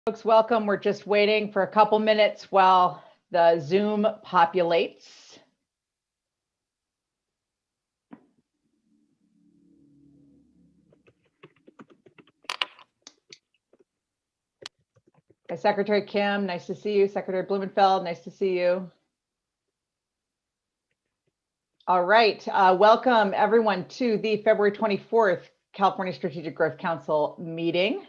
Folks, welcome. We're just waiting for a couple minutes while the Zoom populates. Secretary Kim, nice to see you. Secretary Blumenfeld, nice to see you. All right, welcome everyone to the February 24th California Strategic Growth Council meeting.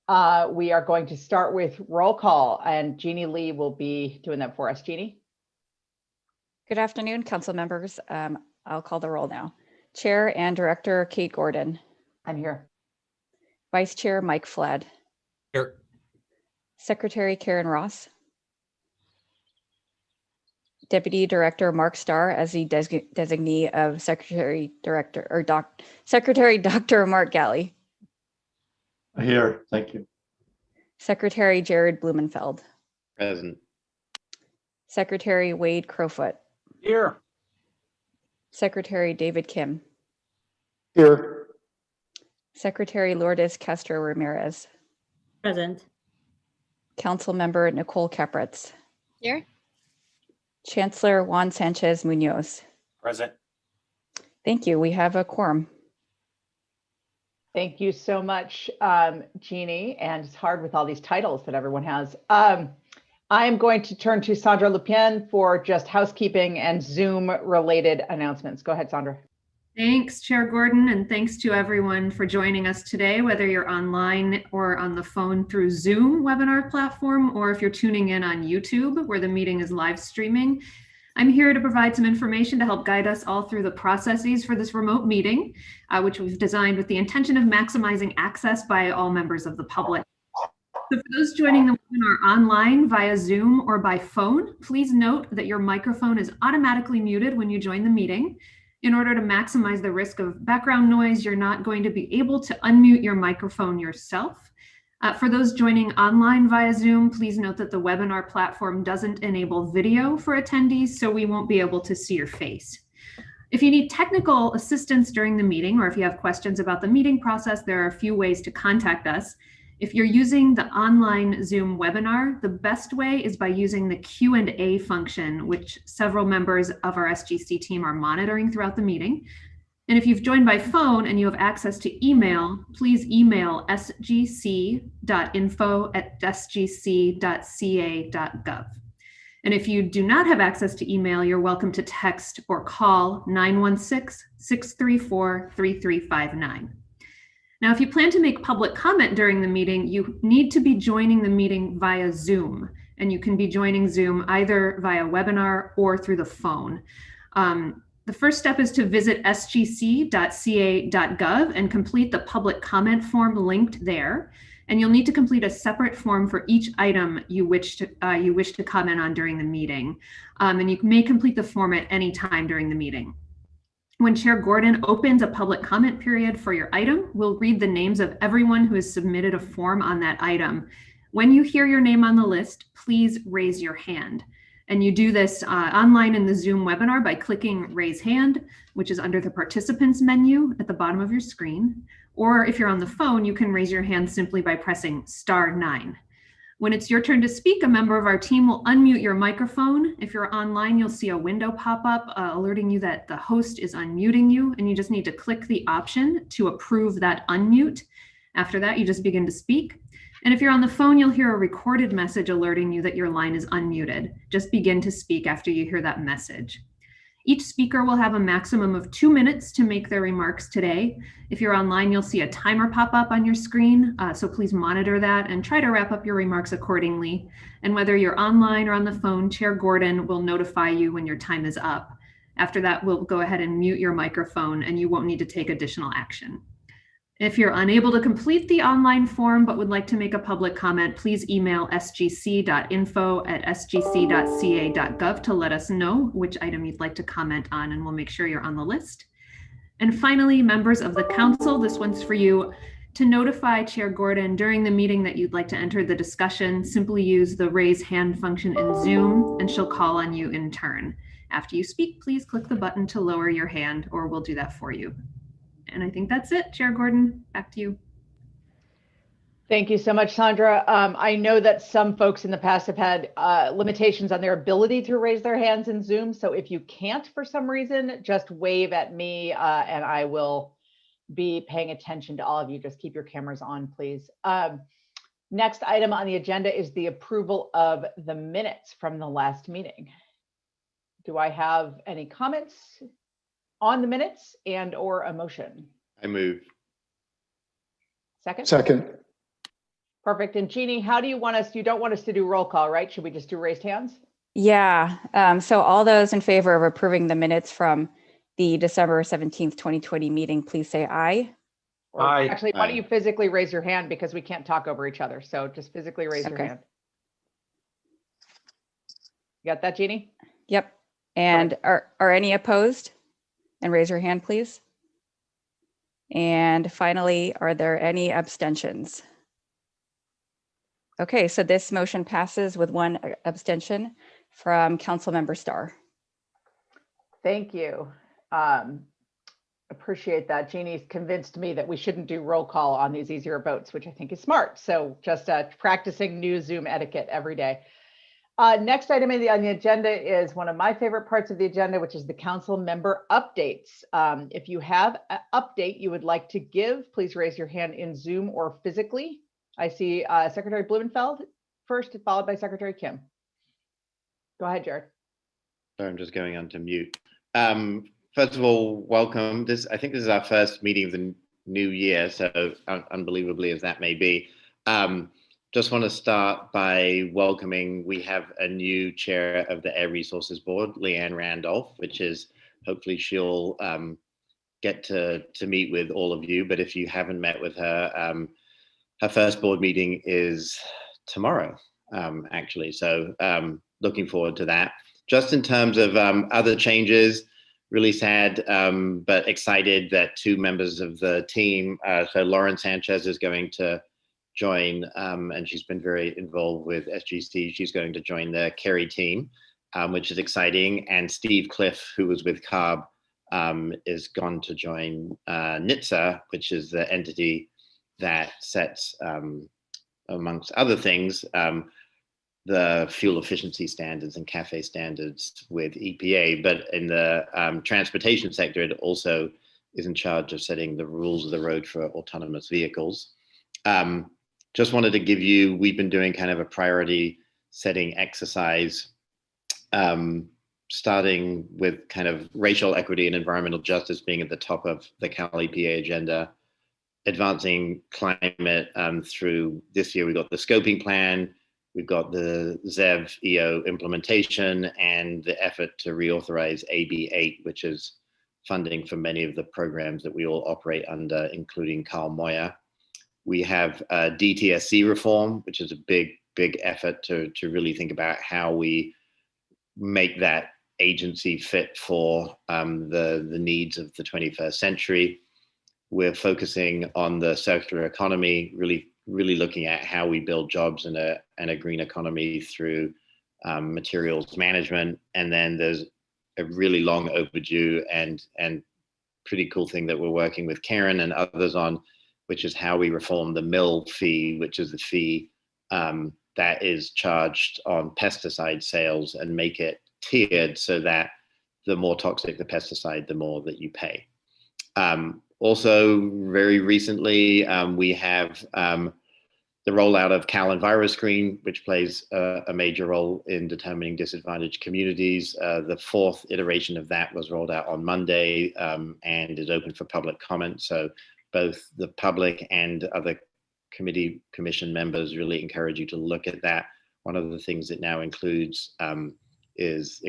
We are going to start with roll call, and Jeannie Lee will be doing that for us. Jeannie. Good afternoon, council members. I'll call the roll now. Chair and Director Kate Gordon. I'm here. Vice Chair Mike Flood. Here. Secretary Karen Ross. Deputy Director Mark Starr as the designee of Secretary Dr. Mark Galley. Here, thank you. Secretary Jared Blumenfeld. Present. Secretary Wade Crowfoot. Here. Secretary David Kim. Here. Secretary Lourdes Castro Ramirez. Present. Council Member Nicole Capretz. Here. Chancellor Juan Sanchez Munoz. Present. Thank you. We have a quorum. Thank you so much, Jeannie. And it's hard with all these titles that everyone has. I am going to turn to Sandra Lupien for just housekeeping and Zoom related announcements. Go ahead, Sandra. Thanks, Chair Gordon, and thanks to everyone for joining us today, whether you're online or on the phone through Zoom webinar platform, or if you're tuning in on YouTube, where the meeting is live streaming. I'm here to provide some information to help guide us all through the processes for this remote meeting, which we've designed with the intention of maximizing access by all members of the public. So for those joining the webinar online via Zoom or by phone, please note that your microphone is automatically muted when you join the meeting. In order to maximize the risk of background noise, you're not going to be able to unmute your microphone yourself. For those joining online via Zoom, please note that the webinar platform doesn't enable video for attendees, so we won't be able to see your face. If you need technical assistance during the meeting, or if you have questions about the meeting process, there are a few ways to contact us. If you're using the online Zoom webinar, the best way is by using the Q&A function, which several members of our SGC team are monitoring throughout the meeting. And if you've joined by phone and you have access to email, please email sgc.info@sgc.ca.gov. And if you do not have access to email, you're welcome to text or call 916-634-3359. Now, if you plan to make public comment during the meeting, you need to be joining the meeting via Zoom, and you can be joining Zoom either via webinar or through the phone. The first step is to visit sgc.ca.gov and complete the public comment form linked there. And you'll need to complete a separate form for each item you wish to comment on during the meeting. And you may complete the form at any time during the meeting. When Chair Gordon opens a public comment period for your item, we'll read the names of everyone who has submitted a form on that item. When you hear your name on the list, please raise your hand. And you do this online in the Zoom webinar by clicking Raise Hand, which is under the Participants menu at the bottom of your screen. Or if you're on the phone, you can raise your hand simply by pressing *9. When it's your turn to speak, a member of our team will unmute your microphone. If you're online, you'll see a window pop up alerting you that the host is unmuting you, and you just need to click the option to approve that unmute. After that, you just begin to speak. And if you're on the phone, you'll hear a recorded message alerting you that your line is unmuted. Just begin to speak after you hear that message. Each speaker will have a maximum of 2 minutes to make their remarks today. If you're online, you'll see a timer pop up on your screen, so please monitor that and try to wrap up your remarks accordingly. And whether you're online or on the phone, Chair Gordon will notify you when your time is up. After that, we'll go ahead and mute your microphone and you won't need to take additional action. If you're unable to complete the online form but would like to make a public comment, please email sgc.info@sgc.ca.gov to let us know which item you'd like to comment on, and we'll make sure you're on the list. And finally, members of the council, this one's for you. To notify Chair Gordon during the meeting that you'd like to enter the discussion, simply use the raise hand function in Zoom and she'll call on you in turn. After you speak, please click the button to lower your hand, or we'll do that for you. And I think that's it. Chair Gordon, back to you. Thank you so much, Sandra. And I think that's it. Chair Gordon, back to you. And I think that's it, Chair Gordon, back to you. Chair Gordon, back to you. And I think that's it, Chair Gordon, back to you. Thank you so much, Sandra. I know that some folks in the past have had limitations on their ability to raise their hands in Zoom. So if you can't for some reason, just wave at me and I will be paying attention to all of you. Just keep your cameras on, please. Next item on the agenda is the approval of the minutes from the last meeting. Do I have any comments on the minutes and or a motion? I move. Second? Second. Perfect. And Jeannie, how do you want us, you don't want us to do roll call, right? Should we just do raised hands? Yeah. So all those in favor of approving the minutes from the December 17th, 2020 meeting, please say aye. Or Aye. actually, why don't Aye. you physically raise your hand because we can't talk over each other. So just physically raise your Okay. hand. You got that, Jeannie? Yep. And are any opposed? And raise your hand, please. And finally, are there any abstentions? Okay, so this motion passes with one abstention from Councilmember Starr. Thank you. Appreciate that. Jeannie's convinced me that we shouldn't do roll call on these easier votes, which I think is smart. So just practicing new Zoom etiquette every day. Next item on the agenda is one of my favorite parts of the agenda, which is the council member updates. If you have an update you would like to give, please raise your hand in Zoom or physically. I see Secretary Blumenfeld first, followed by Secretary Kim. Go ahead, Jared. Sorry, I'm just going on to mute. First of all, welcome. I think this is our first meeting of the new year, so unbelievably as that may be. Just want to start by welcoming, we have a new chair of the Air Resources Board, Leanne Randolph, which is hopefully she'll get to meet with all of you. But if you haven't met with her, her first board meeting is tomorrow, actually. So looking forward to that. Just in terms of other changes, really sad, but excited that two members of the team, so Lauren Sanchez is going to join, and she's been very involved with SGC. She's going to join the Kerry team, which is exciting. And Steve Cliff, who was with CARB, is gone to join NHTSA, which is the entity that sets, amongst other things, the fuel efficiency standards and CAFE standards with EPA. But in the transportation sector, it also is in charge of setting the rules of the road for autonomous vehicles. Just wanted to give you, we've been doing kind of a priority setting exercise, starting with kind of racial equity and environmental justice being at the top of the Cal EPA agenda, advancing climate through this year. We got the scoping plan, we've got the ZEV EO implementation, and the effort to reauthorize AB8, which is funding for many of the programs that we all operate under, including Carl Moyer. We have DTSC reform, which is a big effort to really think about how we make that agency fit for the needs of the 21st century. We're focusing on the circular economy, really looking at how we build jobs in a green economy through materials management. And then there's a really long overdue and pretty cool thing that we're working with Karen and others on, which is how we reform the mill fee, which is the fee that is charged on pesticide sales, and make it tiered so that the more toxic the pesticide, the more that you pay. Also, very recently, we have the rollout of CalCAN Virus Screen, which plays a major role in determining disadvantaged communities. The fourth iteration of that was rolled out on Monday and is open for public comment. So both the public and other commission members really encourage you to look at that. One of the things it now includes is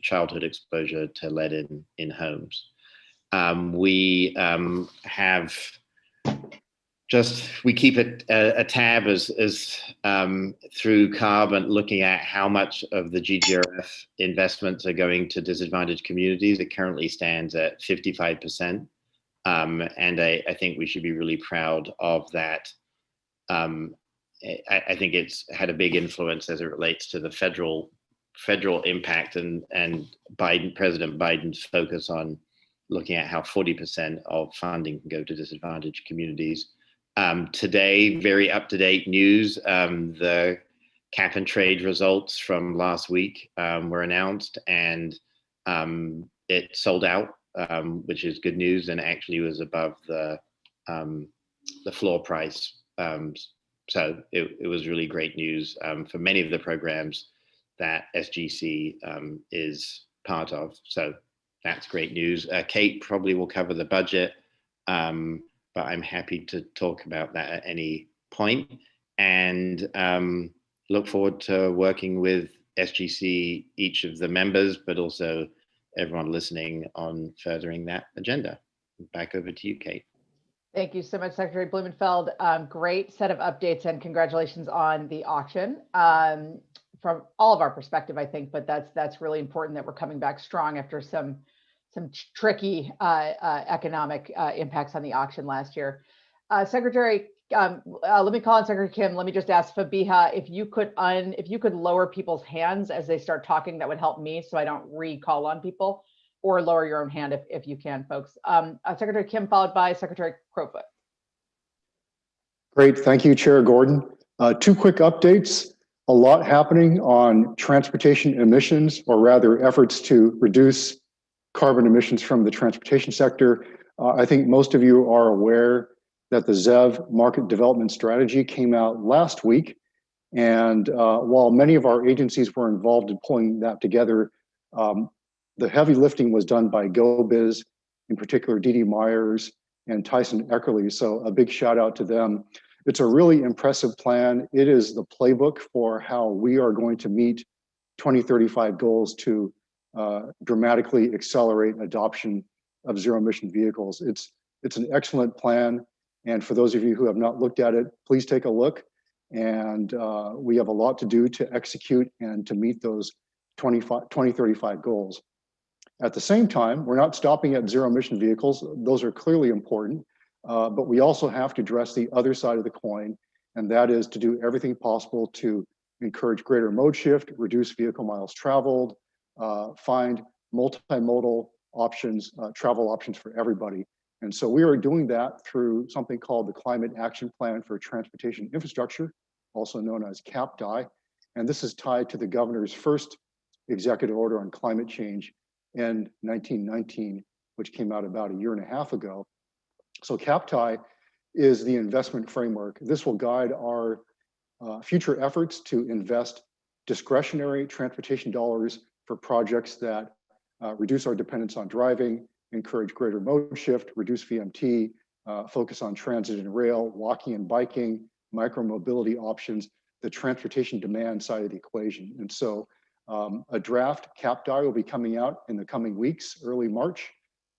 childhood exposure to lead in homes. We have we keep a tab as through CARB and looking at how much of the GGRF investments are going to disadvantaged communities. It currently stands at 55%. And I think we should be really proud of that. I think it's had a big influence as it relates to the federal impact and President Biden's focus on looking at how 40% of funding can go to disadvantaged communities. Today, very up-to-date news. The cap and trade results from last week were announced, and it sold out, which is good news, and actually was above the floor price. So it was really great news for many of the programs that SGC is part of. So that's great news. Kate probably will cover the budget, but I'm happy to talk about that at any point, and look forward to working with SGC, each of the members, but also everyone listening on furthering that agenda. Back over to you, Kate. Thank you so much, Secretary Blumenfeld. Great set of updates, and congratulations on the auction. From all of our perspective, I think, but that's really important that we're coming back strong after some tricky economic impacts on the auction last year. Secretary, let me call on Secretary Kim. Let me just ask Fabiha if you could lower people's hands as they start talking. That would help me so I don't recall on people, or lower your own hand if you can, folks. Secretary Kim, followed by Secretary Crowfoot. Great. Thank you, Chair Gordon. Two quick updates. A lot happening on transportation emissions, or rather efforts to reduce carbon emissions from the transportation sector. I think most of you are aware that the ZEV market development strategy came out last week. And while many of our agencies were involved in pulling that together, the heavy lifting was done by GoBiz, in particular D.D. Myers and Tyson Eckerly. So a big shout out to them. It's a really impressive plan. It is the playbook for how we are going to meet 2035 goals to dramatically accelerate adoption of zero emission vehicles. It's an excellent plan. And for those of you who have not looked at it, please take a look. And we have a lot to do to execute and to meet those 2035 goals. At the same time, we're not stopping at zero emission vehicles. Those are clearly important, but we also have to address the other side of the coin, and that is to do everything possible to encourage greater mode shift, reduce vehicle miles traveled, find multimodal options, travel options for everybody. And so we are doing that through something called the Climate Action Plan for Transportation Infrastructure, also known as CAPDI. And this is tied to the governor's first executive order on climate change in 1919, which came out about a year and a half ago. So CAPDI is the investment framework. This will guide our future efforts to invest discretionary transportation dollars for projects that reduce our dependence on driving, encourage greater mode shift, reduce VMT, focus on transit and rail, walking and biking, micromobility options, the transportation demand side of the equation. And so a draft CAPDI will be coming out in the coming weeks, early March.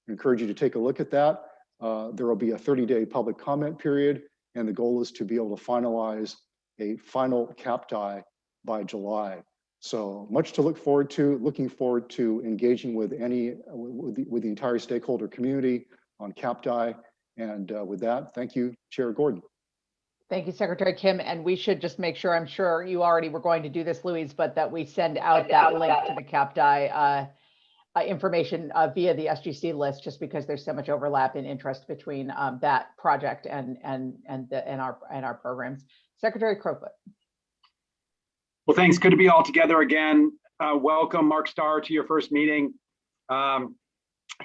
I encourage you to take a look at that. There will be a 30-day public comment period, and the goal is to be able to finalize a final CAPDI by July. So much to look forward to. Looking forward to engaging with the entire stakeholder community on CAPDI. And with that, thank you, Chair Gordon. Thank you, Secretary Kim. And we should just make sure, I'm sure you already were going to do this, Louise, but that we send out that link to the CAPDI information via the SGC list, just because there's so much overlap in interest between that project and our programs. Secretary Crowfoot. Well, thanks. Good to be all together again. Welcome, Mark Starr, to your first meeting.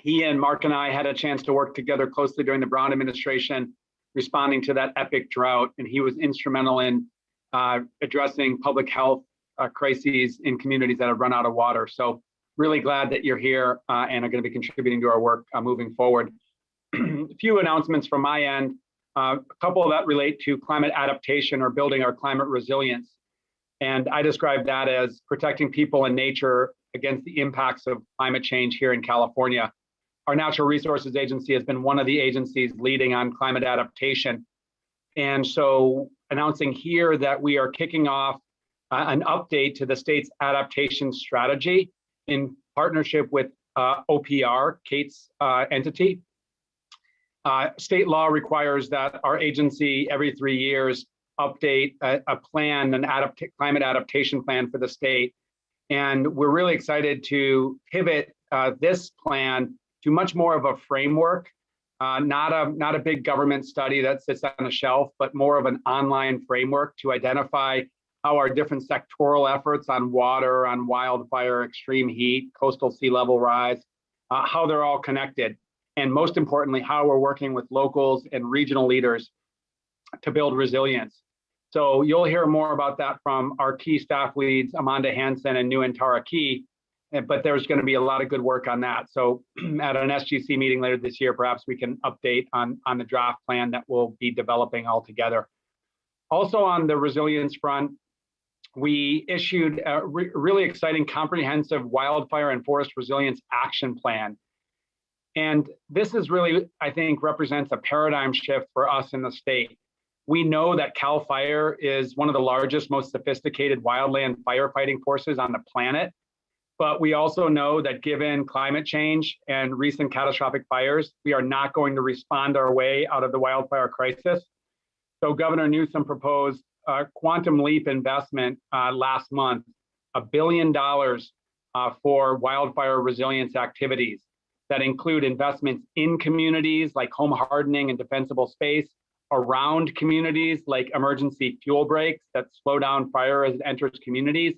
He and Mark and I had a chance to work together closely during the Brown administration, responding to that epic drought, and he was instrumental in addressing public health crises in communities that have run out of water. So really glad that you're here and are going to be contributing to our work moving forward. A few announcements from my end, a couple that relate to climate adaptation or building our climate resilience. And I describe that as protecting people and nature against the impacts of climate change here in California. Our Natural Resources Agency has been one of the agencies leading on climate adaptation. And so announcing here that we are kicking off an update to the state's adaptation strategy in partnership with OPR, Kate's entity. State law requires that our agency every 3 years update a plan, climate adaptation plan for the state. And we're really excited to pivot this plan to much more of a framework not a big government study that sits on a shelf, but more of an online framework to identify how our different sectoral efforts on water, on wildfire, extreme heat, coastal sea level rise, how they're all connected. And most importantly, how we're working with locals and regional leaders to build resilience. So you'll hear more about that from our key staff leads, Amanda Hansen and Nguyen Tara Key, but there's going to be a lot of good work on that. So at an SGC meeting later this year, perhaps we can update on the draft plan that we'll be developing all together. Also on the resilience front, we issued a really exciting comprehensive wildfire and forest resilience action plan. And this is really, I think, represents a paradigm shift for us in the state. We know that CAL FIRE is one of the largest, most sophisticated wildland firefighting forces on the planet. But we also know that given climate change and recent catastrophic fires, we are not going to respond our way out of the wildfire crisis. So Governor Newsom proposed a quantum leap investment last month, $1 billion for wildfire resilience activities that include investments in communities like home hardening and defensible space, around communities like emergency fuel breaks that slow down fire as it enters communities,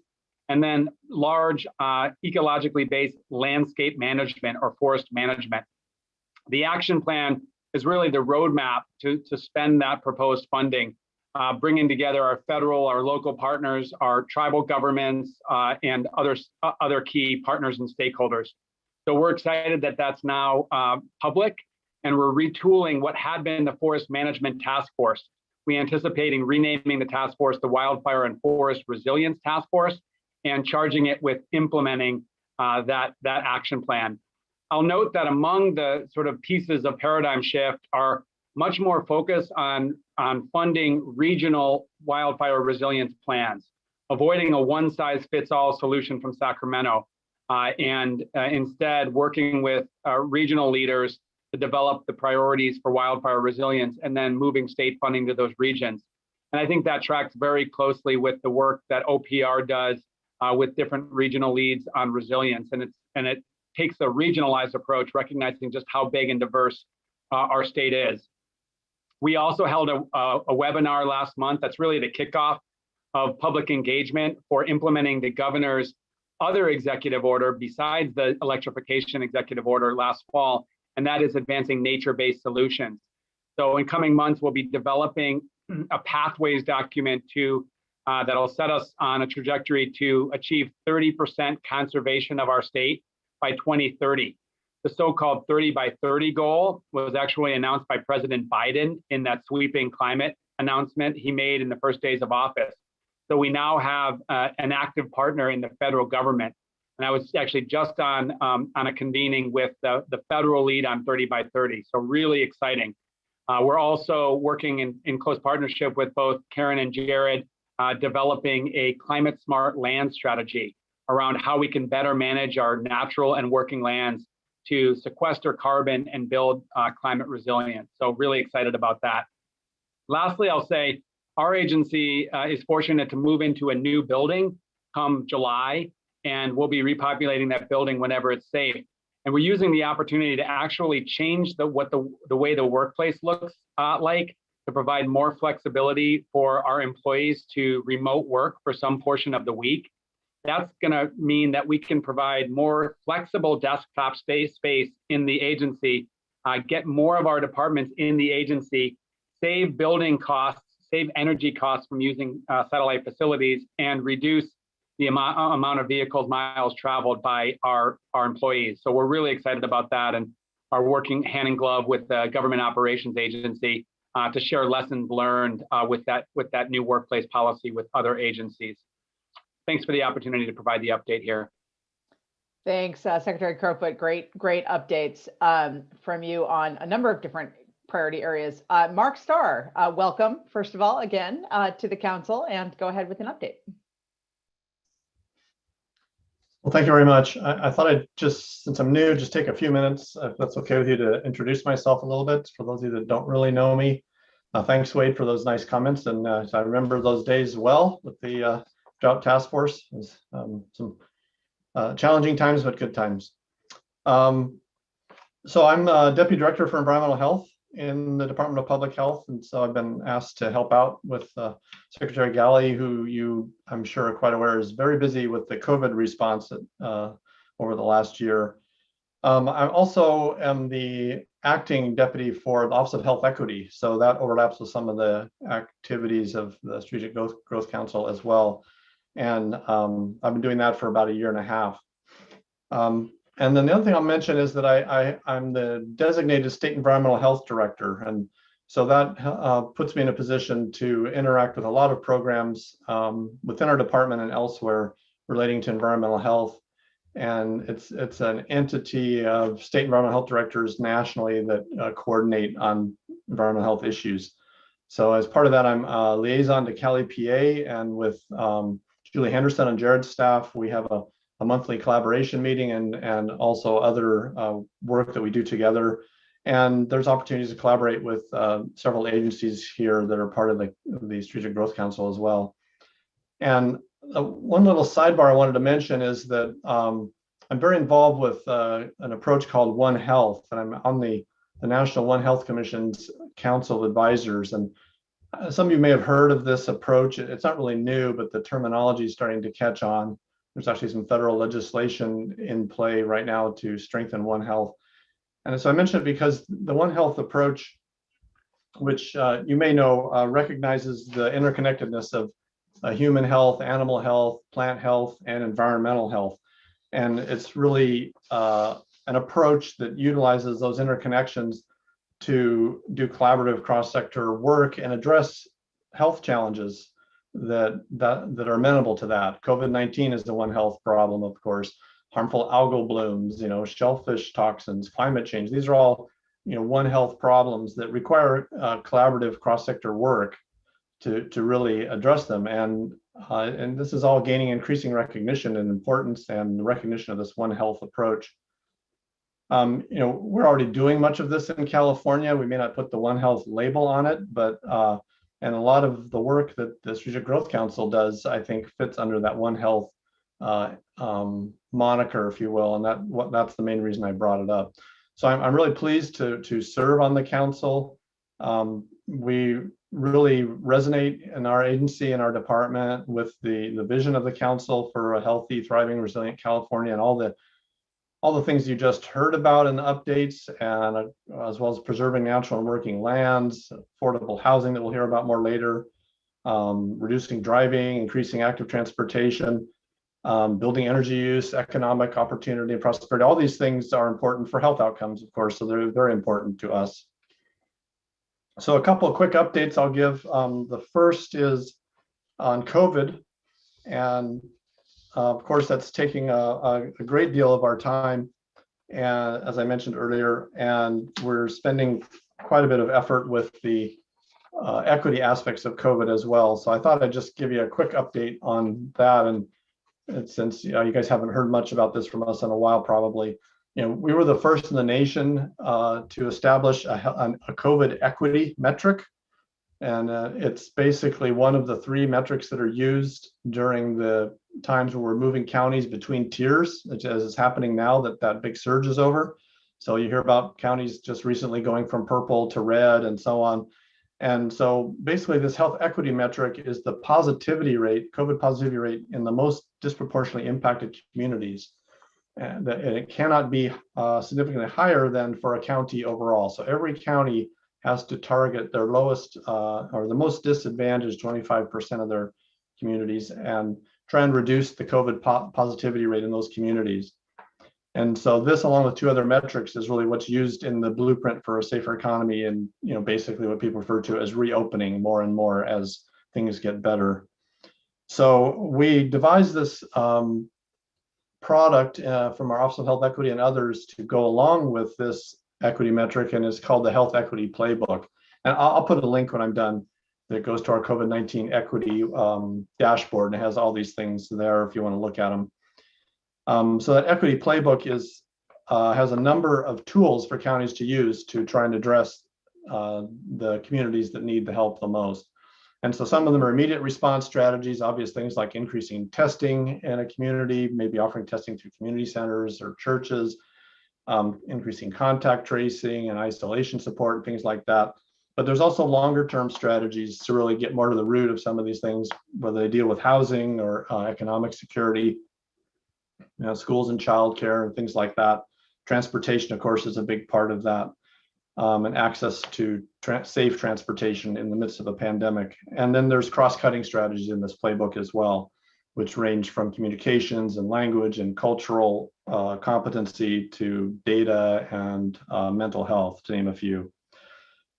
and then large ecologically based landscape management or forest management. The action plan is really the roadmap to spend that proposed funding, bringing together our federal, our local partners, our tribal governments, and other key partners and stakeholders. So we're excited that that's now public, and we're retooling what had been the Forest Management Task Force. We anticipating renaming the task force the Wildfire and Forest Resilience Task Force and charging it with implementing that action plan. I'll note that among the sort of pieces of paradigm shift are much more focused on funding regional wildfire resilience plans, avoiding a one-size-fits-all solution from Sacramento, and instead working with regional leaders to develop the priorities for wildfire resilience and then moving state funding to those regions. And I think that tracks very closely with the work that OPR does with different regional leads on resilience. And it takes a regionalized approach, recognizing just how big and diverse our state is. We also held a webinar last month that's really the kickoff of public engagement for implementing the governor's other executive order besides the electrification executive order last fall, and that is advancing nature-based solutions. So in coming months, we'll be developing a pathways document that'll set us on a trajectory to achieve 30% conservation of our state by 2030. The so-called 30 by 30 goal was actually announced by President Biden in that sweeping climate announcement he made in the first days of office. So we now have an active partner in the federal government. And I was actually just on a convening with the federal lead on 30 by 30. So really exciting. We're also working in close partnership with both Karen and Jared, developing a climate smart land strategy around how we can better manage our natural and working lands to sequester carbon and build climate resilience. So really excited about that. Lastly, I'll say our agency is fortunate to move into a new building come July, and we'll be repopulating that building whenever it's safe. And we're using the opportunity to actually change the way the workplace looks like, to provide more flexibility for our employees to remote work for some portion of the week. That's going to mean that we can provide more flexible desktop space in the agency, get more of our departments in the agency, save building costs, save energy costs from using satellite facilities, and reduce the amount of vehicles miles traveled by our employees. So we're really excited about that and are working hand in glove with the Government Operations Agency to share lessons learned with that new workplace policy with other agencies. Thanks for the opportunity to provide the update here. Thanks, Secretary Crowfoot. Great updates from you on a number of different priority areas. Mark Starr, welcome, first of all, again, to the council, and go ahead with an update. Well, thank you very much. I thought I'd just, since I'm new, just take a few minutes, if that's okay with you, to introduce myself a little bit. For those of you that don't really know me, thanks, Wade, for those nice comments. And I remember those days well with the Drought Task Force. It was some challenging times, but good times. So I'm Deputy Director for Environmental Health in the Department of Public Health. And so I've been asked to help out with Secretary Galley, who I'm sure are quite aware, is very busy with the COVID response over the last year. I also am the acting deputy for the Office of Health Equity. So that overlaps with some of the activities of the Strategic Growth Council as well. And I've been doing that for about a year and a half. And then the other thing I'll mention is that I'm the designated State Environmental Health Director. And so that puts me in a position to interact with a lot of programs within our department and elsewhere relating to environmental health. And it's an entity of state environmental health directors nationally that coordinate on environmental health issues. So as part of that, I'm a liaison to CalEPA, and with Julie Henderson and Jared's staff, we have a monthly collaboration meeting and also other work that we do together. And there's opportunities to collaborate with several agencies here that are part of the Strategic Growth Council as well. And one little sidebar I wanted to mention is that I'm very involved with an approach called One Health, and I'm on the National One Health Commission's Council of Advisors. And some of you may have heard of this approach. It's not really new, but the terminology is starting to catch on. There's actually some federal legislation in play right now to strengthen One Health. And so I mention it because the One Health approach, which you may know, recognizes the interconnectedness of human health, animal health, plant health, and environmental health. And it's really an approach that utilizes those interconnections to do collaborative cross-sector work and address health challenges that are amenable to that. COVID-19 is the One Health problem, of course. Harmful algal blooms, shellfish toxins, climate change. These are all, One Health problems that require collaborative cross-sector work to really address them. And this is all gaining increasing recognition and importance, and the recognition of this One Health approach. We're already doing much of this in California. We may not put the One Health label on it, but and a lot of the work that the Strategic Growth Council does, I think, fits under that One Health moniker, if you will, and that's the main reason I brought it up. So I'm really pleased to serve on the council. We really resonate in our agency and our department with the vision of the council for a healthy, thriving, resilient California, and all the things you just heard about in the updates, and as well as preserving natural and working lands, affordable housing that we'll hear about more later, reducing driving, increasing active transportation, building energy use, economic opportunity and prosperity. All these things are important for health outcomes, of course, so they're very important to us. So a couple of quick updates I'll give. The first is on COVID, and of course, that's taking a great deal of our time, and as I mentioned earlier, and we're spending quite a bit of effort with the equity aspects of COVID as well. So I thought I'd just give you a quick update on that. And since you guys haven't heard much about this from us in a while, probably, we were the first in the nation to establish a COVID equity metric. And it's basically one of the three metrics that are used during the times where we're moving counties between tiers, as is happening now that big surge is over. So you hear about counties just recently going from purple to red and so on. And so basically this health equity metric is the positivity rate, COVID positivity rate in the most disproportionately impacted communities. And it cannot be significantly higher than for a county overall. So every county has to target their lowest or the most disadvantaged 25% of their communities and try and reduce the COVID positivity rate in those communities. And so this, along with two other metrics, is really what's used in the blueprint for a safer economy, and basically what people refer to as reopening more and more as things get better. So we devised this product from our Office of Health Equity and others to go along with this equity metric, and it's called the Health Equity Playbook. And I'll put a link when I'm done that goes to our COVID-19 equity dashboard, and it has all these things there if you want to look at them. So that equity playbook has a number of tools for counties to use to try and address the communities that need the help the most. And so some of them are immediate response strategies, obvious things like increasing testing in a community, maybe offering testing through community centers or churches, increasing contact tracing and isolation support and things like that. But there's also longer term strategies to really get more to the root of some of these things, whether they deal with housing or economic security, schools and childcare and things like that. Transportation, of course, is a big part of that, and access to safe transportation in the midst of a pandemic. And then there's cross-cutting strategies in this playbook as well, which range from communications and language and cultural competency to data and mental health, to name a few.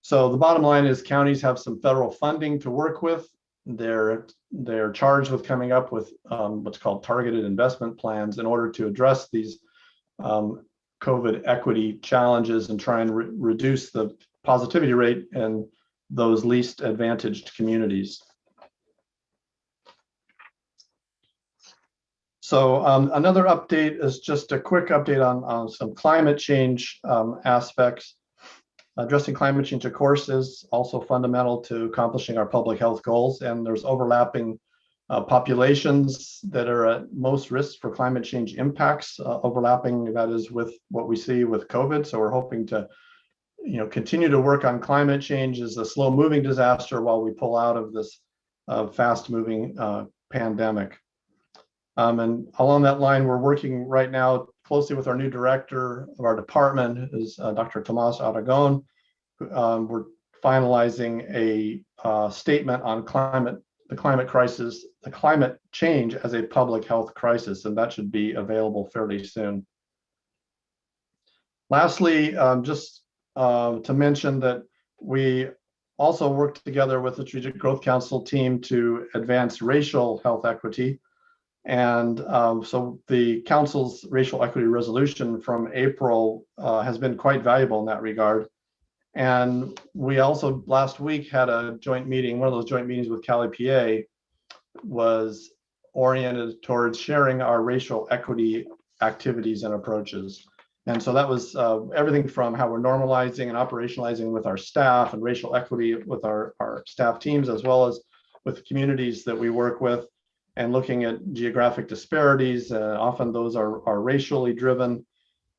So the bottom line is counties have some federal funding to work with. They're charged with coming up with what's called targeted investment plans in order to address these COVID equity challenges and try and reduce the positivity rate in those least advantaged communities. So another update is just a quick update on some climate change aspects. Addressing climate change, of course, is also fundamental to accomplishing our public health goals, and there's overlapping populations that are at most risk for climate change impacts, overlapping, that is, with what we see with COVID. So we're hoping to continue to work on climate change as a slow-moving disaster while we pull out of this fast-moving pandemic. And along that line, we're working right now closely with our new director of our department, is Dr. Tomas Aragon. We're finalizing a statement on the climate crisis, the climate change as a public health crisis, and that should be available fairly soon. Lastly, just to mention that we also worked together with the Strategic Growth Council team to advance racial health equity. And so the council's racial equity resolution from April has been quite valuable in that regard. And we also last week had a joint meeting. One of those joint meetings with CalEPA was oriented towards sharing our racial equity activities and approaches. And so that was everything from how we're normalizing and operationalizing with our staff and racial equity with our staff teams, as well as with the communities that we work with, and looking at geographic disparities. Often those are racially driven.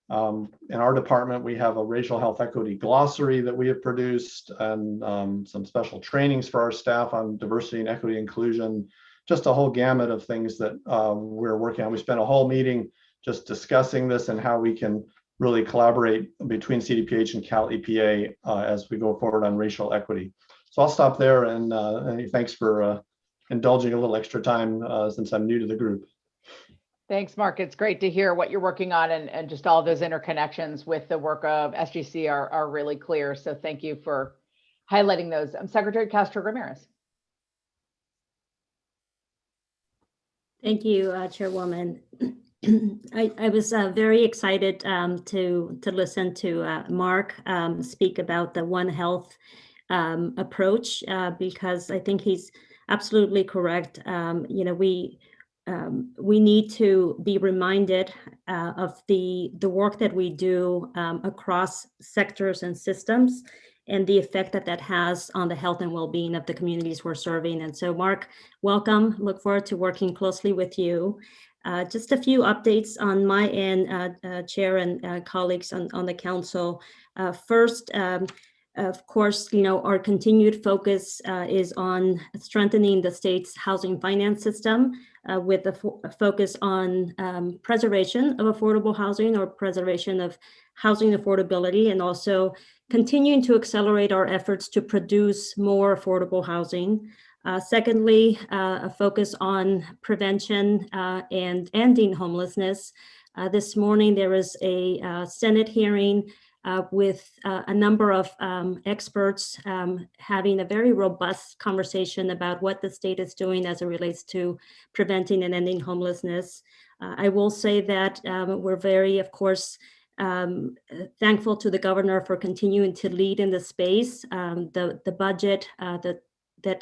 In our department, we have a racial health equity glossary that we have produced, and some special trainings for our staff on diversity and equity inclusion, just a whole gamut of things that we're working on. We spent a whole meeting just discussing this and how we can really collaborate between CDPH and CalEPA as we go forward on racial equity. So I'll stop there, and thanks for indulging a little extra time since I'm new to the group. Thanks, Mark. It's great to hear what you're working on, and just all those interconnections with the work of SGC are really clear. So thank you for highlighting those. Secretary Castro Ramirez. Thank you, Chairwoman. I was very excited to listen to Mark speak about the One Health approach, because I think he's absolutely correct. We need to be reminded of the work that we do across sectors and systems, and the effect that has on the health and well-being of the communities we're serving. And so, Mark, welcome. Look forward to working closely with you. Just a few updates on my end, Chair and colleagues on the council. First, of course, our continued focus is on strengthening the state's housing finance system with a focus on preservation of affordable housing, or preservation of housing affordability, and also continuing to accelerate our efforts to produce more affordable housing. Secondly, a focus on prevention and ending homelessness. This morning, there was a Senate hearing with a number of experts having a very robust conversation about what the state is doing as it relates to preventing and ending homelessness. I will say that we're very, of course, thankful to the governor for continuing to lead in the space. The budget that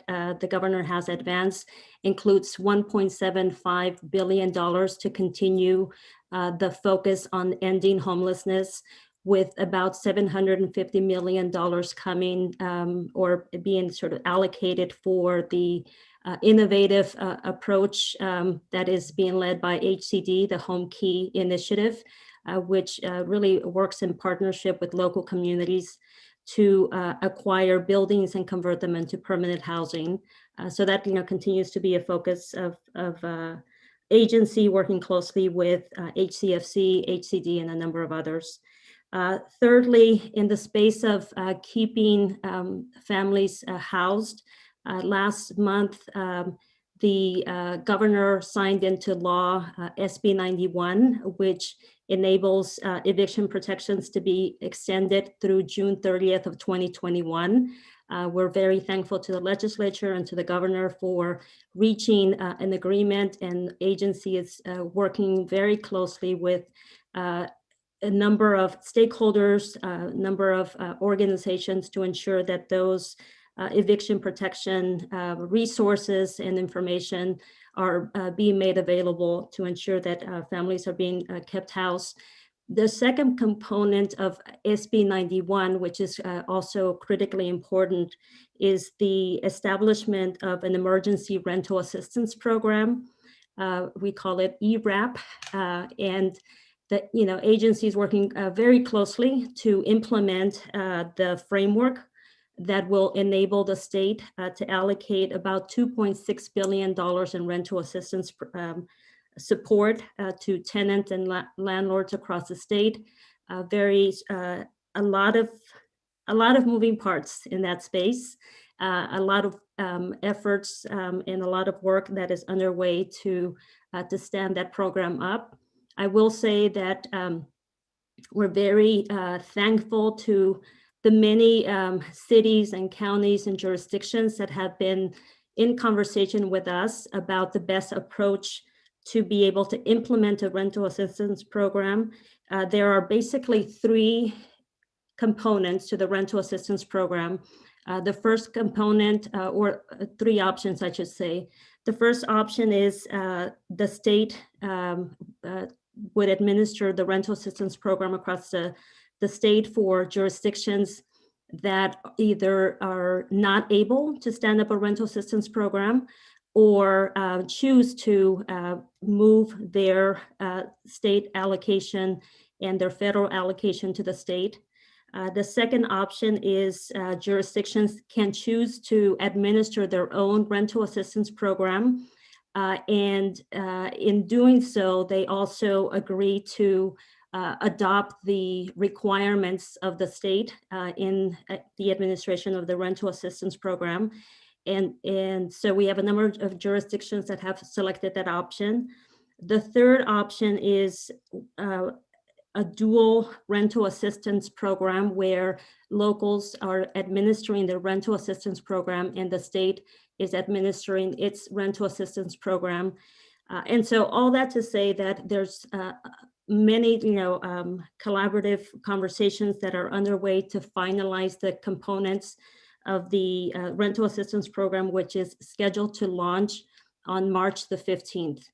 the governor has advanced includes $1.75 billion to continue the focus on ending homelessness, with about $750 million coming or being sort of allocated for the innovative approach that is being led by HCD, the Home Key Initiative, which really works in partnership with local communities to acquire buildings and convert them into permanent housing. So that continues to be a focus of agency, working closely with HCFC, HCD, and a number of others. Thirdly, in the space of keeping families housed, last month, the governor signed into law SB 91, which enables eviction protections to be extended through June 30th of 2021. We're very thankful to the legislature and to the governor for reaching an agreement, and agency is working very closely with a number of stakeholders, a number of organizations to ensure that those eviction protection resources and information are being made available to ensure that families are being kept housed. The second component of SB 91, which is also critically important, is the establishment of an emergency rental assistance program. We call it ERAP, and the agency is working very closely to implement the framework that will enable the state to allocate about $2.6 billion in rental assistance support to tenants and landlords across the state. A lot of moving parts in that space, a lot of efforts and a lot of work that is underway to stand that program up. I will say that we're very thankful to the many cities and counties and jurisdictions that have been in conversation with us about the best approach to be able to implement a rental assistance program. There are basically three components to the rental assistance program. The first component, or three options, I should say. The first option is the state would administer the rental assistance program across the state for jurisdictions that either are not able to stand up a rental assistance program or choose to move their state allocation and their federal allocation to the state. The second option is jurisdictions can choose to administer their own rental assistance program. And in doing so, they also agree to adopt the requirements of the state in the administration of the rental assistance program. And so we have a number of jurisdictions that have selected that option. The third option is a dual rental assistance program where locals are administering the rental assistance program and the state is administering its rental assistance program. And so all that to say that there's many collaborative conversations that are underway to finalize the components of the rental assistance program, which is scheduled to launch on March the 15th.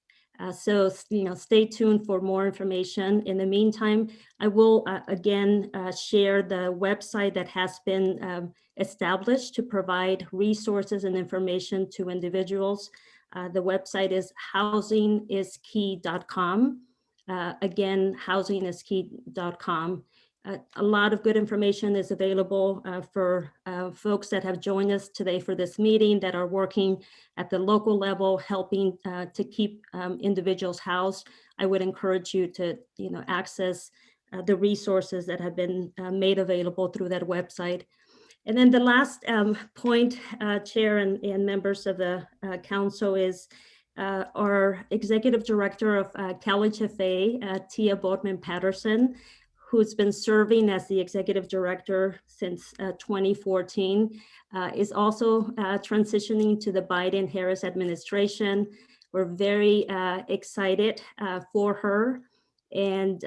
So stay tuned for more information. In the meantime, I will again share the website that has been established to provide resources and information to individuals. The website is housingiskey.com. Again, housingiskey.com. A lot of good information is available for folks that have joined us today for this meeting that are working at the local level, helping to keep individuals housed. I would encourage you to access the resources that have been made available through that website. And then the last point, Chair and members of the council, is our Executive Director of CalHFA, Tia Boatman-Patterson, who's been serving as the Executive Director since 2014, is also transitioning to the Biden-Harris administration. We're very excited for her, and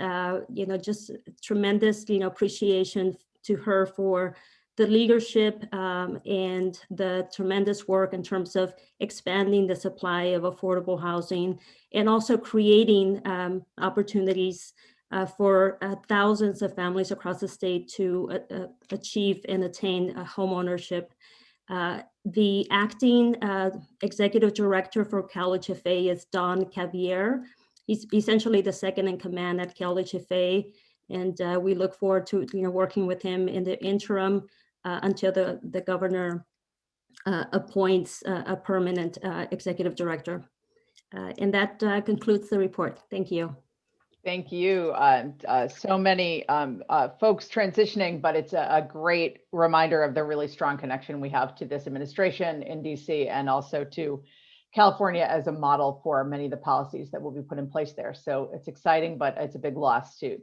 just tremendous appreciation to her for the leadership and the tremendous work in terms of expanding the supply of affordable housing and also creating opportunities for thousands of families across the state to achieve and attain home ownership. The acting executive director for CalHFA is Dawn Cavier. he's essentially the second in command at CalHFA, and we look forward to working with him in the interim until the governor appoints a permanent executive director. And that concludes the report. Thank you. Thank you. So many folks transitioning, but it's a great reminder of the really strong connection we have to this administration in DC and also to California as a model for many of the policies that will be put in place there. So it's exciting, but it's a big loss to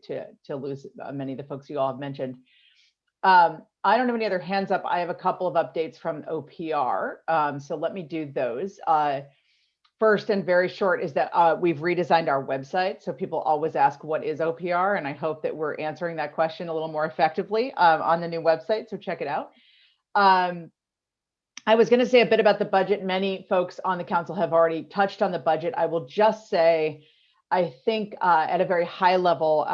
lose many of the folks you all have mentioned. I don't have any other hands up. I have a couple of updates from OPR. So let me do those. First and very short is that we've redesigned our website. So people always ask, what is OPR? And I hope that we're answering that question a little more effectively on the new website. So check it out. I was going to say a bit about the budget. Many folks on the council have already touched on the budget. I will just say, I think at a very high level,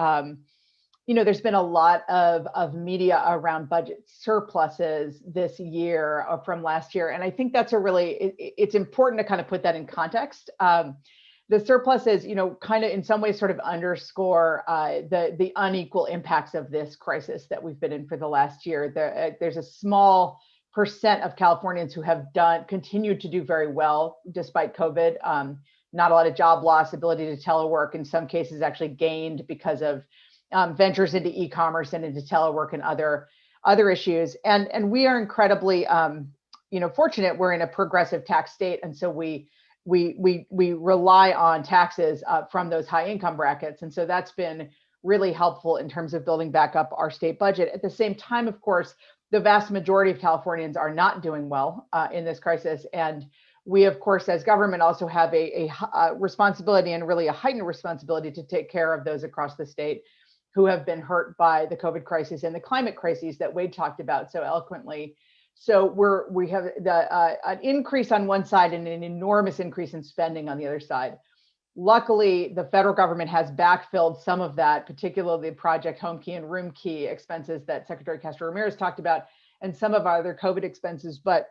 there's been a lot of media around budget surpluses this year from last year. And I think that's it's important to kind of put that in context. The surpluses, kind of in some ways sort of underscore the unequal impacts of this crisis that we've been in for the last year. There's a small percent of Californians who have continued to do very well despite COVID. Not a lot of job loss, ability to telework, in some cases actually gained because of ventures into e-commerce and into telework and other issues. And we are incredibly fortunate. We're in a progressive tax state, and so we rely on taxes from those high income brackets. And so that's been really helpful in terms of building back up our state budget. At the same time, of course, the vast majority of Californians are not doing well in this crisis. And we, of course, as government also have a responsibility, and really a heightened responsibility, to take care of those across the state who have been hurt by the COVID crisis and the climate crises that Wade talked about so eloquently. So we have an increase on one side and an enormous increase in spending on the other side. Luckily, the federal government has backfilled some of that, particularly Project Home Key and Room Key expenses that Secretary Castro Ramirez talked about, and some of our other COVID expenses. But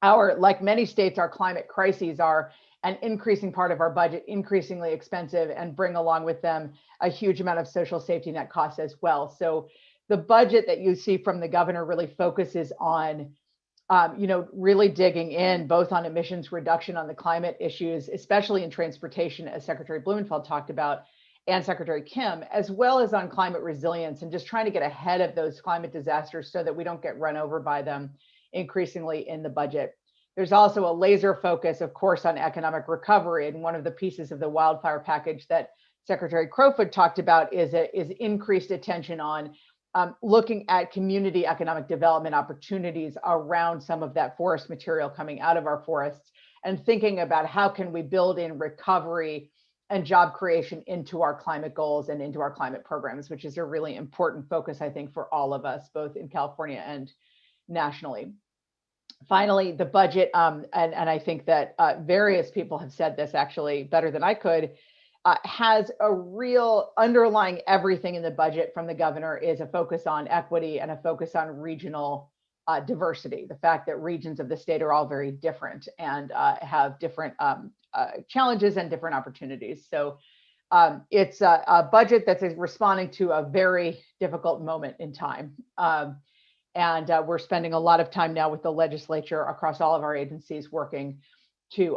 like many states, our climate crises are an increasing part of our budget, increasingly expensive, and bring along with them a huge amount of social safety net costs as well. So the budget that you see from the governor really focuses on really digging in both on emissions reduction, on the climate issues, especially in transportation, as Secretary Blumenfeld talked about, and Secretary Kim, as well as on climate resilience, and just trying to get ahead of those climate disasters so that we don't get run over by them increasingly in the budget. There's also a laser focus, of course, on economic recovery. And one of the pieces of the wildfire package that Secretary Crowfoot talked about is increased attention on looking at community economic development opportunities around some of that forest material coming out of our forests, and thinking about how can we build in recovery and job creation into our climate goals and into our climate programs, which is a really important focus, I think, for all of us, both in California and nationally. Finally, the budget, and I think that various people have said this actually better than I could, has a real underlying everything in the budget from the governor is a focus on equity and a focus on regional diversity. The fact that regions of the state are all very different and have different challenges and different opportunities. So it's a budget that's responding to a very difficult moment in time. And we're spending a lot of time now with the legislature across all of our agencies working to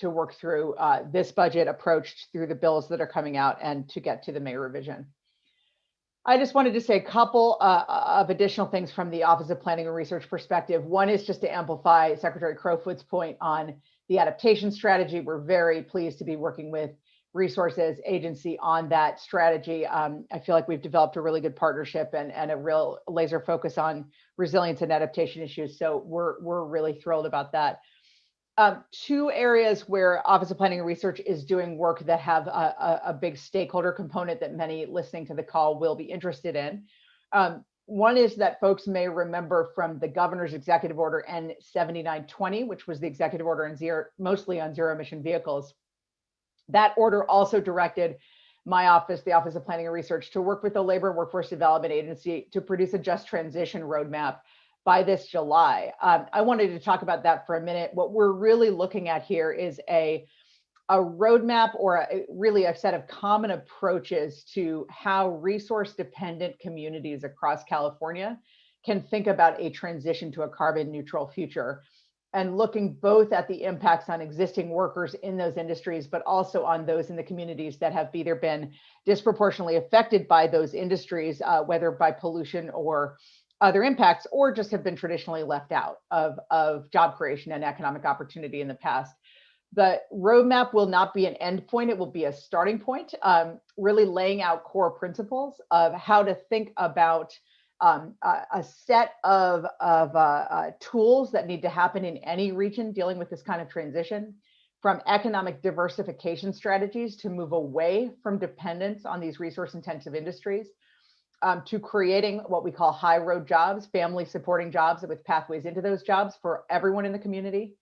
work through this budget, approached through the bills that are coming out, and to get to the May revision. I just wanted to say a couple of additional things from the Office of Planning and Research perspective. One is just to amplify Secretary Crowfoot's point on the adaptation strategy. We're very pleased to be working with Resources Agency on that strategy. I feel like we've developed a really good partnership and a real laser focus on resilience and adaptation issues. So we're really thrilled about that. Two areas where Office of Planning and Research is doing work that have a big stakeholder component that many listening to the call will be interested in. One is that folks may remember from the governor's executive order N7920, which was the executive order mostly on zero emission vehicles. That order also directed my office, the Office of Planning and Research, to work with the Labor and Workforce Development Agency to produce a just transition roadmap by this July. I wanted to talk about that for a minute. What we're really looking at here is a a roadmap or really a set of common approaches to how resource-dependent communities across California can think about a transition to a carbon neutral future, and looking both at the impacts on existing workers in those industries, but also on those in the communities that have either been disproportionately affected by those industries, whether by pollution or other impacts, or just have been traditionally left out of job creation and economic opportunity in the past. The roadmap will not be an endpoint, it will be a starting point, really laying out core principles of how to think about a set of tools that need to happen in any region dealing with this kind of transition, from economic diversification strategies to move away from dependence on these resource-intensive industries, to creating what we call high road jobs, family supporting jobs with pathways into those jobs for everyone in the community.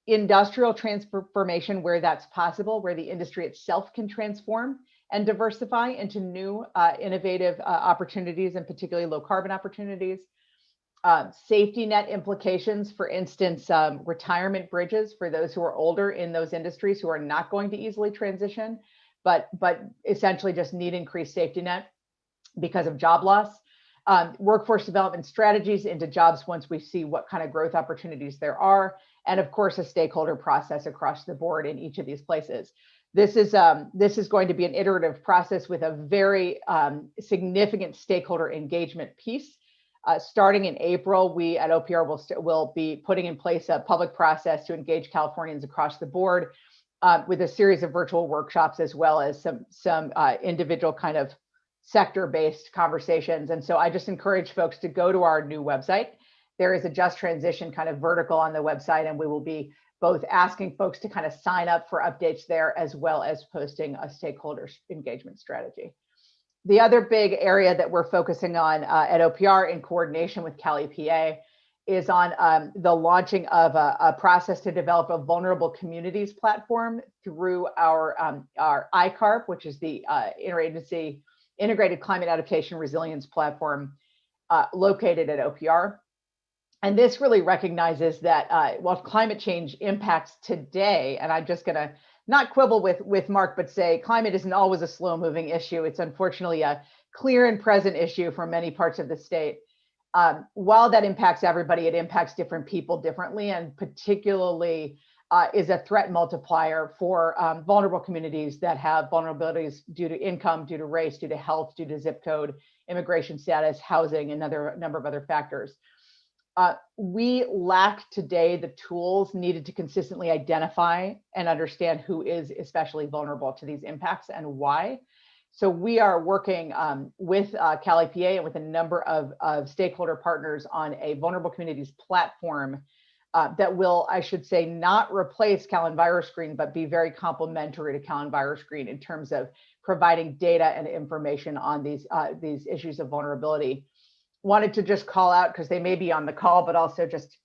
Industrial transformation where that's possible, where the industry itself can transform and diversify into new innovative opportunities, and particularly low carbon opportunities. Safety net implications, for instance, retirement bridges for those who are older in those industries who are not going to easily transition, but essentially just need increased safety net because of job loss. Workforce development strategies into jobs once we see what kind of growth opportunities there are, and of course a stakeholder process across the board in each of these places. This is going to be an iterative process with a very significant stakeholder engagement piece. Starting in April, we at OPR will be putting in place a public process to engage Californians across the board with a series of virtual workshops, as well as some individual kind of sector-based conversations. And so I just encourage folks to go to our new website. There is a Just Transition kind of vertical on the website, and we will be both asking folks to kind of sign up for updates there, as well as posting a stakeholder engagement strategy. The other big area that we're focusing on at OPR in coordination with CalEPA is on the launching of a process to develop a vulnerable communities platform through our ICARP, which is the Interagency Integrated Climate Adaptation Resilience Platform located at OPR. And this really recognizes that while climate change impacts today, and I'm just gonna not quibble with Mark, but say climate isn't always a slow moving issue. It's unfortunately a clear and present issue for many parts of the state. While that impacts everybody, it impacts different people differently, and particularly is a threat multiplier for vulnerable communities that have vulnerabilities due to income, due to race, due to health, due to zip code, immigration status, housing, and a number of other factors. We lack today the tools needed to consistently identify and understand who is especially vulnerable to these impacts and why. So we are working with CalEPA and with a number of stakeholder partners on a vulnerable communities platform that will, I should say, not replace CalEnviroscreen, but be very complementary to CalEnviroscreen in terms of providing data and information on these issues of vulnerability. Wanted to just call out, because they may be on the call, but also just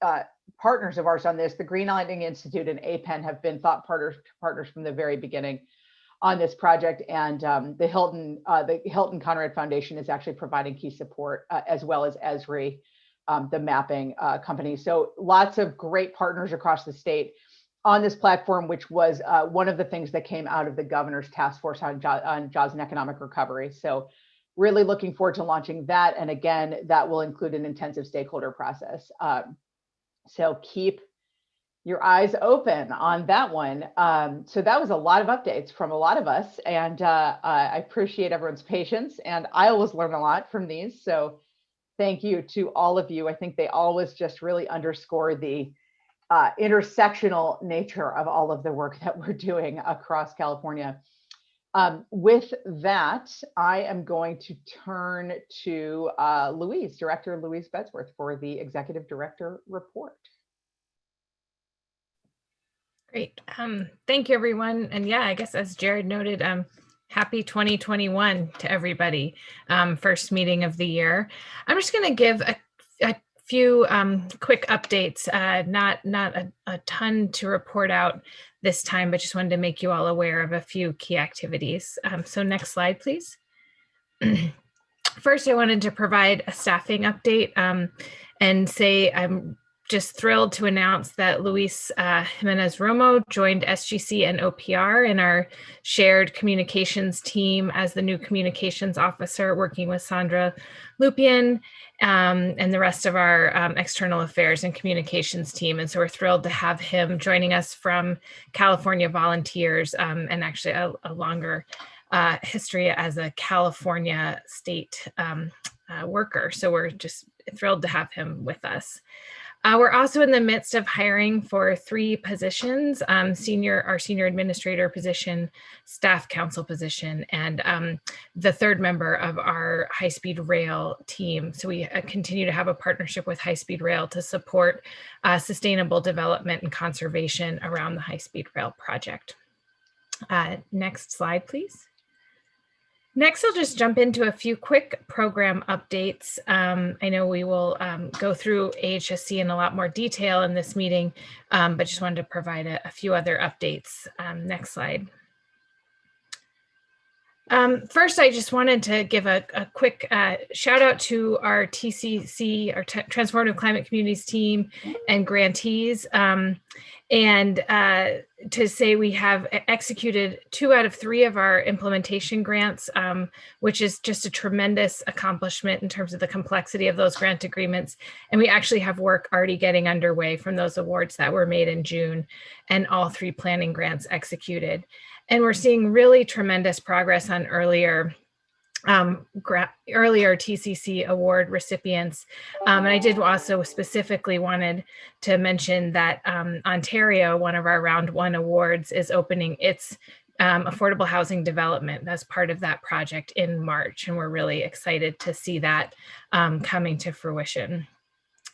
partners of ours on this. The Green Islanding Institute and APEN have been thought partners from the very beginning on this project, and the Hilton Conrad Foundation is actually providing key support, as well as Esri, the mapping company. So lots of great partners across the state on this platform, which was one of the things that came out of the governor's task force on jobs and economic recovery. So really looking forward to launching that. And again, that will include an intensive stakeholder process. So keep your eyes open on that one. So that was a lot of updates from a lot of us, and I appreciate everyone's patience, and I always learn a lot from these. So thank you to all of you. I think they always just really underscore the intersectional nature of all of the work that we're doing across California. With that, I am going to turn to Director Louise Bedsworth, for the Executive Director report. Great. Thank you, everyone. And yeah, I guess as Jared noted, happy 2021 to everybody. First meeting of the year. I'm just going to give a few quick updates, not a ton to report out this time, but just wanted to make you all aware of a few key activities. So next slide, please. First, I wanted to provide a staffing update and say I'm just thrilled to announce that Luis Jimenez Romo joined SGC and OPR in our shared communications team as the new communications officer, working with Sandra Lupian and the rest of our external affairs and communications team. And so we're thrilled to have him joining us from California Volunteers, and actually a longer history as a California state worker. So we're just thrilled to have him with us. We're also in the midst of hiring for 3 positions, our senior administrator position, staff council position, and the 3rd member of our high-speed rail team. So we continue to have a partnership with high-speed rail to support sustainable development and conservation around the high-speed rail project. Next slide, please. Next, I'll just jump into a few quick program updates. I know we will go through AHSC in a lot more detail in this meeting, but just wanted to provide a few other updates. Next slide. First, I just wanted to give a quick shout out to our TCC, our Transformative Climate Communities team and grantees, and to say we have executed 2 out of 3 of our implementation grants, which is just a tremendous accomplishment in terms of the complexity of those grant agreements. And we actually have work already getting underway from those awards that were made in June, and all 3 planning grants executed. And we're seeing really tremendous progress on earlier TCC award recipients. And I did also specifically wanted to mention that Ontario, one of our round 1 awards, is opening its affordable housing development as part of that project in March. And we're really excited to see that coming to fruition.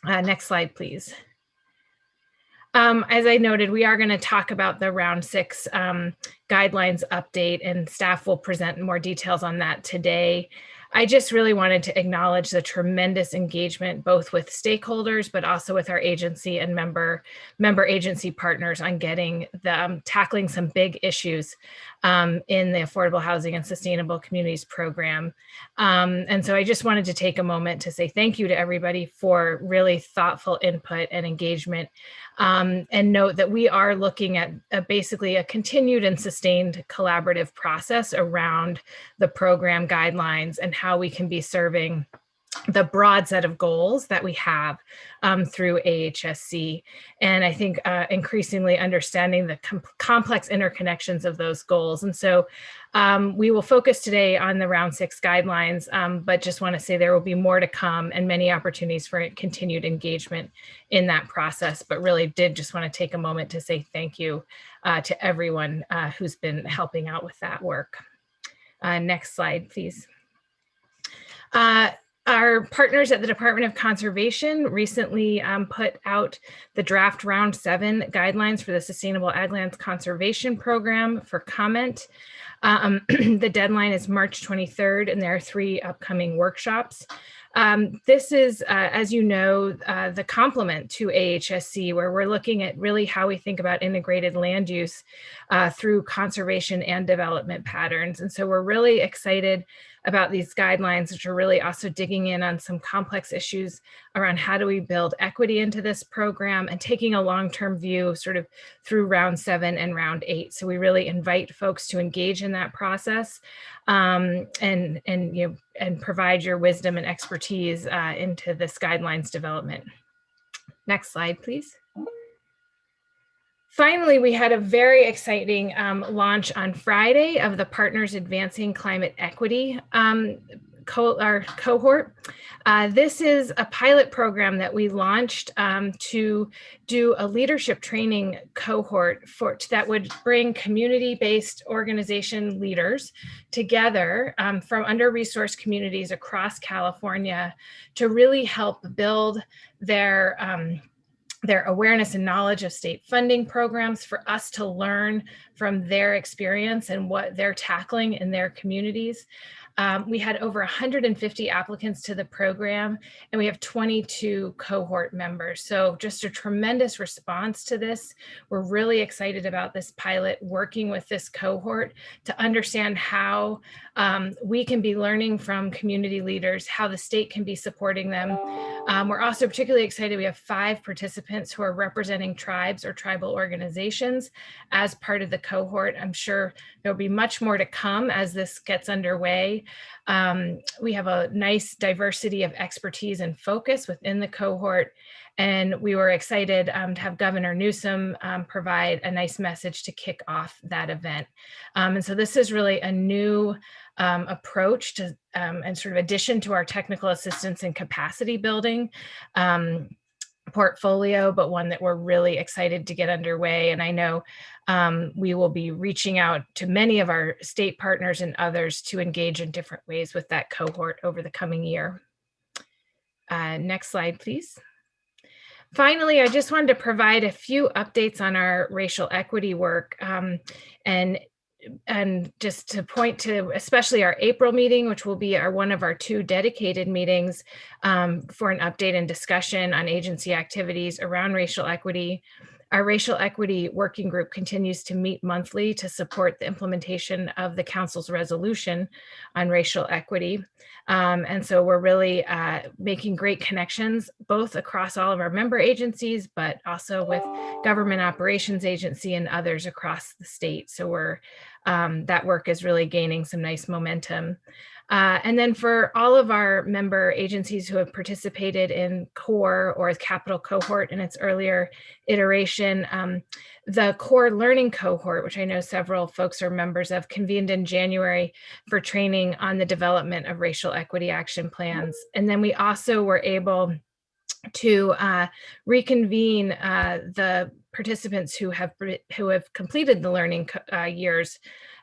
Next slide, please. As I noted, we are going to talk about the round 6 guidelines update, and staff will present more details on that today. I just really wanted to acknowledge the tremendous engagement, both with stakeholders, but also with our agency and member agency partners on getting tackling some big issues in the Affordable Housing and Sustainable Communities program. And so I just wanted to take a moment to say thank you to everybody for really thoughtful input and engagement, and note that we are looking at basically a continued and sustained collaborative process around the program guidelines and how we can be serving the broad set of goals that we have through AHSC. And I think increasingly understanding the complex interconnections of those goals. And so we will focus today on the round 6 guidelines, but just want to say there will be more to come and many opportunities for continued engagement in that process. But really did just want to take a moment to say thank you to everyone who's been helping out with that work. Next slide, please. Our partners at the Department of Conservation recently put out the draft round 7 guidelines for the Sustainable Ag Lands Conservation Program for comment. The deadline is March 23rd, and there are 3 upcoming workshops. This is, as you know, the complement to AHSC, where we're looking at really how we think about integrated land use through conservation and development patterns. And so we're really excited about these guidelines, which are really also digging in on some complex issues around how do we build equity into this program and taking a long-term view sort of through round 7 and round 8. So we really invite folks to engage in that process and provide your wisdom and expertise into this guidelines development. Next slide, please. Finally, we had a very exciting launch on Friday of the Partners Advancing Climate Equity our cohort. This is a pilot program that we launched to do a leadership training cohort that would bring community-based organization leaders together from under-resourced communities across California to really help build their their awareness and knowledge of state funding programs, for us to learn from their experience and what they're tackling in their communities. We had over 150 applicants to the program, and we have 22 cohort members. So just a tremendous response to this. We're really excited about this pilot, working with this cohort to understand how we can be learning from community leaders, how the state can be supporting them. We're also particularly excited. We have 5 participants who are representing tribes or tribal organizations as part of the cohort. I'm sure there'll be much more to come as this gets underway. We have a nice diversity of expertise and focus within the cohort, and we were excited to have Governor Newsom provide a nice message to kick off that event. And so this is really a new approach to and sort of addition to our technical assistance and capacity building portfolio, but one that we're really excited to get underway. And I know we will be reaching out to many of our state partners and others to engage in different ways with that cohort over the coming year. Next slide, please. Finally, I just wanted to provide a few updates on our racial equity work, and just to point to especially our April meeting, which will be one of our 2 dedicated meetings for an update and discussion on agency activities around racial equity. Our racial equity working group continues to meet monthly to support the implementation of the council's resolution on racial equity. And so we're really making great connections, both across all of our member agencies, but also with Government Operations Agency and others across the state. So we're that work is really gaining some nice momentum. And then for all of our member agencies who have participated in CORE or Capital Cohort in its earlier iteration, the CORE Learning Cohort, which I know several folks are members of, convened in January for training on the development of racial equity action plans. And then we also were able to reconvene the participants who have completed the learning years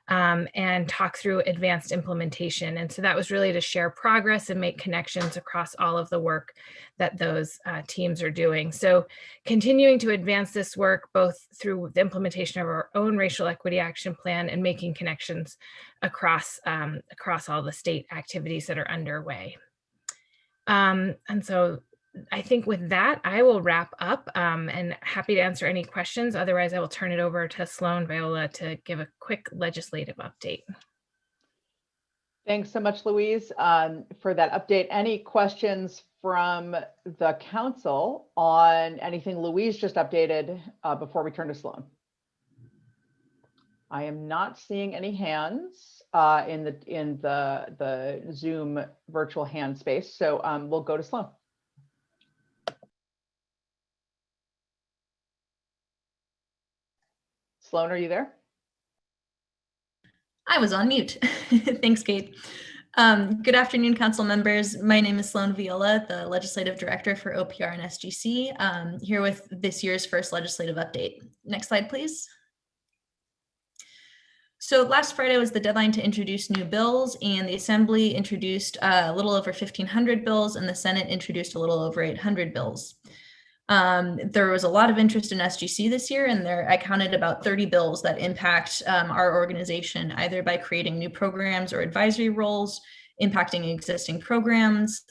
and talk through advanced implementation. And so that was really to share progress and make connections across all of the work that those teams are doing. So continuing to advance this work, both through the implementation of our own racial equity action plan and making connections across all the state activities that are underway. And so I think with that, I will wrap up and happy to answer any questions. Otherwise, I will turn it over to Sloan Viola to give a quick legislative update. Thanks so much, Louise, for that update. Any questions from the council on anything Louise just updated before we turn to Sloan? I am not seeing any hands in the Zoom virtual hand space, so we'll go to Sloan. Sloan, are you there? I was on mute. Thanks, Kate. Good afternoon, council members. My name is Sloan Viola, the Legislative Director for OPR and SGC, here with this year's first legislative update. Next slide, please. So last Friday was the deadline to introduce new bills, and the Assembly introduced a little over 1,500 bills, and the Senate introduced a little over 800 bills. There was a lot of interest in SGC this year, and I counted about 30 bills that impact our organization, either by creating new programs or advisory roles, impacting existing programs,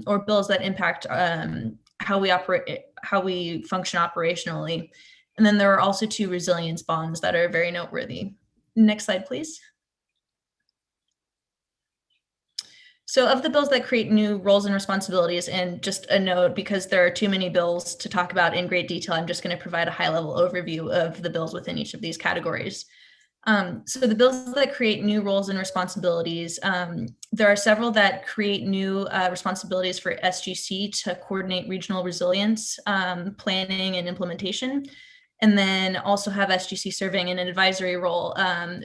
or bills that impact how we function operationally. And then there are also 2 resilience bonds that are very noteworthy. Next slide, please. So of the bills that create new roles and responsibilities, and just a note, because there are too many bills to talk about in great detail, I'm just going to provide a high-level overview of the bills within each of these categories. So the bills that create new roles and responsibilities, there are several that create new responsibilities for SGC to coordinate regional resilience planning and implementation, and then also have SGC serving in an advisory role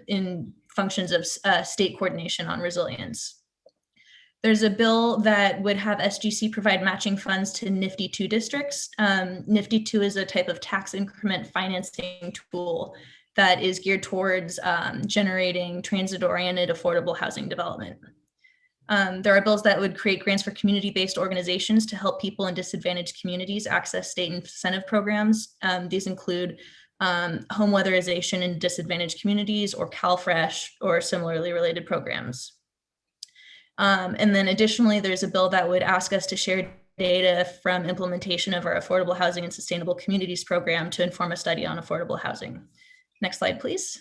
in functions of state coordination on resilience. There's a bill that would have SGC provide matching funds to NIFTY 2 districts. NIFTY 2 is a type of tax increment financing tool that is geared towards generating transit-oriented affordable housing development. There are bills that would create grants for community-based organizations to help people in disadvantaged communities access state incentive programs. These include home weatherization in disadvantaged communities, or CalFresh, or similarly related programs. And then additionally, there's a bill that would ask us to share data from implementation of our Affordable Housing and Sustainable Communities program to inform a study on affordable housing. Next slide, please.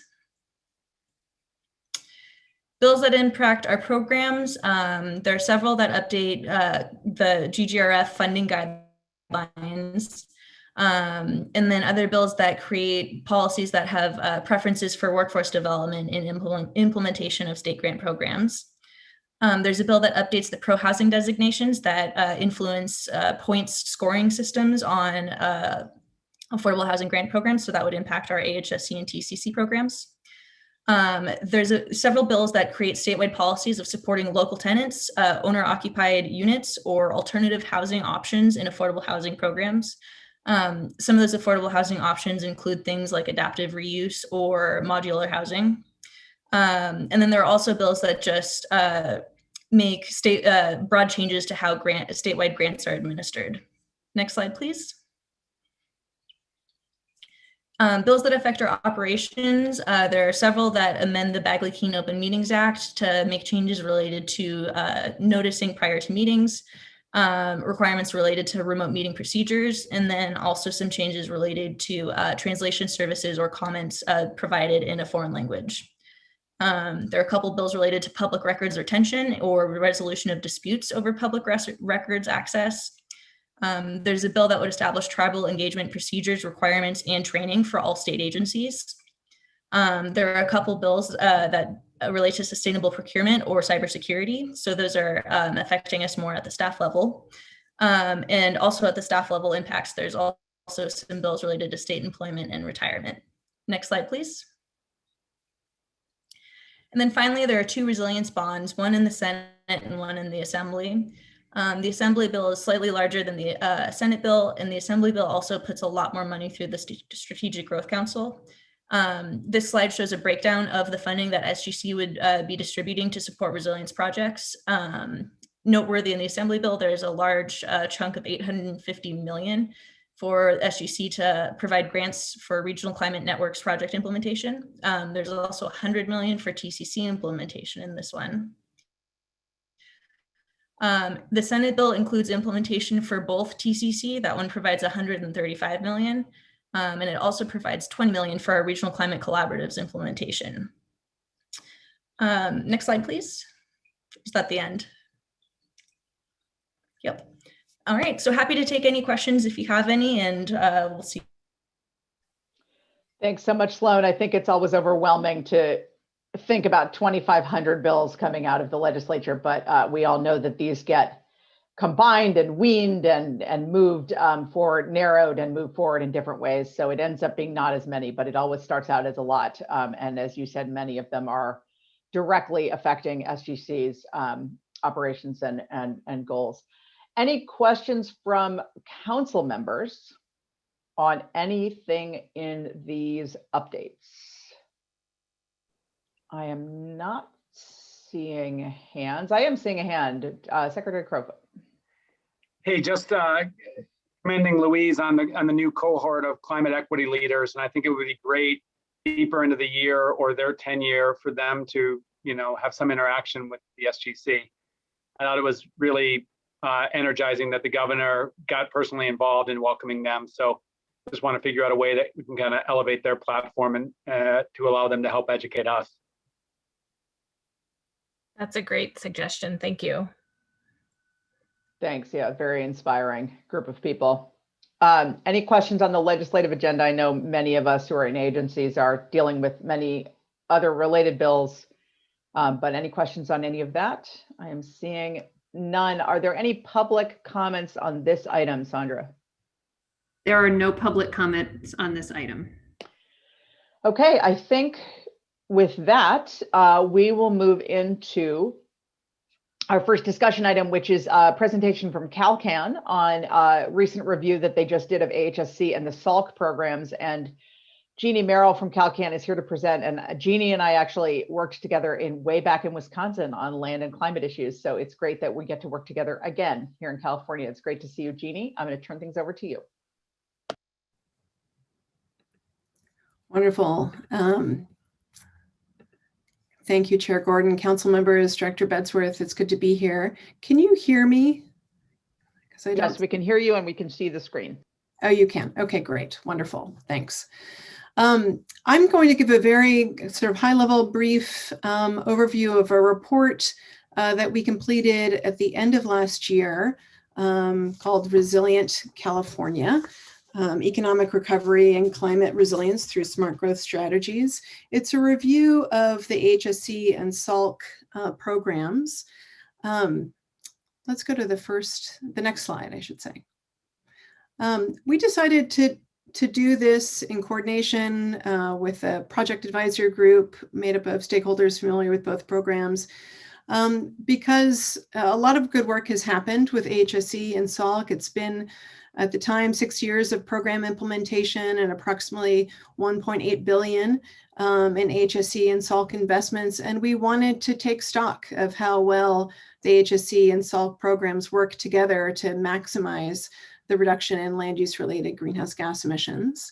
Bills that impact our programs. There are several that update the GGRF funding guidelines. And then other bills that create policies that have preferences for workforce development in implementation of state grant programs. There's a bill that updates the pro-housing designations that influence points scoring systems on affordable housing grant programs. So that would impact our AHSC and TCC programs. There's several bills that create statewide policies of supporting local tenants, owner-occupied units, or alternative housing options in affordable housing programs. Some of those affordable housing options include things like adaptive reuse or modular housing. And then there are also bills that just make broad changes to how statewide grants are administered. Next slide, please. Bills that affect our operations. There are several that amend the Bagley-Keene Open Meetings Act to make changes related to noticing prior to meetings, requirements related to remote meeting procedures, and then also some changes related to translation services or comments provided in a foreign language. There are a couple bills related to public records retention or resolution of disputes over public records access. There's a bill that would establish tribal engagement procedures, requirements, and training for all state agencies. There are a couple bills that relate to sustainable procurement or cybersecurity. So those are affecting us more at the staff level. And also at the staff level impacts, there's also some bills related to state employment and retirement. Next slide, please. And then finally, there are two resilience bonds, one in the Senate and one in the Assembly. The Assembly bill is slightly larger than the Senate bill, and the Assembly bill also puts a lot more money through the Strategic Growth Council. This slide shows a breakdown of the funding that SGC would be distributing to support resilience projects. Noteworthy in the Assembly bill, there's a large chunk of $850 million for SGC to provide grants for regional climate networks project implementation. There's also $100 million for TCC implementation in this one. The Senate bill includes implementation for both TCC. That one provides $135 million. And it also provides $20 million for our regional climate collaboratives implementation. Next slide, please. Is that the end? Yep. All right, so happy to take any questions if you have any, and we'll see. Thanks so much, Sloan. I think it's always overwhelming to think about 2,500 bills coming out of the legislature, but we all know that these get combined and weaned and moved forward, narrowed and moved forward in different ways. So it ends up being not as many, but it always starts out as a lot. And as you said, many of them are directly affecting SGC's operations and goals. Any questions from council members on anything in these updates? I am not seeing hands. I am seeing a hand. Secretary Crowfoot. Hey, just commending Louise on the new cohort of climate equity leaders, and I think it would be great deeper into the year or their tenure for them to, have some interaction with the SGC. I thought it was really energizing that the governor got personally involved in welcoming them. So just want to figure out a way that we can kind of elevate their platform and to allow them to help educate us. That's a great suggestion. Thank you. Thanks. Yeah, very inspiring group of people. Any questions on the legislative agenda? I know many of us who are in agencies are dealing with many other related bills, but any questions on any of that? I am seeing none. Are there any public comments on this item, Sandra? There are no public comments on this item. Okay, I think with that, we will move into our first discussion item, which is a presentation from CalCAN on a recent review that they just did of AHSC and the SALC programs. And Jeannie Merrill from CalCAN is here to present, and Jeannie and I actually worked together way back in Wisconsin on land and climate issues. So it's great that we get to work together again here in California. It's great to see you, Jeannie. I'm going to turn things over to you. Wonderful. Thank you, Chair Gordon, council members, Director Bedsworth. It's good to be here. Can you hear me? Yes, we can hear you and we can see the screen. Oh, you can. Okay, great. Wonderful. Thanks. I'm going to give a very sort of high-level brief overview of a report that we completed at the end of last year called Resilient California. Economic Recovery and Climate Resilience Through Smart Growth Strategies. It's a review of the AHSC and SALC programs. Let's go to the next slide, I should say. We decided to do this in coordination with a project advisory group made up of stakeholders familiar with both programs, because a lot of good work has happened with AHSC and SALC. It's been, at the time, 6 years of program implementation and approximately 1.8 billion in AHSC and SALC investments. And we wanted to take stock of how well the AHSC and SALC programs work together to maximize the reduction in land use related greenhouse gas emissions.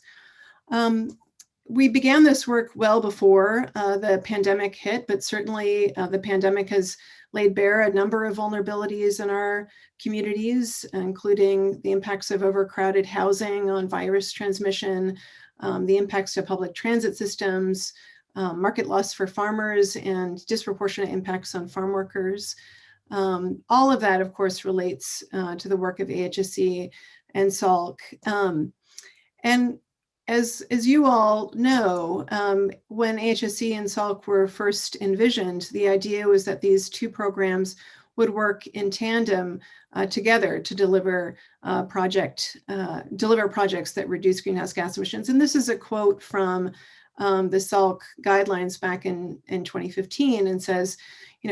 We began this work well before the pandemic hit, but certainly the pandemic has laid bare a number of vulnerabilities in our communities, including the impacts of overcrowded housing on virus transmission, the impacts to public transit systems, market loss for farmers, and disproportionate impacts on farm workers. All of that, of course, relates to the work of AHSC and SALC. And as you all know, when AHSC and SALC were first envisioned, the idea was that these two programs would work in tandem together to deliver projects that reduce greenhouse gas emissions. And this is a quote from the SALC guidelines back in 2015, and says,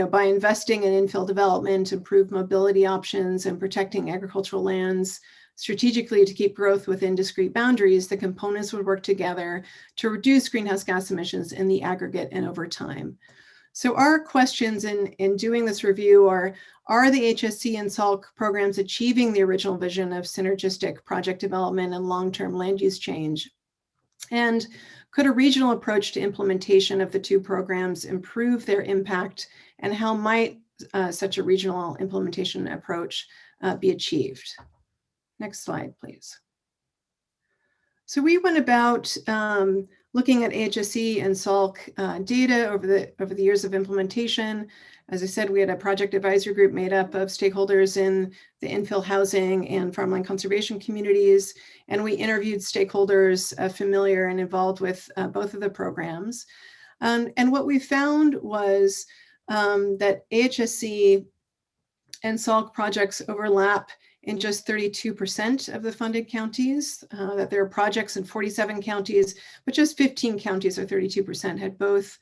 by investing in infill development, improved mobility options, and protecting agricultural lands strategically to keep growth within discrete boundaries, the components would work together to reduce greenhouse gas emissions in the aggregate and over time. So our questions in doing this review are the AHSC and SALC programs achieving the original vision of synergistic project development and long-term land use change? And could a regional approach to implementation of the two programs improve their impact, and how might such a regional implementation approach be achieved? Next slide, please. So we went about looking at AHSC and SALC data over the years of implementation. As I said, we had a project advisory group made up of stakeholders in the infill housing and farmland conservation communities, and we interviewed stakeholders familiar and involved with both of the programs. And what we found was that AHSC and SALC projects overlap in just 32% of the funded counties, that there are projects in 47 counties, but just 15 counties, or 32%, had both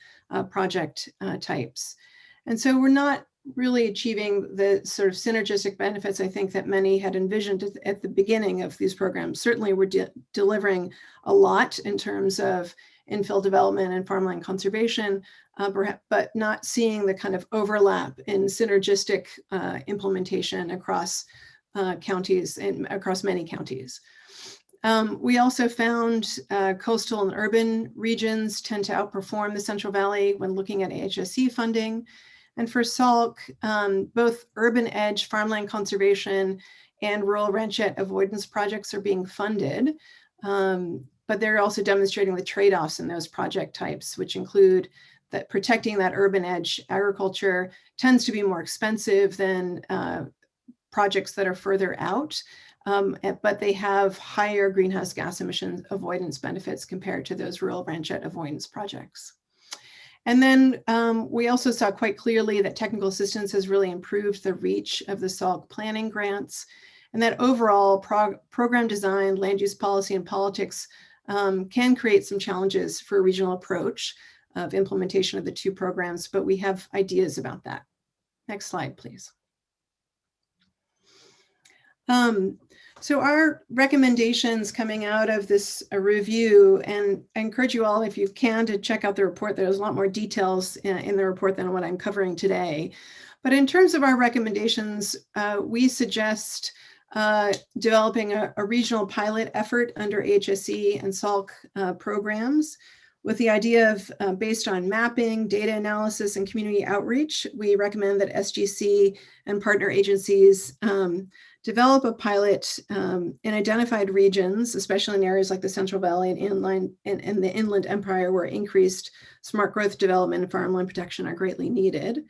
project types. And so we're not really achieving the sort of synergistic benefits, I think, that many had envisioned at the beginning of these programs. Certainly we're delivering a lot in terms of infill development and farmland conservation, but not seeing the kind of overlap in synergistic implementation across counties and across many counties. We also found coastal and urban regions tend to outperform the Central Valley when looking at AHSC funding. And for SALC, both urban edge farmland conservation and rural ranchette avoidance projects are being funded, but they're also demonstrating the trade-offs in those project types, which include that protecting that urban edge agriculture tends to be more expensive than projects that are further out, but they have higher greenhouse gas emissions avoidance benefits compared to those rural ranchette avoidance projects. And then we also saw quite clearly that technical assistance has really improved the reach of the SALC planning grants, and that overall program design, land use policy, and politics can create some challenges for a regional approach of implementation of the two programs, but we have ideas about that. Next slide, please. So our recommendations coming out of this review, and I encourage you all, if you can, to check out the report. There's a lot more details in the report than what I'm covering today. But in terms of our recommendations, we suggest developing a regional pilot effort under AHSC and SALC programs, with the idea of, based on mapping, data analysis, and community outreach. We recommend that SGC and partner agencies develop a pilot in identified regions, especially in areas like the Central Valley and the Inland Empire, where increased smart growth development and farmland protection are greatly needed.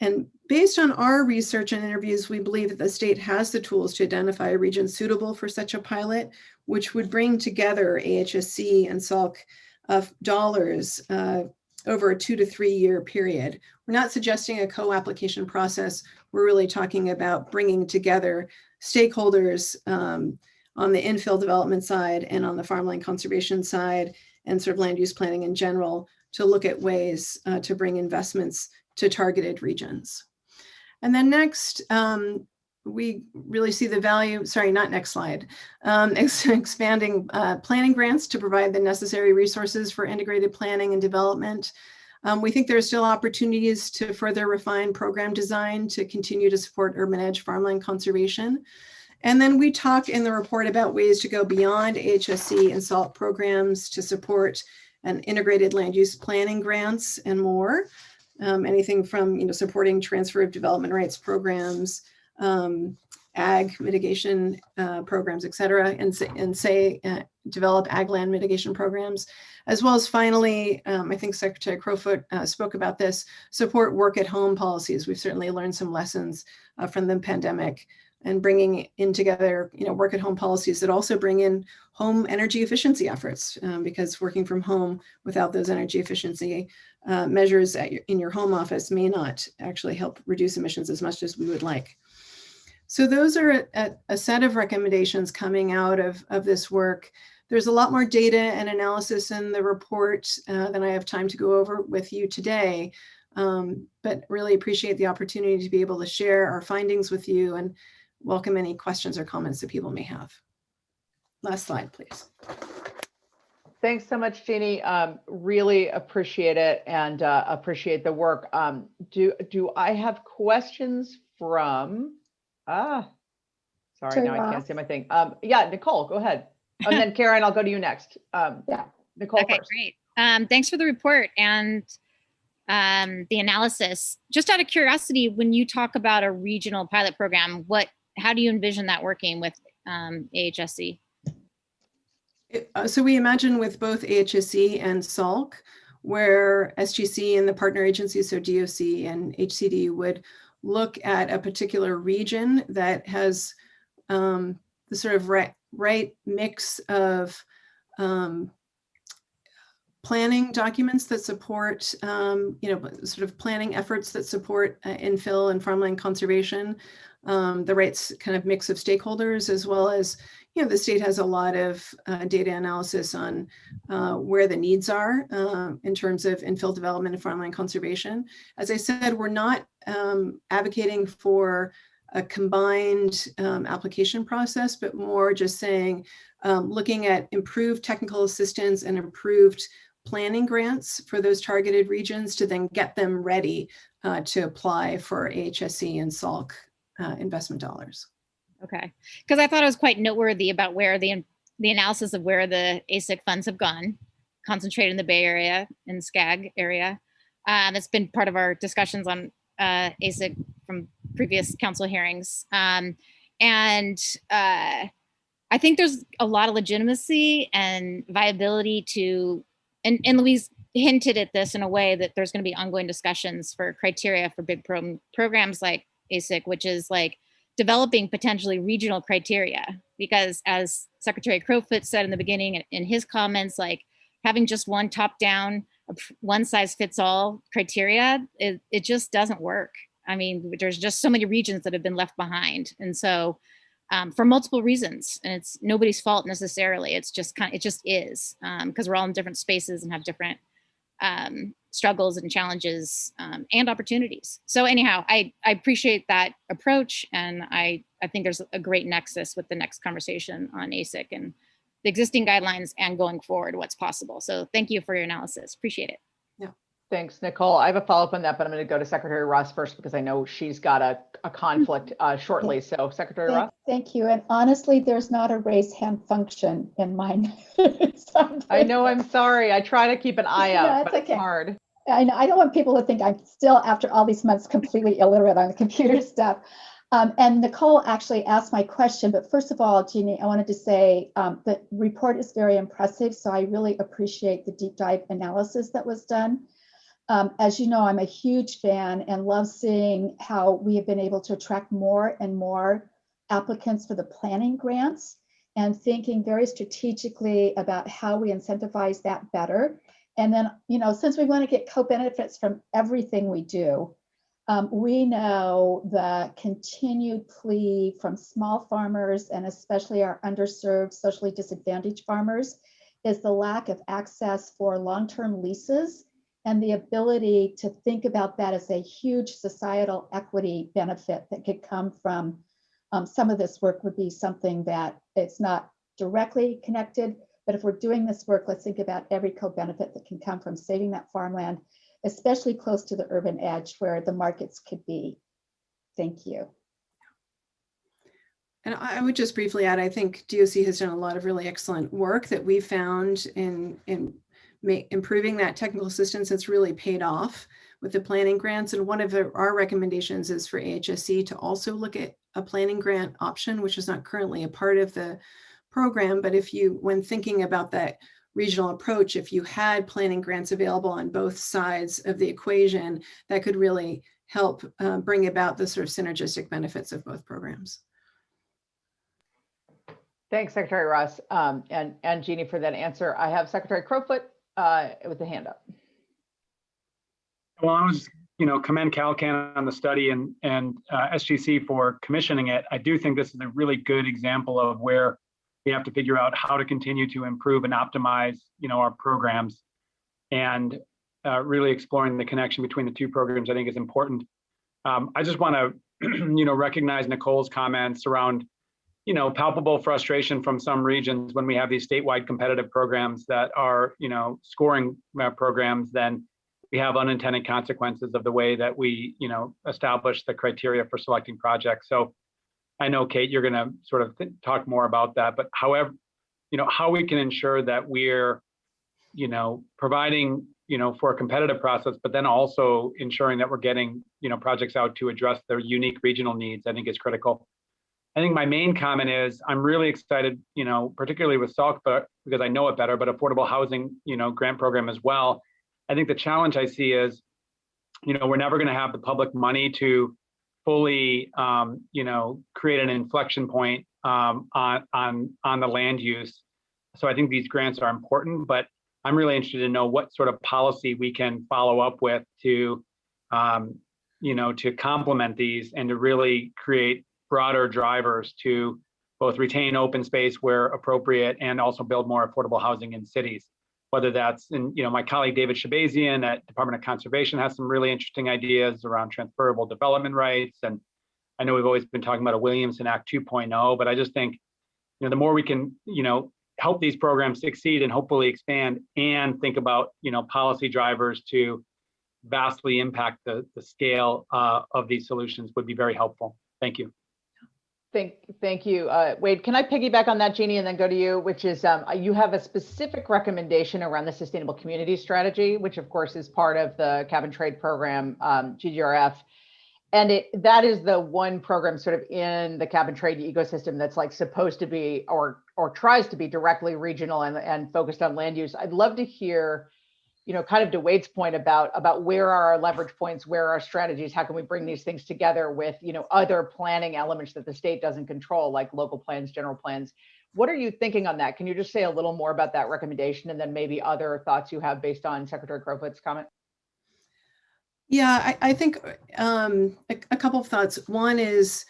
And based on our research and interviews, we believe that the state has the tools to identify a region suitable for such a pilot, which would bring together AHSC and SALC of dollars over a 2 to 3 year period. We're not suggesting a co-application process. We're really talking about bringing together stakeholders on the infill development side and on the farmland conservation side and sort of land use planning in general to look at ways to bring investments to targeted regions. And then next, we really see the value, sorry, not next slide, expanding planning grants to provide the necessary resources for integrated planning and development. We think there are still opportunities to further refine program design to continue to support urban edge farmland conservation. And then we talk in the report about ways to go beyond AHSC and SALC programs to support an integrated land use planning grants and more. Anything from supporting transfer of development rights programs, ag mitigation programs, et cetera, and develop ag land mitigation programs, as well as finally, I think Secretary Crowfoot spoke about this, support work at home policies. We've certainly learned some lessons from the pandemic and bringing in together, work at home policies that also bring in home energy efficiency efforts, because working from home without those energy efficiency measures in your home office may not actually help reduce emissions as much as we would like. So those are a set of recommendations coming out of this work. There's a lot more data and analysis in the report than I have time to go over with you today, but really appreciate the opportunity to be able to share our findings with you and welcome any questions or comments that people may have. Last slide, please. Thanks so much, Jeannie. Really appreciate it and appreciate the work. Do I have questions from, sorry, now I can't see my thing. Yeah, Nicole, go ahead. And then Karen, I'll go to you next. Yeah, Nicole okay, first. Great. Thanks for the report and the analysis. Just out of curiosity, when you talk about a regional pilot program, how do you envision that working with AHSC? So we imagine with both AHSC and SALC, where SGC and the partner agencies, so DOC and HCD, would look at a particular region that has the sort of right mix of planning documents that support, sort of planning efforts that support infill and farmland conservation, the right kind of mix of stakeholders, as well as, the state has a lot of data analysis on where the needs are in terms of infill development and farmland conservation. As I said, we're not advocating for a combined application process, but more just saying, looking at improved technical assistance and improved planning grants for those targeted regions to then get them ready to apply for AHSC and SALC investment dollars. Okay, because I thought it was quite noteworthy about where the analysis of where the AHSC funds have gone, concentrated in the Bay Area and SCAG area. That's been part of our discussions on AHSC from previous council hearings. And I think there's a lot of legitimacy and viability to, and Louise hinted at this in a way that there's going to be ongoing discussions for criteria for big programs like AHSC, which is like developing potentially regional criteria, because as Secretary Crowfoot said in the beginning in his comments, like having just one top-down, one size fits all criteria, it just doesn't work. I mean, there's just so many regions that have been left behind. And so for multiple reasons, and it's nobody's fault necessarily. It's just it just is, because we're all in different spaces and have different struggles and challenges and opportunities. So anyhow, I appreciate that approach, and I I think there's a great nexus with the next conversation on ASIC and the existing guidelines and going forward, what's possible. So thank you for your analysis. Appreciate it. Thanks, Nicole. I have a follow-up on that, but I'm going to go to Secretary Ross first because I know she's got a conflict shortly. So Secretary Ross. Thank you. And honestly, there's not a raise hand function in mine. I know, I'm sorry. I try to keep an eye out, but okay. It's hard. I know. I don't want people to think I'm still, after all these months, completely illiterate on the computer stuff. And Nicole actually asked my question, but first of all, Jeannie, I wanted to say the report is very impressive. So I really appreciate the deep dive analysis that was done. As you know, I'm a huge fan and love seeing how we have been able to attract more and more applicants for the planning grants and thinking very strategically about how we incentivize that better. And then, you know, since we want to get co-benefits from everything we do, we know the continued plea from small farmers and especially our underserved, socially disadvantaged farmers is the lack of access for long-term leases and the ability to think about that as a huge societal equity benefit that could come from some of this work would be something that it's not directly connected, but if we're doing this work, let's think about every co-benefit that can come from saving that farmland, especially close to the urban edge where the markets could be. Thank you. And I would just briefly add, I think DOC has done a lot of really excellent work that we found in improving that technical assistance. That's really paid off with the planning grants. And one of our recommendations is for AHSC to also look at a planning grant option, which is not currently a part of the program. But if you, when thinking about that regional approach, if you had planning grants available on both sides of the equation, that could really help bring about the sort of synergistic benefits of both programs. Thanks, Secretary Ross and Jeannie for that answer. I have Secretary Crowfoot with the hand up. Well, I was, commend CalCAN on the study and SGC for commissioning it. I do think this is a really good example of where we have to figure out how to continue to improve and optimize, our programs, and really exploring the connection between the two programs, I think, is important. I just want to, recognize Nicole's comments around, palpable frustration from some regions when we have these statewide competitive programs that are, scoring programs. Then we have unintended consequences of the way that we, establish the criteria for selecting projects. So I know, Kate, you're going to sort of talk more about that, but however, how we can ensure that we're, providing, for a competitive process, but then also ensuring that we're getting, projects out to address their unique regional needs, I think is critical. I think my main comment is I'm really excited, particularly with SALC, but because I know it better, but affordable housing, grant program as well. I think the challenge I see is, we're never going to have the public money to fully, create an inflection point on the land use. So I think these grants are important, but I'm really interested to know what sort of policy we can follow up with to, to complement these and to really create broader drivers to both retain open space where appropriate and also build more affordable housing in cities. Whether that's in, my colleague David Shabazian at Department of Conservation has some really interesting ideas around transferable development rights. And I know we've always been talking about a Williamson Act 2.0, but I just think, the more we can, help these programs succeed and hopefully expand and think about, policy drivers to vastly impact the scale of these solutions would be very helpful. Thank you. Thank you. Wade, can I piggyback on that, Jeannie, and then go to you, which is you have a specific recommendation around the Sustainable Community Strategy, which of course is part of the Cap and Trade program, GGRF. And that is the one program sort of in the Cap and Trade ecosystem that's like supposed to be or tries to be directly regional and focused on land use. I'd love to hear, kind of to Wade's point about where are our leverage points, where are our strategies, how can we bring these things together with, other planning elements that the state doesn't control, like local plans, general plans. What are you thinking on that? Can you just say a little more about that recommendation and then maybe other thoughts you have based on Secretary Crowfoot's comment? Yeah, I think a couple of thoughts. One is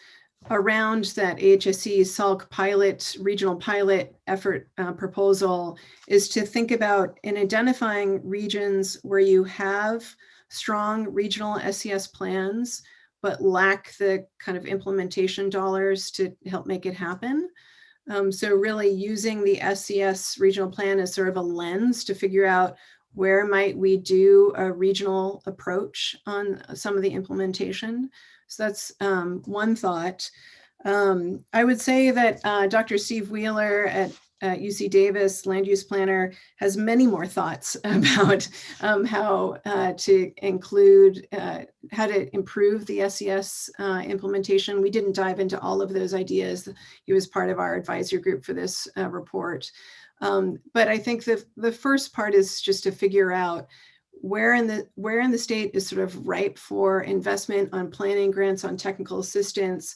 around that AHSC SALC pilot, regional pilot effort proposal, is to think about in identifying regions where you have strong regional SES plans, but lack the kind of implementation dollars to help make it happen. So really using the SCS regional plan as sort of a lens to figure out where might we do a regional approach on some of the implementation. So that's one thought. I would say that Dr. Steve Wheeler at UC Davis, land use planner, has many more thoughts about how to include, how to improve the SES implementation. We didn't dive into all of those ideas. He was part of our advisory group for this report. But I think the first part is just to figure out where in the state is sort of ripe for investment on planning grants, on technical assistance.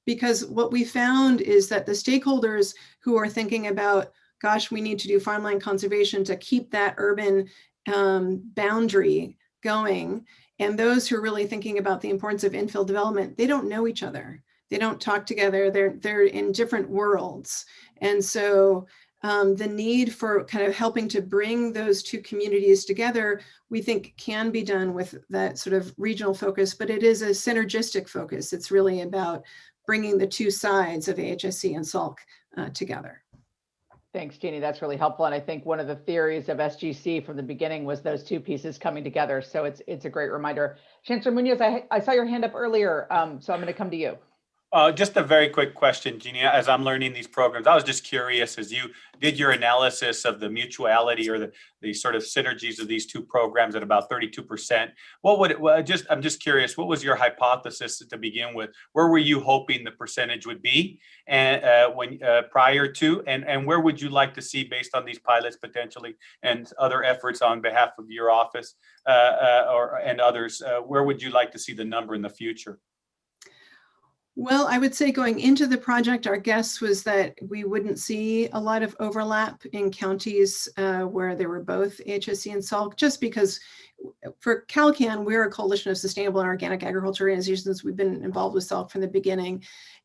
Because what we found is that the stakeholders who are thinking about, gosh, we need to do farmland conservation to keep that urban boundary going, and those who are really thinking about the importance of infill development, they don't know each other. They don't talk together. They're in different worlds. And so the need for kind of helping to bring those two communities together, we think can be done with that sort of regional focus, but it is a synergistic focus. It's really about bringing the two sides of AHSC and SALC together. Thanks, Jeannie. That's really helpful. And I think one of the theories of SGC from the beginning was those two pieces coming together. So it's a great reminder. Chancellor Munoz, I saw your hand up earlier, so I'm going to come to you. Just a very quick question, Jeannie. As I'm learning these programs, I was just curious, as you did your analysis of the mutuality or the sort of synergies of these two programs at about 32%, what would it, I'm just curious, what was your hypothesis to begin with? Where were you hoping the percentage would be and prior to, and where would you like to see based on these pilots potentially and other efforts on behalf of your office and others, where would you like to see the number in the future? Well, I would say going into the project, our guess was that we wouldn't see a lot of overlap in counties where there were both AHSC and SALC, just because for CalCAN, we're a coalition of sustainable and organic agriculture organizations. We've been involved with SALC from the beginning.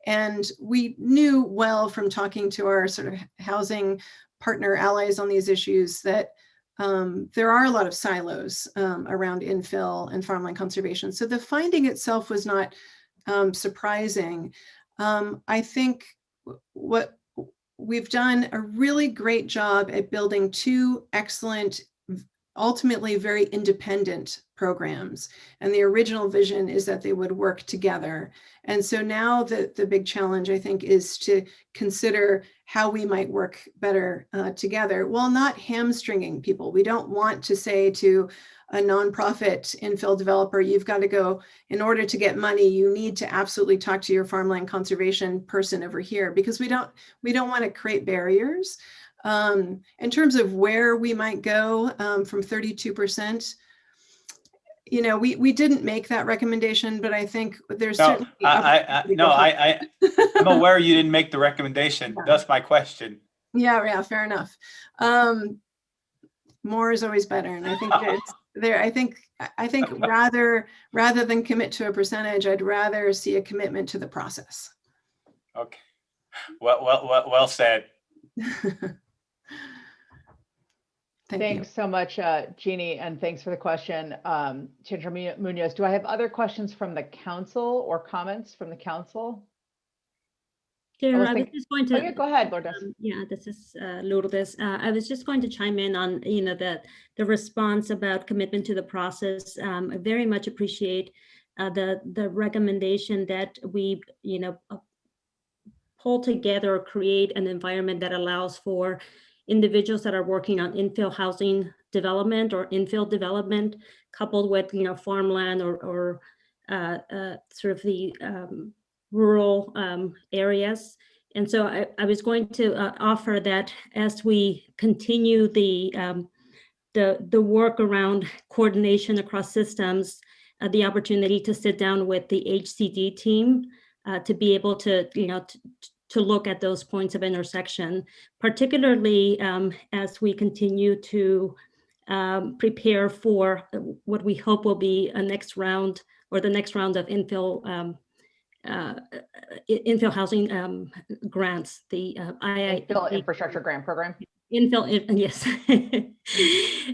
And we knew well from talking to our sort of housing partner allies on these issues that there are a lot of silos around infill and farmland conservation. So the finding itself was not surprising. I think what we've done a really great job at building two excellent, ultimately very independent programs. And the original vision is that they would work together. And so now the big challenge, I think, is to consider how we might work better together while not hamstringing people. We don't want to say to a nonprofit infill developer, you've got to go, in order to get money, you need to absolutely talk to your farmland conservation person over here, because we don't want to create barriers. In terms of where we might go from 32%, you know, we didn't make that recommendation, but I think there's certainly. I'm aware you didn't make the recommendation. Yeah. That's my question. Yeah, fair enough. More is always better, and I think I think rather than commit to a percentage, I'd rather see a commitment to the process. Okay, well said. Thanks so much, Jeannie, and thanks for the question. Chancellor Munoz, do I have other questions from the council or comments from the council? Chair, I was just going to. Oh, yeah, go ahead, Lourdes. Yeah, this is Lourdes. I was just going to chime in on, you know, the response about commitment to the process. I very much appreciate the recommendation that we, you know, pull together, create an environment that allows for individuals that are working on infill housing development or infill development, coupled with, you know, farmland or sort of the rural areas. And so I was going to offer that as we continue the work around coordination across systems, the opportunity to sit down with the HCD team to be able to, you know, to look at those points of intersection, particularly as we continue to prepare for what we hope will be a next round or the next round of infill housing grants, the Infill Infrastructure Grant Program. Yes,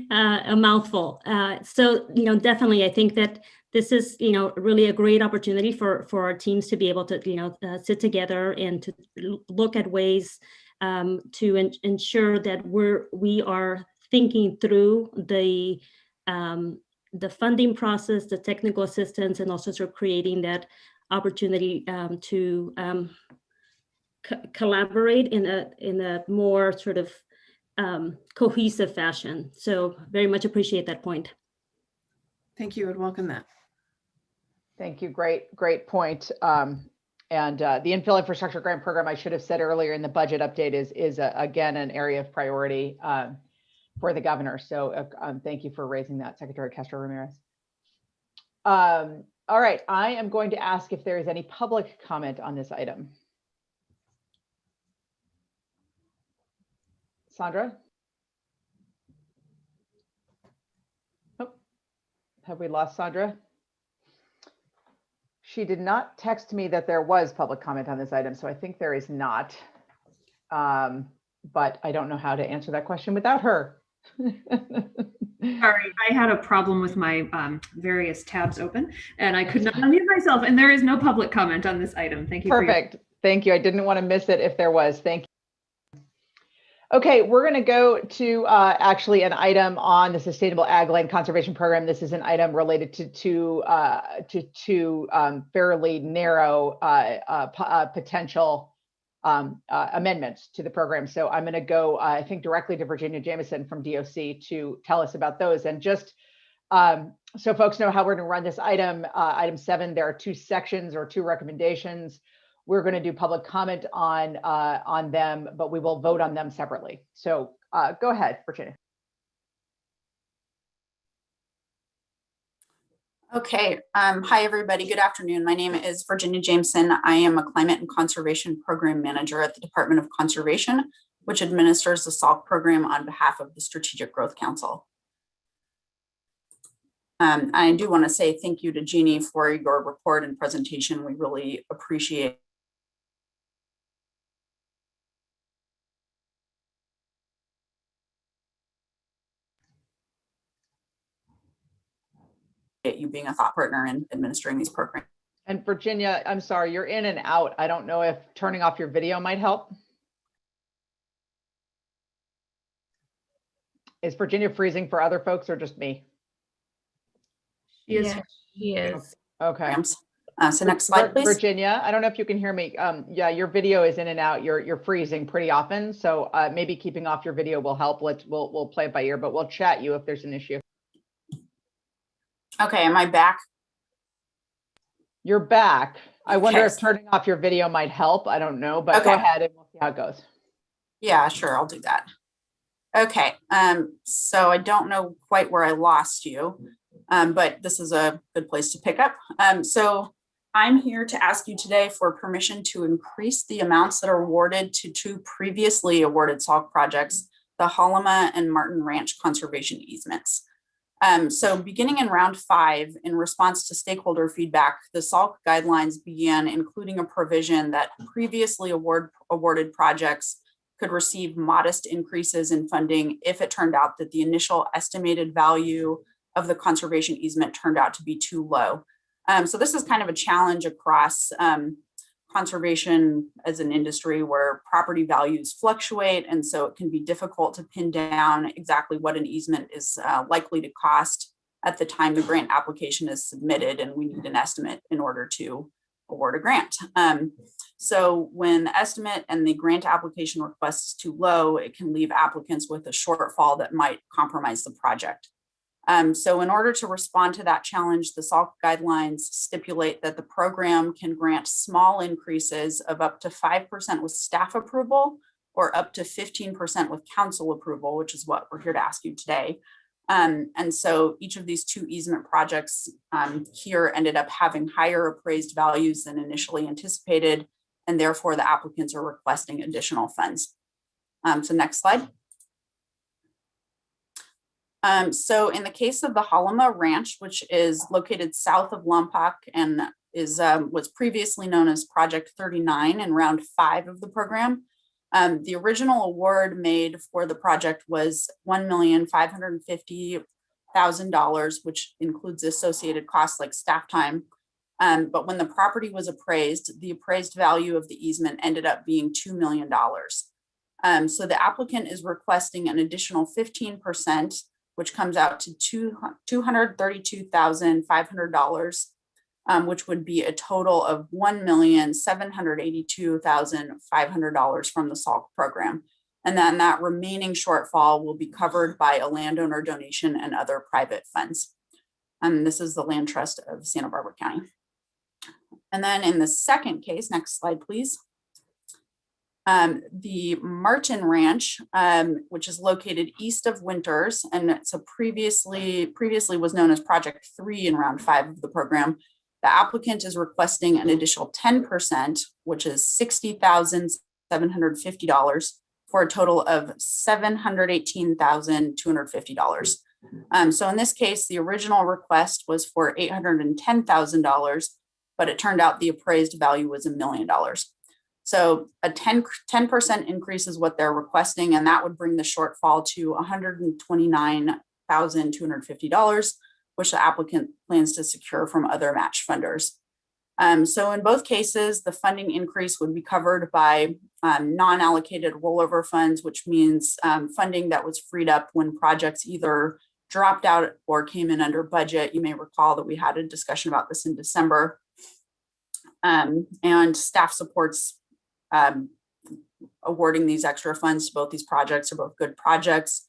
a mouthful. So, you know, definitely, I think that this is, really a great opportunity for our teams to be able to, sit together and to look at ways to ensure that we are thinking through the funding process, the technical assistance, and also sort of creating that opportunity to collaborate in a more sort of cohesive fashion. So very much appreciate that point. Thank you. I'd welcome that. Thank you. Great point. And the infill infrastructure grant program, I should have said earlier in the budget update, is again an area of priority for the governor. So thank you for raising that, Secretary Castro Ramirez. All right, I am going to ask if there is any public comment on this item. Sandra? Oh, have we lost Sandra? She did not text me that there was public comment on this item, so I think there is not. But I don't know how to answer that question without her. Sorry, I had a problem with my various tabs open and I could not unmute myself, and there is no public comment on this item. Thank you. Perfect. Thank you. I didn't want to miss it if there was. Thank you. Okay, we're going to go to actually an item on the Sustainable Ag Land Conservation Program. This is an item related to two fairly narrow potential amendments to the program. So I'm going to go, I think, directly to Virginia Jameson from DOC to tell us about those. And just so folks know how we're going to run this item, item 7, there are 2 sections or 2 recommendations. We're going to do public comment on them, but we will vote on them separately. So go ahead, Virginia. Okay. Hi, everybody. Good afternoon. My name is Virginia Jameson. I am a Climate and Conservation Program Manager at the Department of Conservation, which administers the SALC program on behalf of the Strategic Growth Council. I do want to say thank you to Jeannie for your report and presentation. We really appreciate you being a thought partner in administering these programs. And Virginia, I'm sorry, you're in and out. I don't know if turning off your video might help. Is Virginia freezing for other folks or just me? She is. Yeah, she is. Okay. So next slide, please. Virginia, I don't know if you can hear me. Yeah, your video is in and out. You're freezing pretty often. So maybe keeping off your video will help. We'll play it by ear, but we'll chat you if there's an issue. Okay, am I back? You're back. I wonder if turning off your video might help. I don't know, but go ahead and we'll see how it goes. Yeah, sure, I'll do that. Okay, so I don't know quite where I lost you, but this is a good place to pick up. So I'm here to ask you today for permission to increase the amounts that are awarded to 2 previously awarded SALC projects, the Holima and Martin Ranch conservation easements. So beginning in round 5, in response to stakeholder feedback, the SALC guidelines began including a provision that previously awarded projects could receive modest increases in funding if it turned out that the initial estimated value of the conservation easement turned out to be too low. So this is kind of a challenge across conservation as an industry where property values fluctuate. And so it can be difficult to pin down exactly what an easement is likely to cost at the time the grant application is submitted. And we need an estimate in order to award a grant. So when the estimate and the grant application request is too low, it can leave applicants with a shortfall that might compromise the project. So in order to respond to that challenge, the SALC guidelines stipulate that the program can grant small increases of up to 5% with staff approval or up to 15% with council approval, which is what we're here to ask you today. And so each of these 2 easement projects here ended up having higher appraised values than initially anticipated, and therefore the applicants are requesting additional funds. So next slide. So in the case of the Holima Ranch, which is located south of Lompoc and is was previously known as Project 39 in round 5 of the program, the original award made for the project was $1,550,000 $100,000, which includes associated costs like staff time. But when the property was appraised, the appraised value of the easement ended up being $2 million. So the applicant is requesting an additional 15%, which comes out to $232,500, which would be a total of $1,782,500 from the SALC program. And then that remaining shortfall will be covered by a landowner donation and other private funds. And this is the Land Trust of Santa Barbara County. And then in the second case, next slide, please. The Martin Ranch, which is located east of Winters, and it's a previously was known as Project 3 in round 5 of the program. The applicant is requesting an additional 10%, which is $60,750 for a total of $718,250. So in this case, the original request was for $810,000, but it turned out the appraised value was $1 million. So a 10% increase is what they're requesting, and that would bring the shortfall to $129,250, which the applicant plans to secure from other match funders. So in both cases, the funding increase would be covered by non-allocated rollover funds, which means funding that was freed up when projects either dropped out or came in under budget. You may recall that we had a discussion about this in December. And staff supports awarding these extra funds to both these projects. Are both good projects,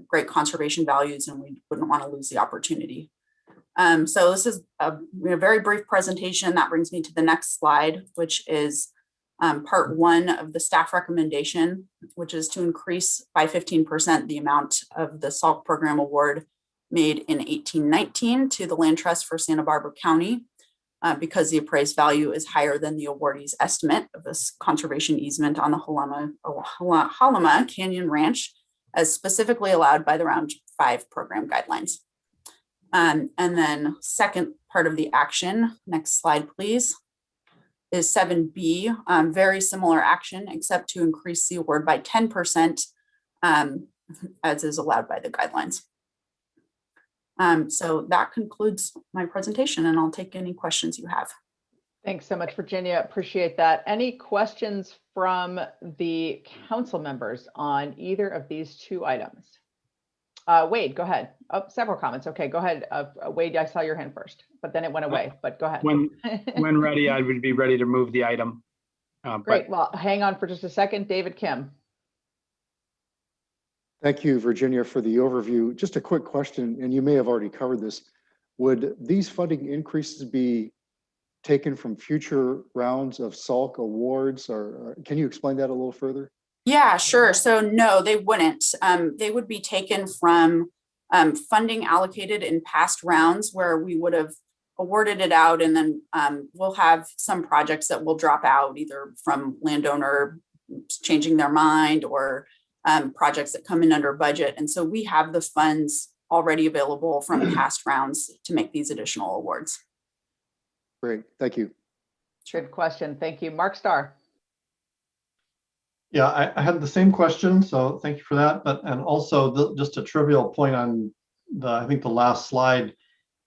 great conservation values, and we wouldn't want to lose the opportunity. So this is a very brief presentation. That brings me to the next slide, which is part 1 of the staff recommendation, which is to increase by 15% the amount of the SALC program award made in 1819 to the Land Trust for Santa Barbara County, because the appraised value is higher than the awardee's estimate of this conservation easement on the Halama Canyon Ranch, as specifically allowed by the Round 5 program guidelines. And then second part of the action, next slide, please, is 7B, very similar action, except to increase the award by 10%, as is allowed by the guidelines. So that concludes my presentation, and I'll take any questions you have. Thanks so much, Virginia. Appreciate that. Any questions from the council members on either of these two items? Wade, go ahead. Oh, several comments. Okay, go ahead. Wade, I saw your hand first, but then it went away, but go ahead. When ready, I would be ready to move the item. Great. Well, hang on for just a second. David Kim. Thank you, Virginia, for the overview. Just a quick question, and you may have already covered this. Would these funding increases be taken from future rounds of SALC awards, or can you explain that a little further? Yeah, sure. So no, they wouldn't. They would be taken from funding allocated in past rounds where we would have awarded it out, and then we'll have some projects that will drop out either from landowner changing their mind or projects that come in under budget. And so we have the funds already available from past rounds to make these additional awards. Great, thank you. Good question, thank you. Mark Starr. Yeah, I had the same question, so thank you for that. But and also just a trivial point on I think the last slide,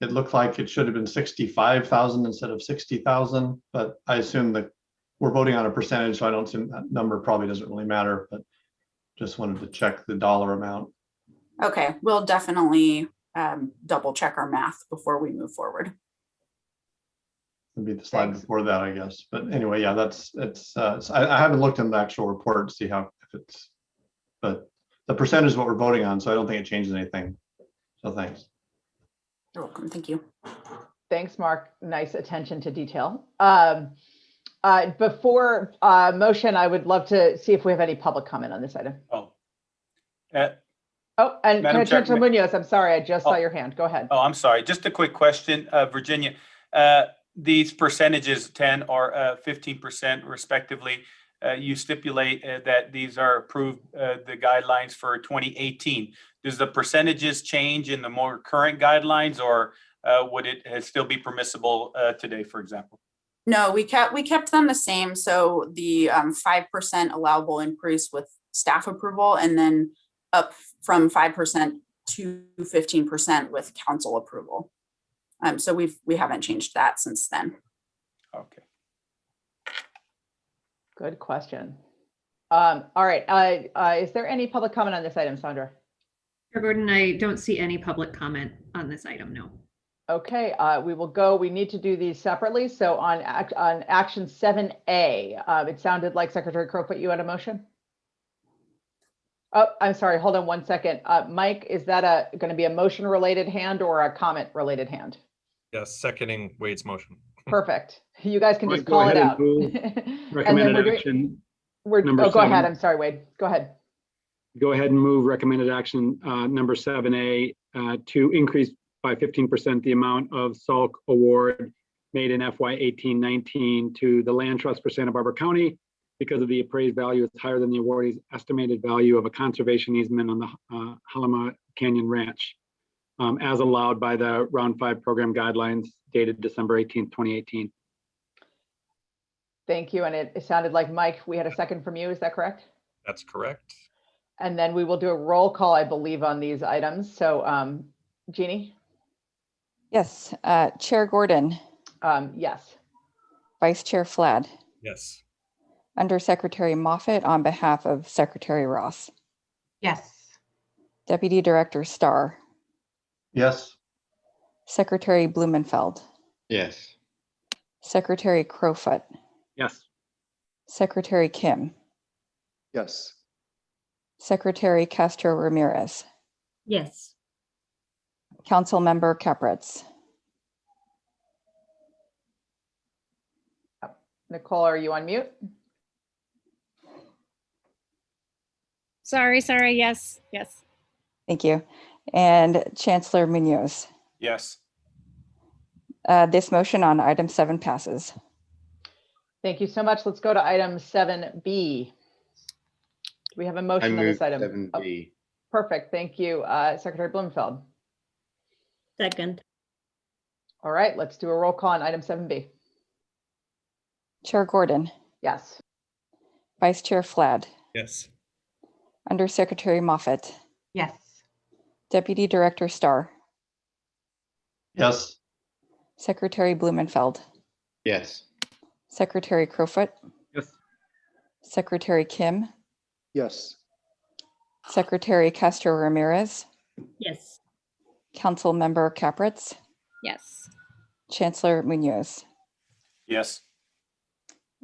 it looked like it should have been 65,000 instead of 60,000, but I assume that we're voting on a percentage, so I don't assume that number probably doesn't really matter, but just wanted to check the dollar amount. Okay, we'll definitely double check our math before we move forward. It'll be the slide before that, I guess. But anyway, yeah, I haven't looked in the actual report to see if it's, but the percentage is what we're voting on, so I don't think it changes anything. So thanks. You're welcome, thank you. Thanks, Mark. Nice attention to detail. Before motion, I would love to see if we have any public comment on this item. And Chancellor Munoz, I'm sorry, I just saw your hand. Go ahead. Oh, I'm sorry. Just a quick question, Virginia. These percentages, 10 or 15% respectively, you stipulate that these are approved, the guidelines for 2018. Does the percentages change in the more current guidelines, or would it still be permissible today, for example? No, we kept them the same. So the 5% allowable increase with staff approval, and then up from 5% to 15% with council approval. So we haven't changed that since then. Okay. Good question. All right. Is there any public comment on this item, Sandra? Chair Gordon, I don't see any public comment on this item, no. Okay, we will go. We need to do these separately. So on action 7A, it sounded like Secretary Crow put you at a motion. Oh, I'm sorry. Hold on one second. Mike, is that going to be a motion related hand or a comment related hand? Yes, seconding Wade's motion. Perfect. You guys can just Go call it ahead out. and recommended action. Number go ahead. 7. I'm sorry, Wade. Go ahead. Go ahead and move recommended action number 7A to increase by 15% the amount of SALC award made in FY 18-19 to the Land Trust for Santa Barbara County because of the appraised value is higher than the awardee's estimated value of a conservation easement on the Halima Canyon Ranch, as allowed by the Round 5 program guidelines dated December 18th, 2018. Thank you. And it sounded like, Mike, we had a second from you. Is that correct? That's correct. And then we will do a roll call, I believe, on these items. So, Jeannie? Yes. Chair Gordon. Yes. Vice Chair Flad. Yes. Undersecretary Moffett on behalf of Secretary Ross. Yes. Deputy Director Starr. Yes. Secretary Blumenfeld. Yes. Secretary Crowfoot. Yes. Secretary Kim. Yes. Secretary Castro Ramirez. Yes. Council Member Capretz. Nicole, are you on mute? Sorry. Yes. Thank you. And Chancellor Munoz. Yes. This motion on item 7 passes. Thank you so much. Let's go to item 7B. Do we have a motion on this item? 7B. Oh, perfect. Thank you, Secretary Blumenfeld. Second. All right, let's do a roll call on item 7B. Chair Gordon. Yes. Vice Chair Flad. Yes. Undersecretary Moffett. Yes. Deputy Director Starr. Yes. Secretary Blumenfeld. Yes. Secretary Crowfoot. Yes. Secretary Kim. Yes. Secretary Castro Ramirez. Yes. Council Member Capretz. Yes. Chancellor Munoz. Yes.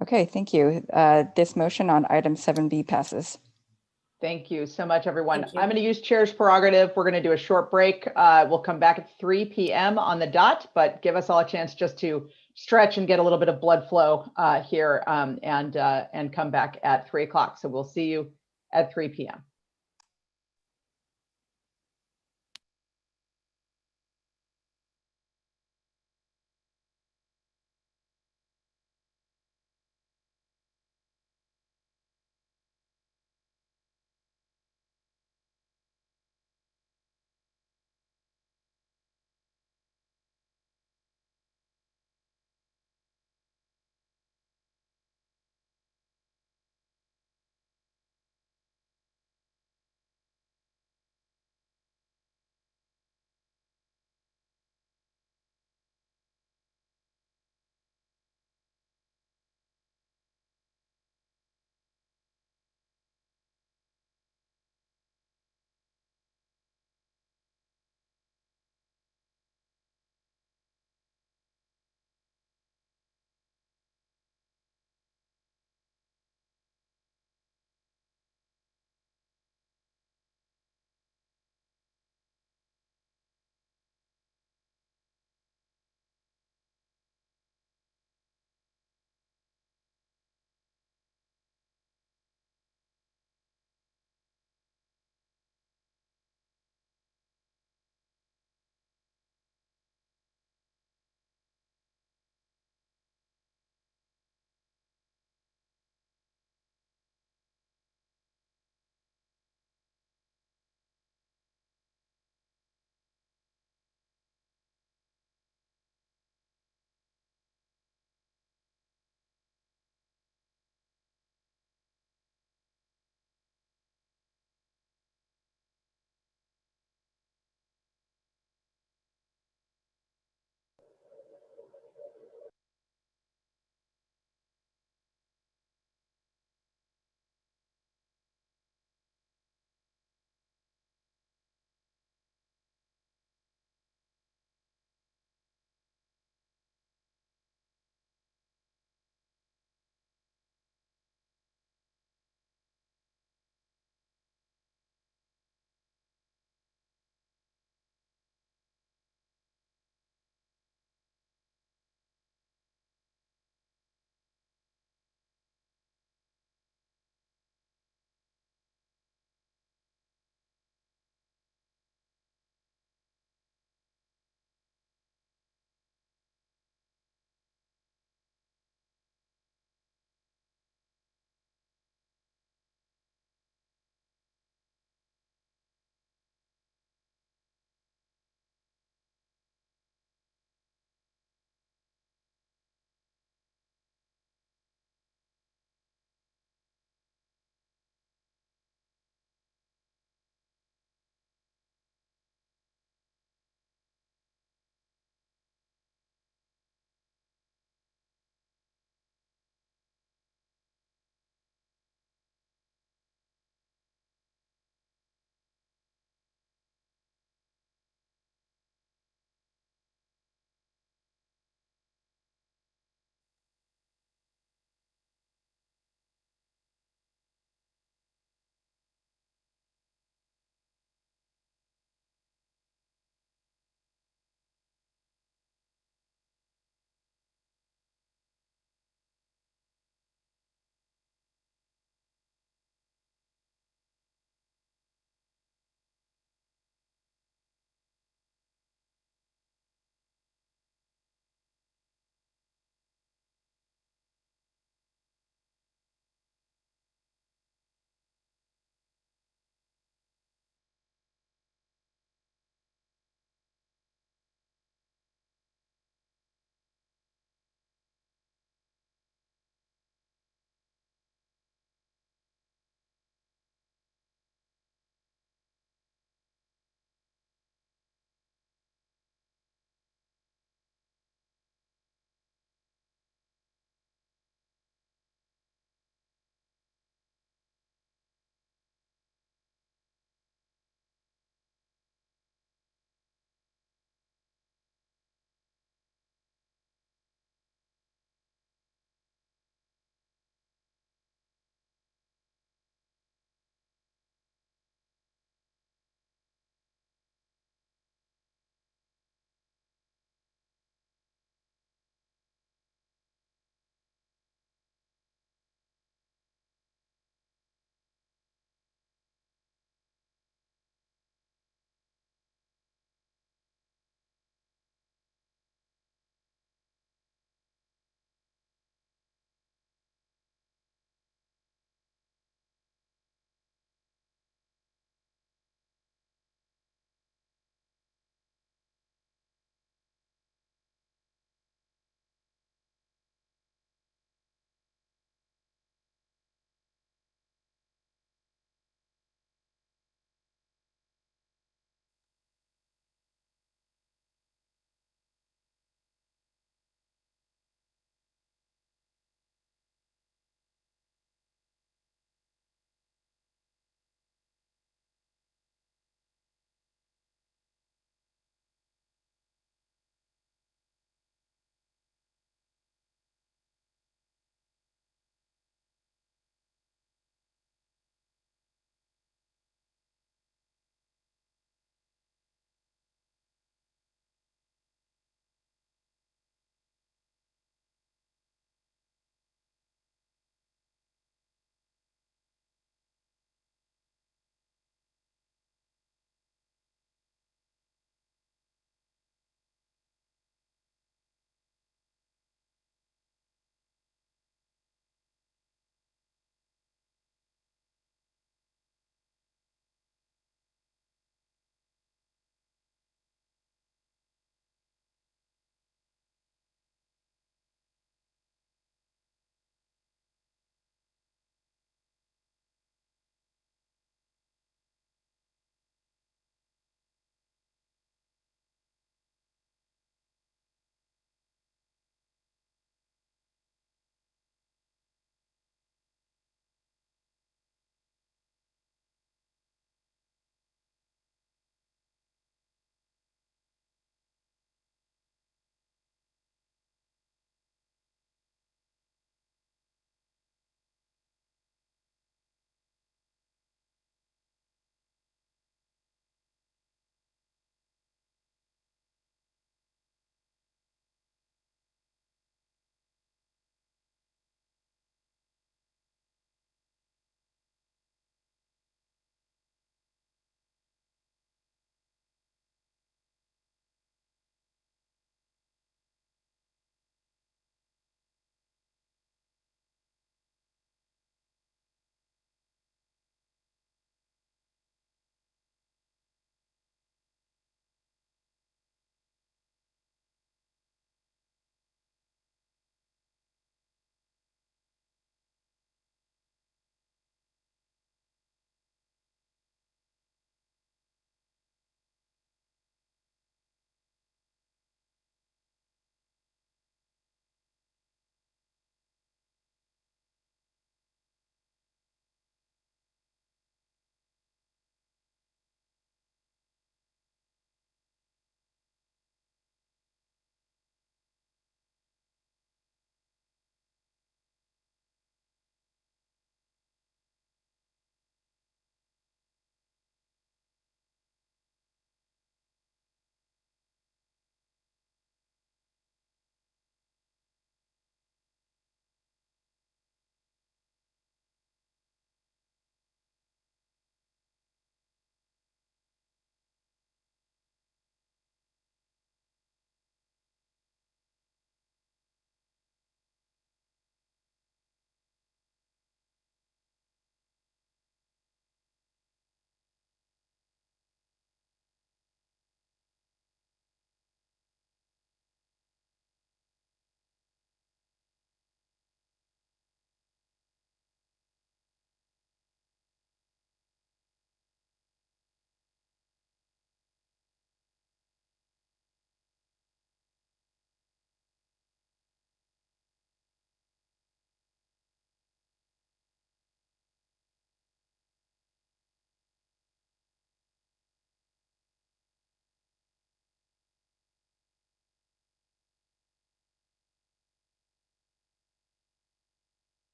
Okay, thank you. This motion on item 7B passes. Thank you so much, everyone. Thank you. I'm going to use chair's prerogative. We're going to do a short break. We'll come back at 3 p.m. on the dot, but give us all a chance just to stretch and get a little bit of blood flow here and come back at 3 o'clock. So we'll see you at 3 p.m.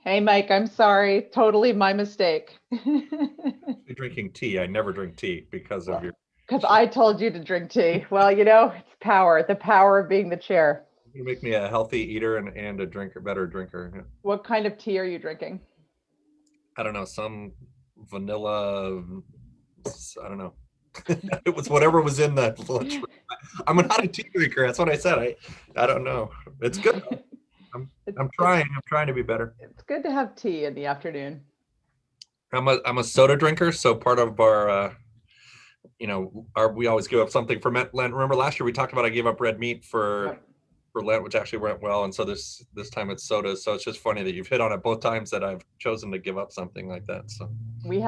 Hey, Mike, I'm sorry. Totally my mistake. You're drinking tea. I never drink tea because of your. Because I told you to drink tea. Well, you know, it's power, the power of being the chair. You make me a healthy eater and a drinker, better drinker. What kind of tea are you drinking? I don't know, some vanilla. I don't know. It was whatever was in the lunch. I'm not a tea drinker. That's what I said. I don't know. It's good. I'm trying to be better. It's good to have tea in the afternoon. I'm a soda drinker, so part of our we always give up something for Lent. Remember last year we talked about I gave up red meat for Lent, which actually went well, and so this time it's sodas. So it's just funny that you've hit on it both times that I've chosen to give up something like that. So we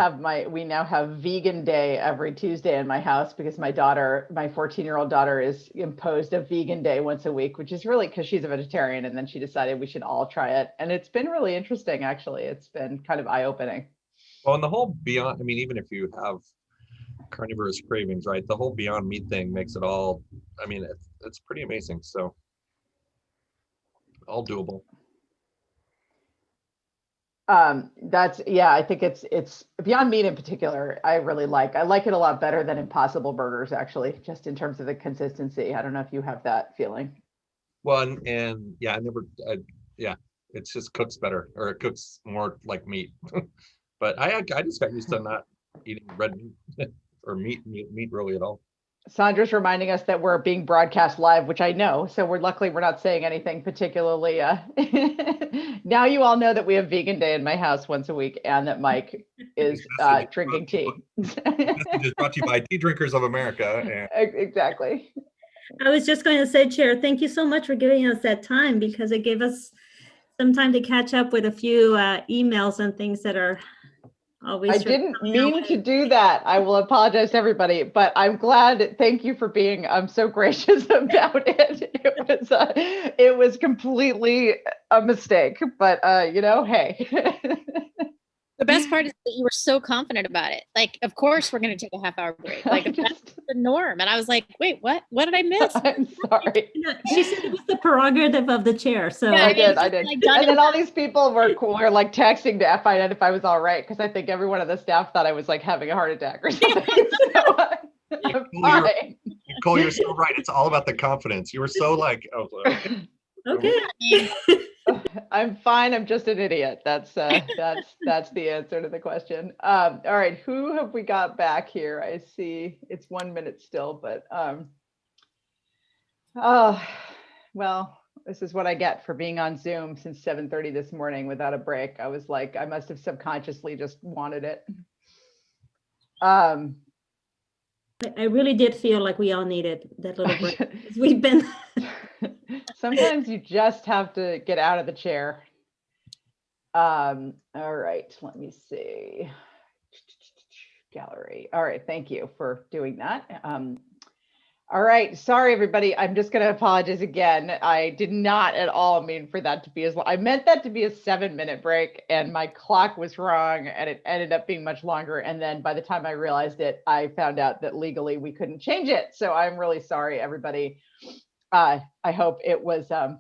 now have vegan day every Tuesday in my house because my 14-year-old daughter is imposed a vegan day once a week, which is really because she's a vegetarian, and then she decided we should all try it, and it's been really interesting. Actually, it's been kind of eye-opening. Well, and the whole Beyond, I mean, even if you have carnivorous cravings, right, the whole Beyond Meat thing makes it all, I mean, it's pretty amazing. So all doable. I think it's Beyond Meat in particular. I like it a lot better than Impossible Burgers, actually, just in terms of the consistency. I don't know if you have that feeling. Well, and yeah, it just cooks better, or it cooks more like meat. But I just got used to not eating red meat or meat really at all. Sandra's reminding us that we're being broadcast live, which I know. So we're not saying anything particularly. Now you all know that we have vegan day in my house once a week, and that Mike is drinking tea. This is brought to you by Tea Drinkers of America. Exactly. I was just going to say, Chair, thank you so much for giving us that time, because it gave us some time to catch up with a few emails and things that are always. I didn't mean to do that. I will apologize to everybody, but I'm glad. Thank you for being so gracious about it. It was completely a mistake, but hey. The best part is that you were so confident about it. Like, of course we're going to take a half-hour break. Like, that's the norm. And I was like, wait, what? What did I miss? I'm sorry. She said it was the prerogative of the chair. So yeah, I did. Like, and then all these people were like texting to find out if I was all right, because I think every one of the staff thought I was like having a heart attack or something. So, I'm fine. Nicole, you're so right. It's all about the confidence. You were so like, oh, okay. I'm fine. I'm just an idiot. That's the answer to the question. All right, who have we got back here? I see it's 1 minute still, but well, this is what I get for being on Zoom since 7:30 this morning without a break. I was like, I must have subconsciously just wanted it. I really did feel like we all needed that little break. We've been. Sometimes you just have to get out of the chair. All right, let me see. Gallery. All right, thank you for doing that. All right, sorry everybody. I'm just going to apologize again. I did not at all mean for that to be as long. I meant that to be a 7-minute break, and my clock was wrong, and it ended up being much longer. And then by the time I realized it, I found out that legally we couldn't change it. So I'm really sorry, everybody. I hope it was, I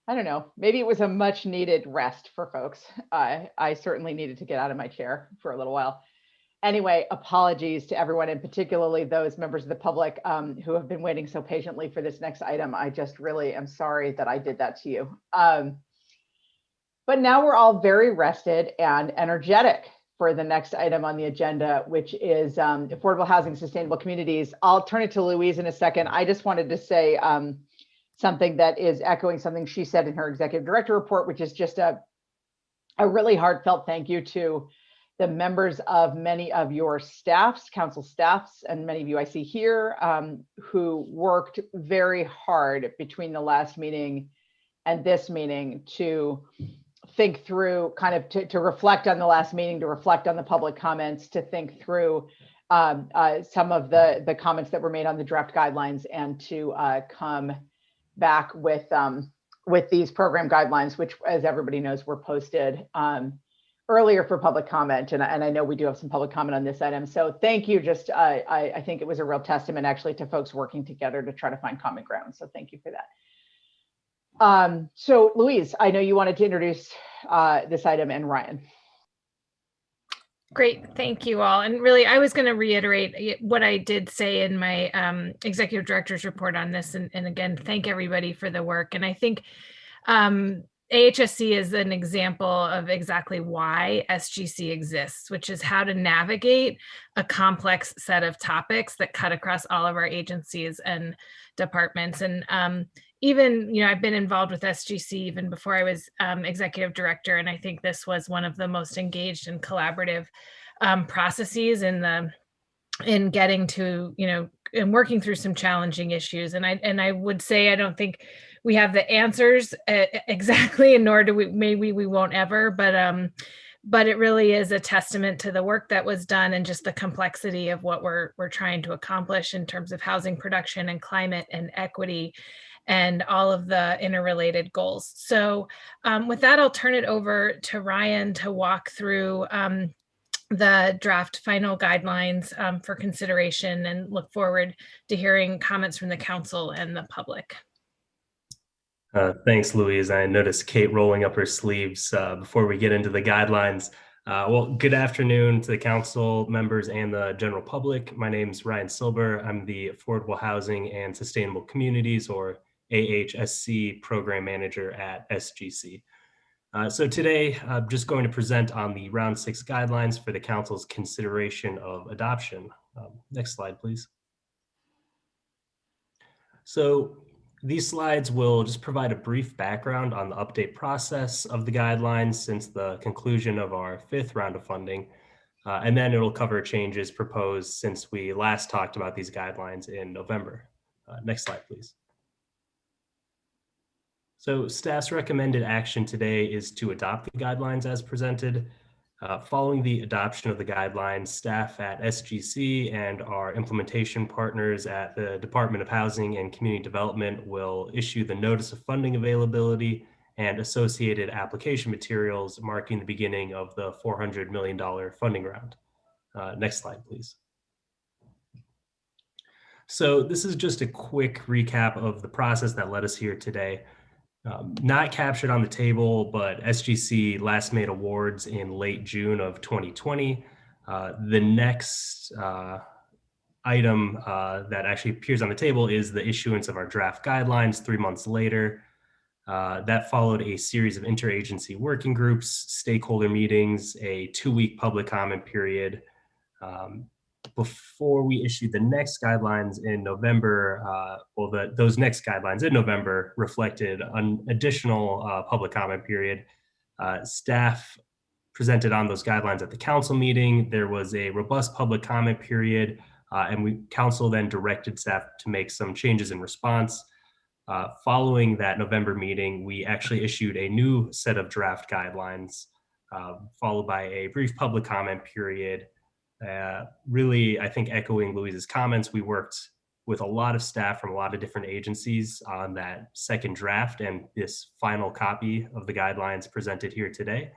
don't know, maybe it was a much needed rest for folks. I certainly needed to get out of my chair for a little while. Anyway, apologies to everyone, and particularly those members of the public who have been waiting so patiently for this next item. I just really am sorry that I did that to you. But now we're all very rested and energetic for the next item on the agenda, which is affordable housing, sustainable communities. I'll turn it to Louise in a second. I just wanted to say something that is echoing something she said in her executive director report, which is just a really heartfelt thank you to the members of many of your staffs, council staffs, and many of you I see here who worked very hard between the last meeting and this meeting to think through, kind of to reflect on the last meeting, to reflect on the public comments, to think through some of the comments that were made on the draft guidelines, and to come back with these program guidelines, which, as everybody knows, were posted earlier for public comment. And I know we do have some public comment on this item. So thank you. Just I think it was a real testament actually to folks working together to try to find common ground. So thank you for that. So Louise, I know you wanted to introduce this item, and Ryan. Great, thank you all. And really, I was going to reiterate what I did say in my executive director's report on this, and again, thank everybody for the work. And I think AHSC is an example of exactly why SGC exists, which is how to navigate a complex set of topics that cut across all of our agencies and departments. And even, I've been involved with SGC even before I was executive director, and I think this was one of the most engaged and collaborative processes in getting to, and working through some challenging issues. And I would say, I don't think we have the answers exactly, and nor do we, maybe we won't ever, but it really is a testament to the work that was done and just the complexity of what we're trying to accomplish in terms of housing production and climate and equity and all of the interrelated goals. So with that, I'll turn it over to Ryan to walk through the draft final guidelines for consideration, and look forward to hearing comments from the council and the public. Thanks, Louise. I noticed Kate rolling up her sleeves before we get into the guidelines. Well, good afternoon to the council members and the general public. My name is Ryan Silber. I'm the Affordable Housing and Sustainable Communities, or AHSC, program manager at SGC. So today, I'm just going to present on the round 6 guidelines for the council's consideration of adoption. Next slide, please. So these slides will just provide a brief background on the update process of the guidelines since the conclusion of our 5th round of funding. And then it'll cover changes proposed since we last talked about these guidelines in November. Next slide, please. So staff's recommended action today is to adopt the guidelines as presented. Following the adoption of the guidelines, staff at SGC and our implementation partners at the Department of Housing and Community Development will issue the notice of funding availability and associated application materials, marking the beginning of the $400 million funding round. Next slide, please. So this is just a quick recap of the process that led us here today. Not captured on the table, but SGC last made awards in late June of 2020. The next item that actually appears on the table is the issuance of our draft guidelines 3 months later. That followed a series of interagency working groups, stakeholder meetings, a 2-week public comment period. Before we issued the next guidelines in November, those next guidelines in November reflected an additional public comment period. Staff presented on those guidelines at the council meeting. There was a robust public comment period, and council then directed staff to make some changes in response. Following that November meeting, we actually issued a new set of draft guidelines, followed by a brief public comment period. Really, I think echoing Louise's comments, we worked with a lot of staff from a lot of different agencies on that second draft and this final copy of the guidelines presented here today.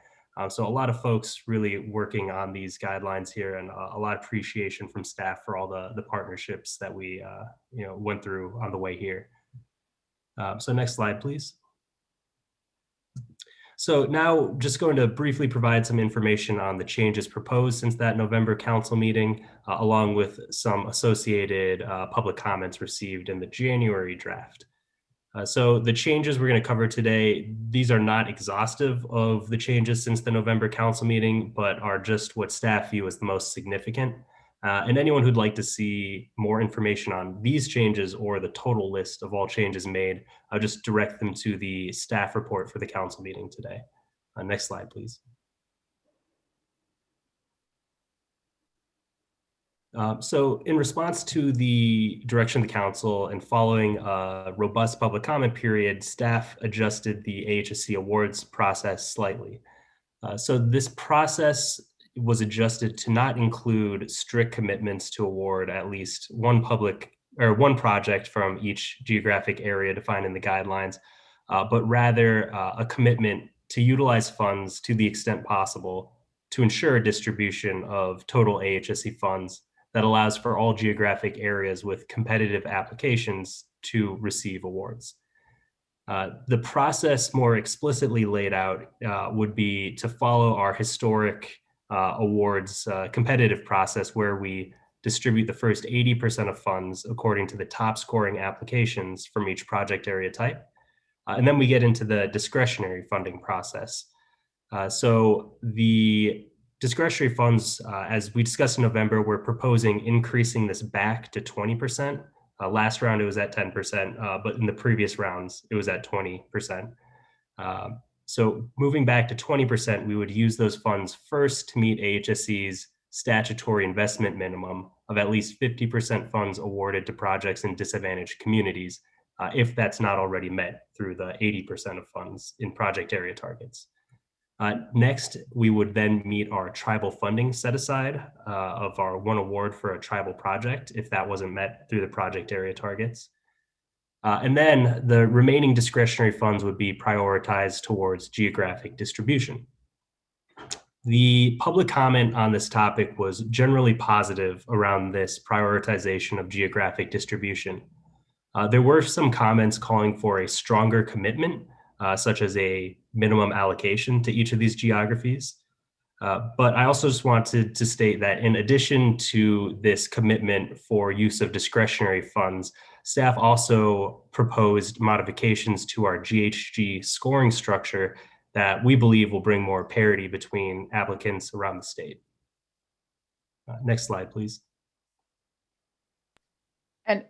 So a lot of folks really working on these guidelines here, and a lot of appreciation from staff for all the partnerships that we went through on the way here. So next slide, please. So now just going to briefly provide some information on the changes proposed since that November council meeting, along with some associated public comments received in the January draft. So the changes we're going to cover today, these are not exhaustive of the changes since the November council meeting, but are just what staff view as the most significant. And anyone who'd like to see more information on these changes or the total list of all changes made, I'll just direct them to the staff report for the council meeting today. Next slide, please. So in response to the direction of the council and following a robust public comment period, staff adjusted the AHSC awards process slightly. So this process was adjusted to not include strict commitments to award at least one project from each geographic area defined in the guidelines, but rather a commitment to utilize funds to the extent possible to ensure distribution of total AHSC funds that allows for all geographic areas with competitive applications to receive awards. The process more explicitly laid out would be to follow our historic awards competitive process, where we distribute the first 80% of funds according to the top scoring applications from each project area type. And then we get into the discretionary funding process. So the discretionary funds, as we discussed in November, we're proposing increasing this back to 20%. Last round, it was at 10%, but in the previous rounds, it was at 20%. So moving back to 20%, we would use those funds first to meet AHSC's statutory investment minimum of at least 50% funds awarded to projects in disadvantaged communities, if that's not already met through the 80% of funds in project area targets. Next, we would then meet our tribal funding set aside of our one award for a tribal project, if that wasn't met through the project area targets. And then the remaining discretionary funds would be prioritized towards geographic distribution. The public comment on this topic was generally positive around this prioritization of geographic distribution. There were some comments calling for a stronger commitment, such as a minimum allocation to each of these geographies. But I also just wanted to state that in addition to this commitment for use of discretionary funds, staff also proposed modifications to our GHG scoring structure that we believe will bring more parity between applicants around the state. Next slide, please. And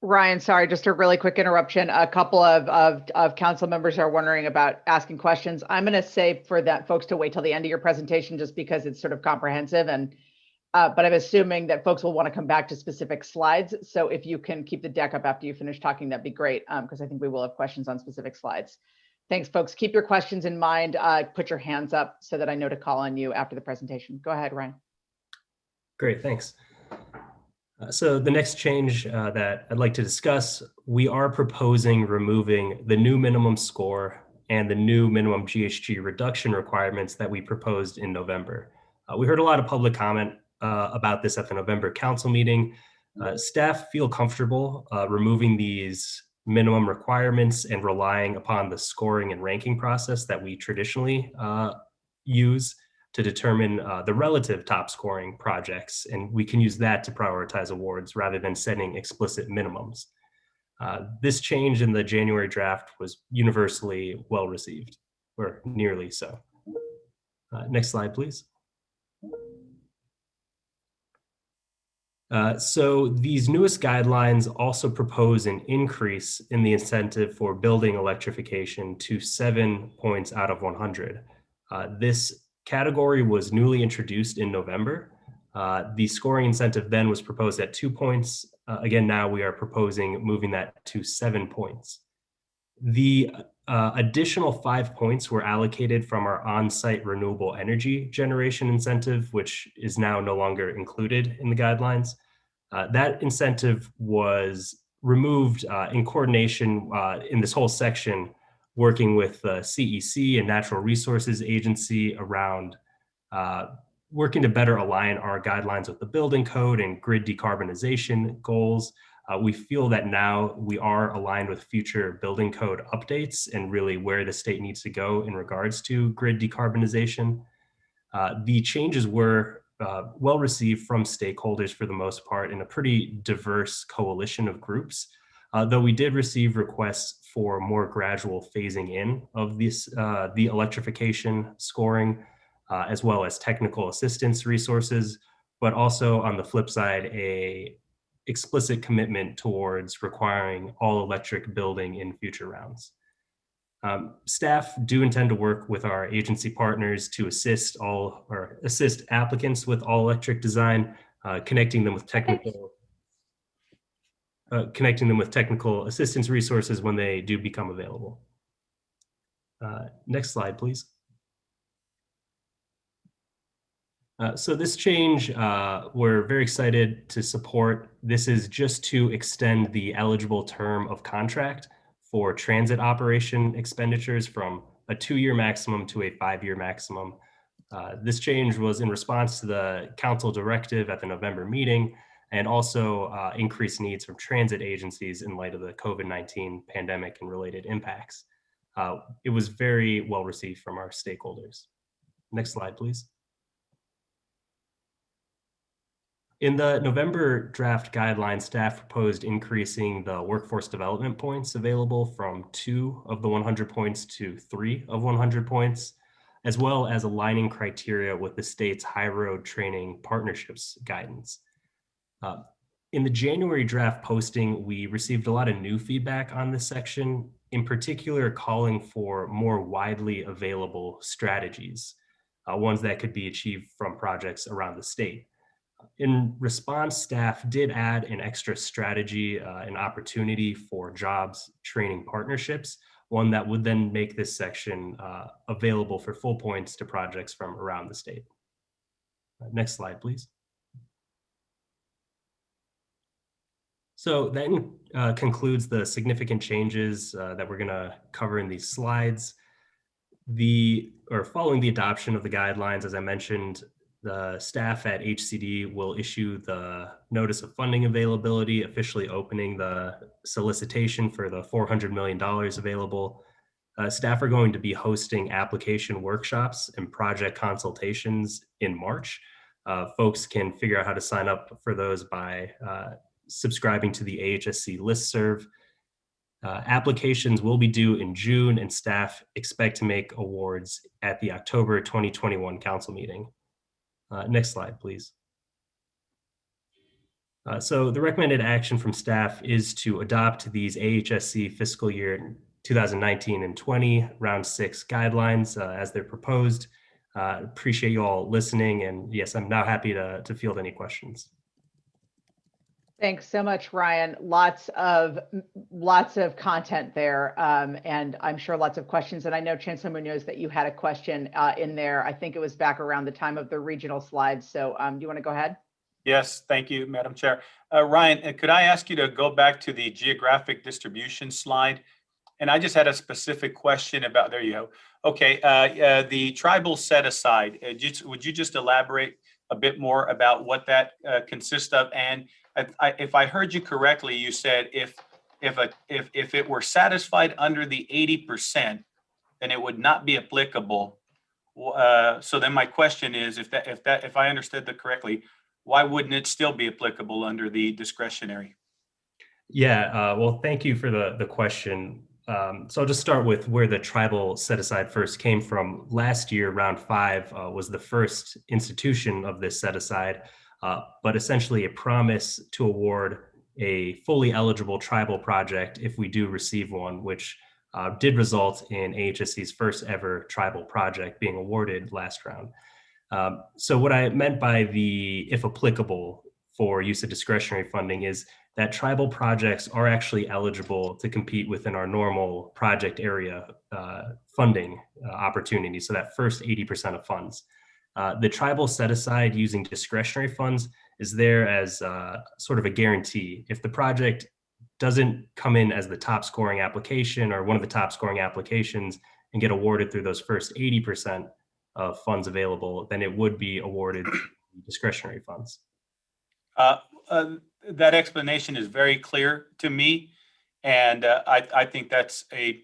Ryan, sorry, just a really quick interruption. A couple of council members are wondering about asking questions. I'm going to say for that folks to wait till the end of your presentation, just because it's sort of comprehensive, and but I'm assuming that folks will want to come back to specific slides. So if you can keep the deck up after you finish talking, that'd be great, because I think we will have questions on specific slides. Thanks, folks. Keep your questions in mind. Put your hands up so that I know to call on you after the presentation. Go ahead, Ryan. Great, thanks. So the next change that I'd like to discuss, we are proposing removing the new minimum score and the new minimum GHG reduction requirements that we proposed in November. We heard a lot of public comment about this at the November council meeting. Staff feel comfortable removing these minimum requirements and relying upon the scoring and ranking process that we traditionally use to determine the relative top scoring projects. And we can use that to prioritize awards rather than setting explicit minimums. This change in the January draft was universally well received, or nearly so. Next slide, please. So these newest guidelines also propose an increase in the incentive for building electrification to 7 points out of 100. This category was newly introduced in November. The scoring incentive then was proposed at 2 points. Again, now we are proposing moving that to 7 points. The additional 5 points were allocated from our on-site renewable energy generation incentive, which is now no longer included in the guidelines. That incentive was removed in coordination in this whole section, working with the CEC and Natural Resources Agency around working to better align our guidelines with the building code and grid decarbonization goals. We feel that now we are aligned with future building code updates and really where the state needs to go in regards to grid decarbonization. The changes were well received from stakeholders for the most part in a pretty diverse coalition of groups, though we did receive requests for more gradual phasing in of this, the electrification scoring, as well as technical assistance resources, but also on the flip side, a explicit commitment towards requiring all electric building in future rounds. Staff do intend to work with our agency partners to assist applicants with all electric design, connecting them with technical assistance resources when they do become available. Next slide, please. So this change, we're very excited to support. This is just to extend the eligible term of contract for transit operation expenditures from a 2-year maximum to a 5-year maximum. This change was in response to the council directive at the November meeting and also increased needs from transit agencies in light of the COVID-19 pandemic and related impacts. It was very well received from our stakeholders. Next slide, please. In the November draft guidelines, staff proposed increasing the workforce development points available from 2 of the 100 points to 3 of 100 points, as well as aligning criteria with the state's high road training partnerships guidance. In the January draft posting, we received a lot of new feedback on this section, in particular calling for more widely available strategies, ones that could be achieved from projects around the state. In response, staff did add an extra strategy, an opportunity for jobs training partnerships, one that would then make this section available for full points to projects from around the state. Next slide, please. So that concludes the significant changes that we're going to cover in these slides. Following the adoption of the guidelines, as I mentioned, the staff at HCD will issue the notice of funding availability, officially opening the solicitation for the $400 million available. Staff are going to be hosting application workshops and project consultations in March. Folks can figure out how to sign up for those by subscribing to the AHSC listserv. Applications will be due in June, and staff expect to make awards at the October 2021 council meeting. Next slide, please. So the recommended action from staff is to adopt these AHSC fiscal year 2019 and 20 round 6 guidelines as they're proposed. Appreciate you all listening, and yes, I'm now happy to field any questions. Thanks so much, Ryan. Lots of content there, and I'm sure lots of questions. And I know Chancellor Munoz that you had a question in there. I think it was back around the time of the regional slides. So do you want to go ahead? Yes, thank you, Madam Chair. Ryan, could I ask you to go back to the geographic distribution slide? And I just had a specific question about, there you go. Okay, the tribal set aside, would you just elaborate a bit more about what that consists of? And if I heard you correctly, you said if it were satisfied under the 80%, then it would not be applicable. So then my question is, if I understood that correctly, why wouldn't it still be applicable under the discretionary? Yeah, well, thank you for the question. So I'll just start with where the tribal set aside first came from. Last year, round 5 was the first institution of this set aside, but essentially a promise to award a fully eligible tribal project if we do receive one, which did result in AHSC's first ever tribal project being awarded last round. So what I meant by the if applicable for use of discretionary funding is that tribal projects are actually eligible to compete within our normal project area funding opportunity. So that first 80% of funds. The tribal set aside using discretionary funds is there as sort of a guarantee. If the project doesn't come in as the top scoring application or one of the top scoring applications and get awarded through those first 80% of funds available, then it would be awarded discretionary funds. That explanation is very clear to me, and I think that's a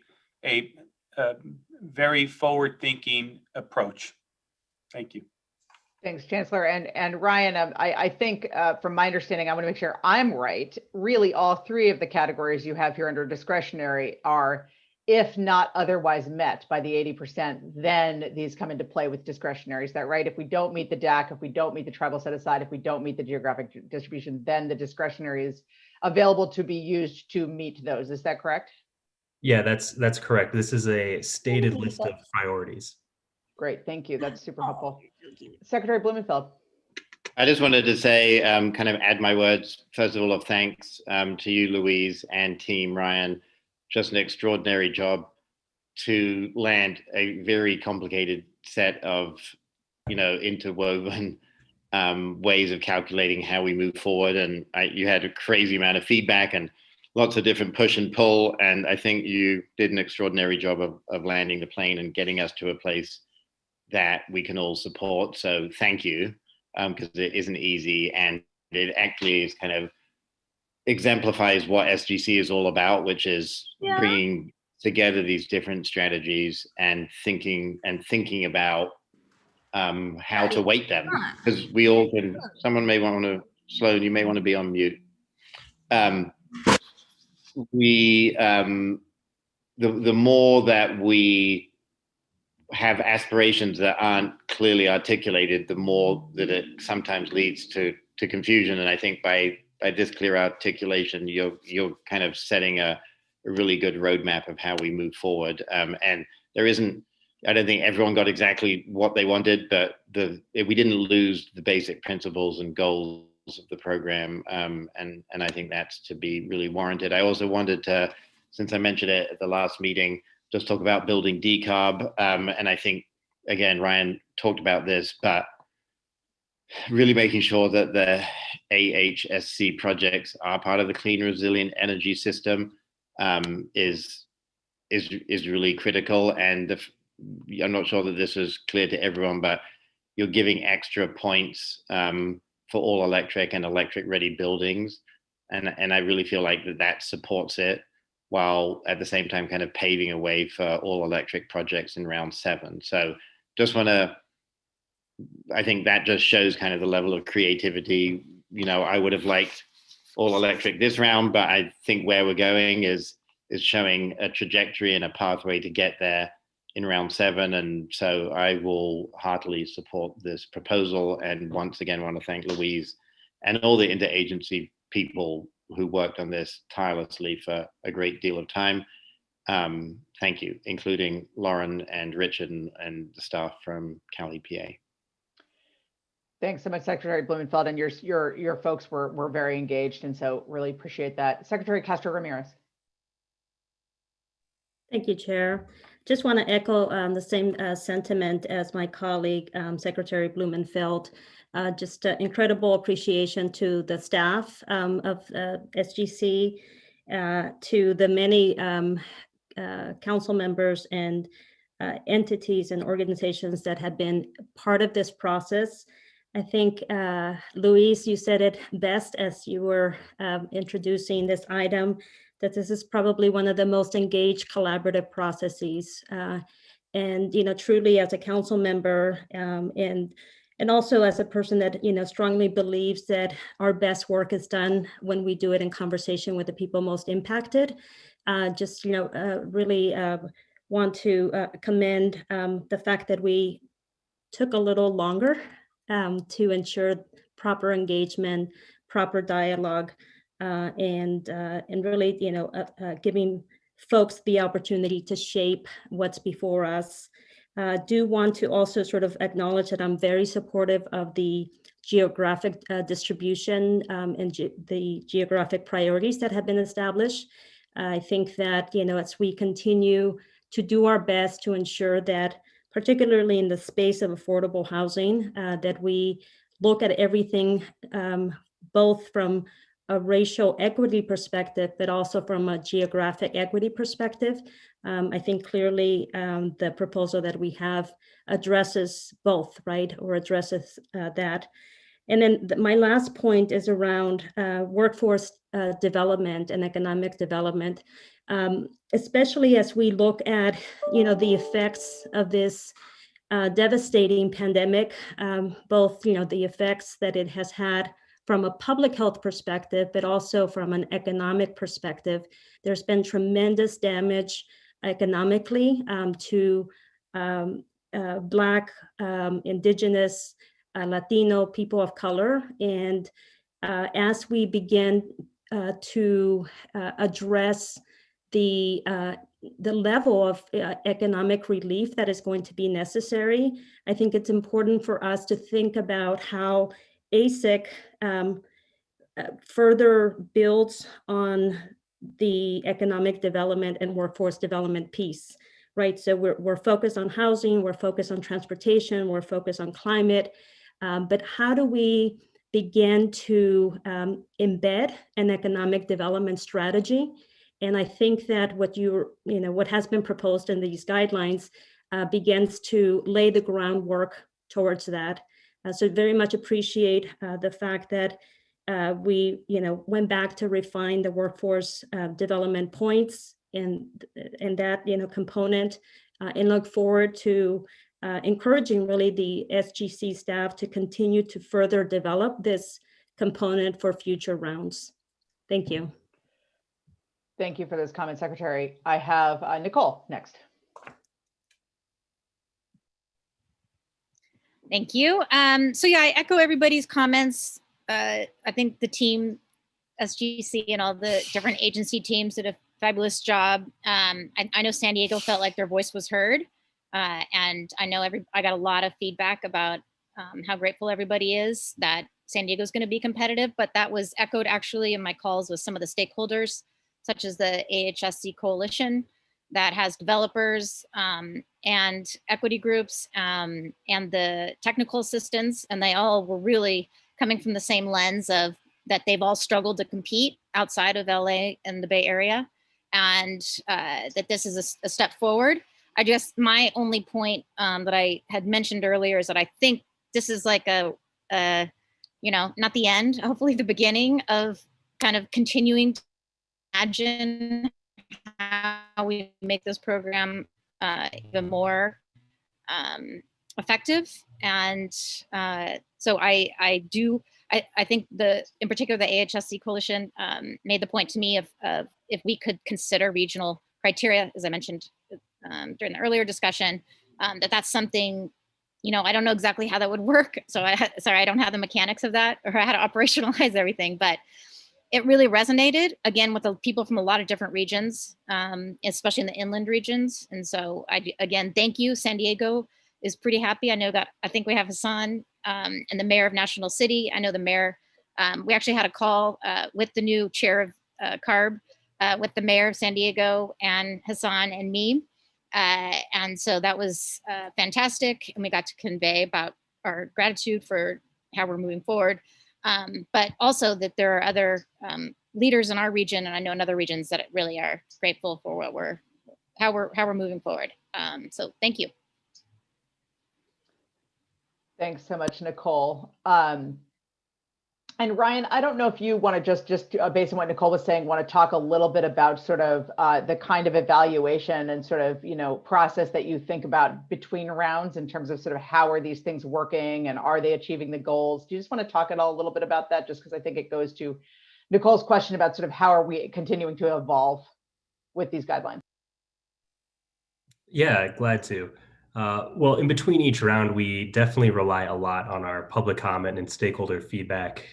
very forward-thinking approach. Thank you. Thanks, Chancellor. And Ryan, I think from my understanding, I want to make sure I'm right. Really, all 3 of the categories you have here under discretionary are, if not otherwise met by the 80%, then these come into play with discretionary. Is that right? If we don't meet the DAC, if we don't meet the tribal set aside, if we don't meet the geographic distribution, then the discretionary is available to be used to meet those. Is that correct? Yeah, that's correct. This is a stated list of priorities. Great, thank you. That's super helpful. Secretary Blumenfeld. I just wanted to say, kind of add my words, first of all, of thanks to you, Louise, and team Ryan. Just an extraordinary job to land a very complicated set of, interwoven ways of calculating how we move forward. And you had a crazy amount of feedback and lots of different push and pull. And I think you did an extraordinary job of landing the plane and getting us to a place that we can all support. So thank you, because it isn't easy. And it actually is kind of exemplifies what SGC is all about, which is bringing together these different strategies and thinking about how to weight them, because we all can. Someone may want to Sloan, you may want to be on mute. The more that we have aspirations that aren't clearly articulated, the more that it sometimes leads to confusion. And I think by this clear articulation, you're kind of setting a really good roadmap of how we move forward. And there isn't, I don't think everyone got exactly what they wanted, but we didn't lose the basic principles and goals of the program. And I think that's to be really warranted. I also wanted to, since I mentioned it at the last meeting, just talk about building decarb. And I think, again, Ryan talked about this, but really making sure that the AHSC projects are part of the clean, resilient energy system is really critical. And I'm not sure that this is clear to everyone, but you're giving extra points for all electric and electric ready buildings. And I really feel like that supports it, while at the same time kind of paving a way for all electric projects in round 7. So just want to, I think that just shows kind of the level of creativity. You know, I would have liked all electric this round, but I think where we're going is showing a trajectory and a pathway to get there in round 7. And so I will heartily support this proposal. And once again, want to thank Louise and all the interagency people who worked on this tirelessly for a great deal of time. Thank you, including Lauren and Richard and the staff from Cal EPA. Thanks so much, Secretary Blumenfeld, and your folks were very engaged, and so really appreciate that. Secretary Castro Ramirez. Thank you, Chair. Just want to echo the same sentiment as my colleague, Secretary Blumenfeld. Just incredible appreciation to the staff of SGC, to the many council members and entities and organizations that have been part of this process. I think, Louise, you said it best as you were introducing this item, that this is probably one of the most engaged collaborative processes. And, you know, truly as a council member and also as a person that, you know, strongly believes that our best work is done when we do it in conversation with the people most impacted. Just, you know, really want to commend the fact that we took a little longer to ensure proper engagement, proper dialogue, and really, you know, giving folks the opportunity to shape what's before us. Do want to also sort of acknowledge that I'm very supportive of the geographic distribution and the geographic priorities that have been established. I think that, you know, as we continue to do our best to ensure that, particularly in the space of affordable housing, that we look at everything both from a racial equity perspective, but also from a geographic equity perspective. I think clearly the proposal that we have addresses both, right, or addresses that. And then my last point is around workforce development and economic development, especially as we look at, you know, the effects of this devastating pandemic, both, you know, the effects that it has had from a public health perspective, but also from an economic perspective. There's been tremendous damage economically to Black, Indigenous, Latino, people of color. And as we begin to address the level of economic relief that is going to be necessary, I think it's important for us to think about how AHSC further builds on the economic development and workforce development piece, right? So we're focused on housing, we're focused on transportation, we're focused on climate, but how do we begin to embed an economic development strategy? And I think that what has been proposed in these guidelines begins to lay the groundwork towards that. So very much appreciate the fact that, we went back to refine the workforce development points and that component, and look forward to encouraging really the SGC staff to continue to further develop this component for future rounds. Thank you. Thank you for those comments, Secretary. I have Nicole next. Thank you. So yeah, I echo everybody's comments. I think the team, SGC and all the different agency teams did a fabulous job. I know San Diego felt like their voice was heard. And I know I got a lot of feedback about how grateful everybody is that San Diego is going to be competitive, but that was echoed actually in my calls with some of the stakeholders, such as the AHSC coalition that has developers and equity groups and the technical assistants, and they all were really coming from the same lens of that they've all struggled to compete outside of LA and the Bay Area, and that this is a step forward. My only point that I had mentioned earlier is that I think this is like not the end, hopefully the beginning of kind of continuing to imagine how we make this program even more effective. And so I think in particular, the AHSC coalition made the point to me of if we could consider regional criteria, as I mentioned during the earlier discussion, that's something, I don't know exactly how that would work. So I don't have the mechanics of that or how to operationalize everything, but it really resonated again with the people from a lot of different regions, especially in the inland regions. And so again, thank you. San Diego is pretty happy. I think we have Hassan and the mayor of National City. I know the mayor, we actually had a call with the new chair of CARB, with the mayor of San Diego and Hassan and me. And so that was fantastic. And we got to convey about our gratitude for how we're moving forward. But also that there are other leaders in our region, and I know in other regions that really are grateful for how we're moving forward. So thank you. Thanks so much, Nicole. And Ryan, I don't know if you want to just based on what Nicole was saying, want to talk a little bit about sort of the kind of evaluation and sort of, process that you think about between rounds in terms of sort of how are these things working and are they achieving the goals? Do you just want to talk at all a little bit about that? Just because I think it goes to Nicole's question about sort of how are we continuing to evolve with these guidelines? Yeah, glad to. Well, in between each round, we definitely rely a lot on our public comment and stakeholder feedback,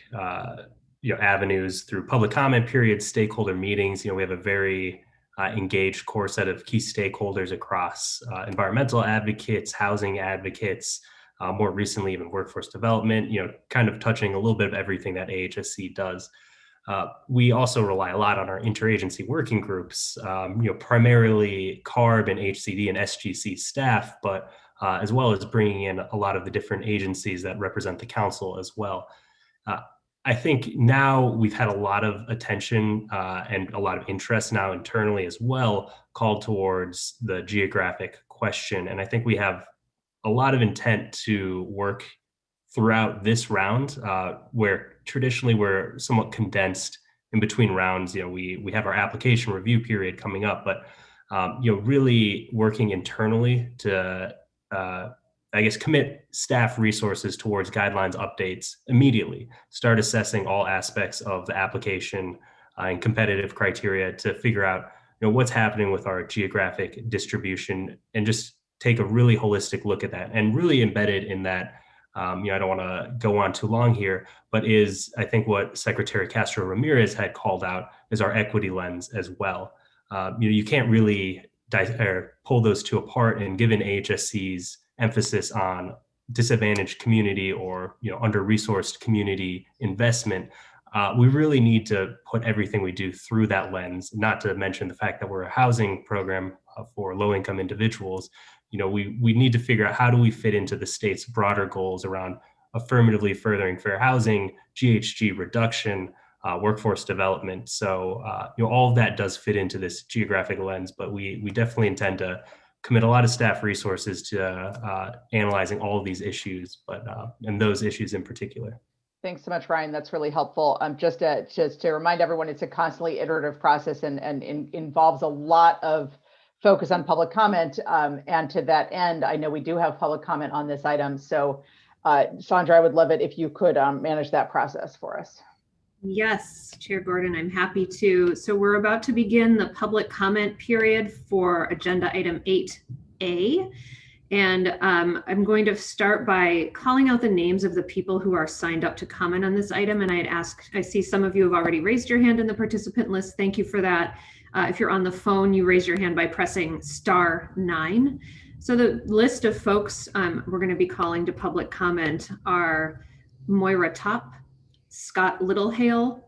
avenues through public comment periods, stakeholder meetings. We have a very engaged core set of key stakeholders across environmental advocates, housing advocates, more recently even workforce development, kind of touching a little bit of everything that AHSC does. We also rely a lot on our interagency working groups, primarily CARB and HCD and SGC staff, but as well as bringing in a lot of the different agencies that represent the council as well. I think now we've had a lot of attention and a lot of interest now internally as well called towards the geographic question. And I think we have a lot of intent to work throughout this round, where traditionally we're somewhat condensed in between rounds. We have our application review period coming up, but really working internally to, commit staff resources towards guidelines updates immediately, start assessing all aspects of the application and competitive criteria to figure out, what's happening with our geographic distribution, and just take a really holistic look at that and really embedded in that. I don't want to go on too long here, but I think what Secretary Castro Ramirez had called out is our equity lens as well. You can't really pull those two apart, and given AHSC's emphasis on disadvantaged community or under-resourced community investment, we really need to put everything we do through that lens, not to mention the fact that we're a housing program for low-income individuals. We need to figure out how do we fit into the state's broader goals around affirmatively furthering fair housing, GHG reduction, workforce development. So, all of that does fit into this geographic lens, but we definitely intend to commit a lot of staff resources to analyzing all of these issues, and those issues in particular. Thanks so much, Ryan. That's really helpful. Just to remind everyone, it's a constantly iterative process and involves a lot of focus on public comment. And to that end, I know we do have public comment on this item. So Sandra, I would love it if you could manage that process for us. Yes, Chair Gordon, I'm happy to. So we're about to begin the public comment period for agenda item 8A. And I'm going to start by calling out the names of the people who are signed up to comment on this item. And I see some of you have already raised your hand in the participant list. Thank you for that. If you're on the phone, you raise your hand by pressing *9. So the list of folks we're going to be calling to public comment are Moira Top, Scott Littlehale,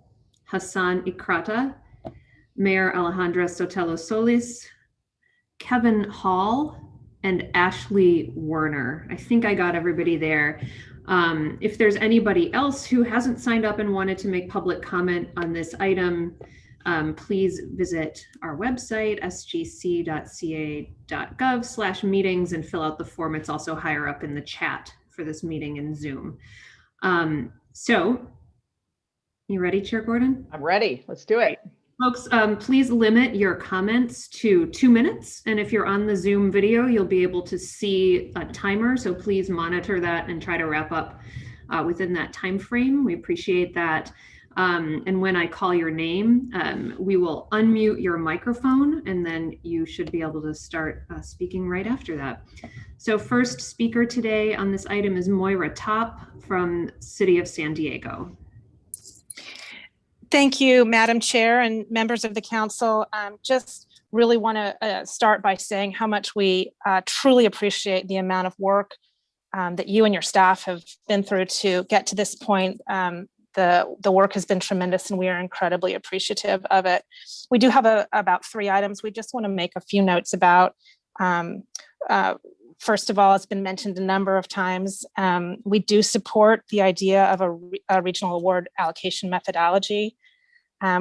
Hassan Ikrata, Mayor Alejandra Sotelo Solis, Kevin Hall, and Ashley Werner. I think I got everybody there. If there's anybody else who hasn't signed up and wanted to make public comment on this item, please visit our website, sgc.ca.gov/meetings, and fill out the form. It's also higher up in the chat for this meeting in Zoom. So, you ready, Chair Gordon? I'm ready. Let's do it. Folks, please limit your comments to 2 minutes. And if you're on the Zoom video, you'll be able to see a timer. So please monitor that and try to wrap up within that time frame. We appreciate that. And when I call your name, we will unmute your microphone, and then you should be able to start speaking right after that. So first speaker today on this item is Moira Top from City of San Diego. Thank you, Madam Chair and members of the council. Just really want to start by saying how much we truly appreciate the amount of work that you and your staff have been through to get to this point. The work has been tremendous and we are incredibly appreciative of it. We do have about 3 items we just want to make a few notes about. First of all, it's been mentioned a number of times. We do support the idea of a regional award allocation methodology.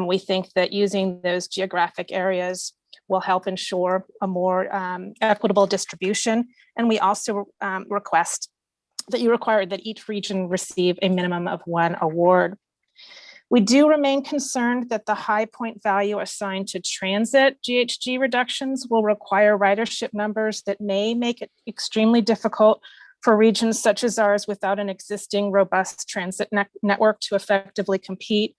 We think that using those geographic areas will help ensure a more equitable distribution. And we also request that you require that each region receive a minimum of 1 award. We do remain concerned that the high point value assigned to transit GHG reductions will require ridership numbers that may make it extremely difficult for regions such as ours without an existing robust transit network to effectively compete.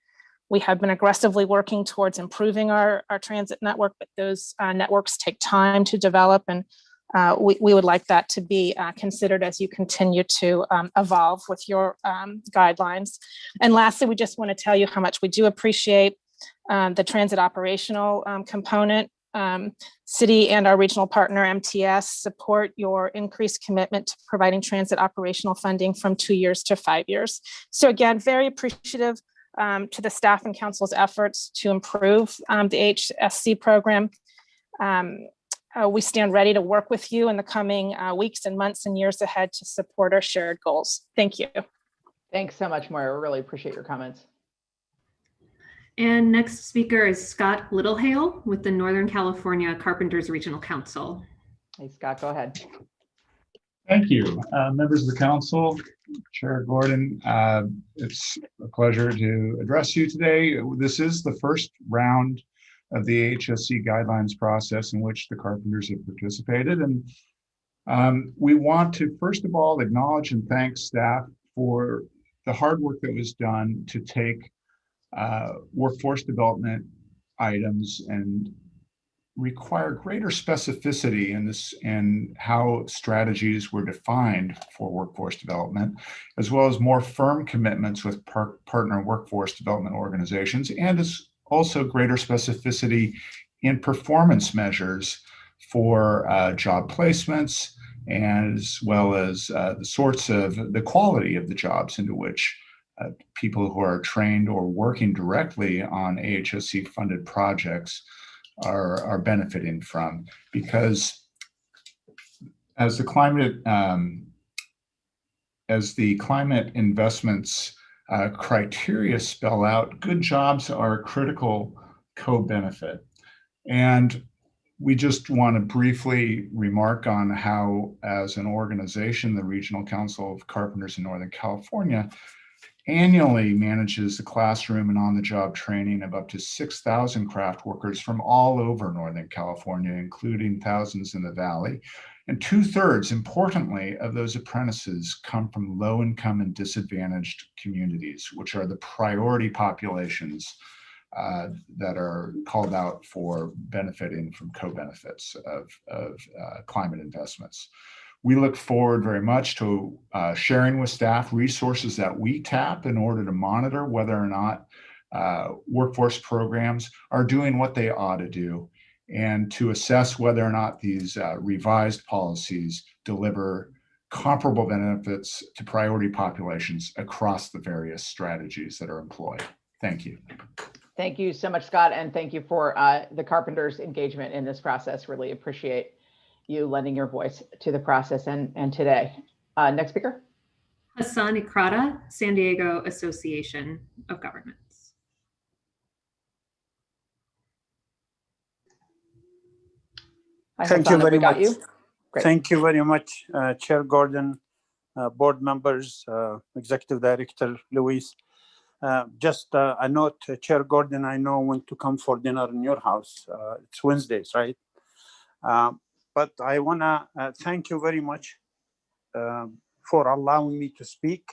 We have been aggressively working towards improving our transit network, but those networks take time to develop, and we would like that to be considered as you continue to evolve with your guidelines. And lastly, we just want to tell you how much we do appreciate the transit operational component. City and our regional partner, MTS, support your increased commitment to providing transit operational funding from 2 years to 5 years. So again, very appreciative to the staff and council's efforts to improve the AHSC program. We stand ready to work with you in the coming weeks and months and years ahead to support our shared goals. Thank you. Thanks so much, Moira. Really appreciate your comments. And next speaker is Scott Littlehale with the Northern California Carpenters Regional Council. Hey, Scott, go ahead. Thank you. Members of the council, Chair Gordon, it's a pleasure to address you today. This is the first round of the AHSC guidelines process in which the carpenters have participated. And we want to, first of all, acknowledge and thank staff for the hard work that was done to take workforce development items and require greater specificity in how strategies were defined for workforce development, as well as more firm commitments with partner workforce development organizations, and as also greater specificity in performance measures for job placements, as well as the quality of the jobs into which people who are trained or working directly on AHSC funded projects are benefiting from. Because as the climate investments criteria spell out, good jobs are a critical co-benefit. And we just want to briefly remark on how, as an organization, the Regional Council of Carpenters in Northern California annually manages the classroom and on-the-job training of up to 6,000 craft workers from all over Northern California, including thousands in the Valley. And 2/3, importantly, of those apprentices come from low-income and disadvantaged communities, which are the priority populations that are called out for benefiting from co-benefits of climate investments. We look forward very much to sharing with staff resources that we tap in order to monitor whether or not workforce programs are doing what they ought to do, and to assess whether or not these revised policies deliver comparable benefits to priority populations across the various strategies that are employed. Thank you. Thank you so much, Scott, and thank you for the Carpenters' engagement in this process. Really appreciate you lending your voice to the process and today. Next speaker. Hassan Ikrata, San Diego Association of Governments. Hi, Thank Hassan, you very much. Thank you very much, Chair Gordon, board members, Executive Director Luis. Just a note, Chair Gordon, I know when to come for dinner in your house. It's Wednesdays, right? But I want to thank you very much for allowing me to speak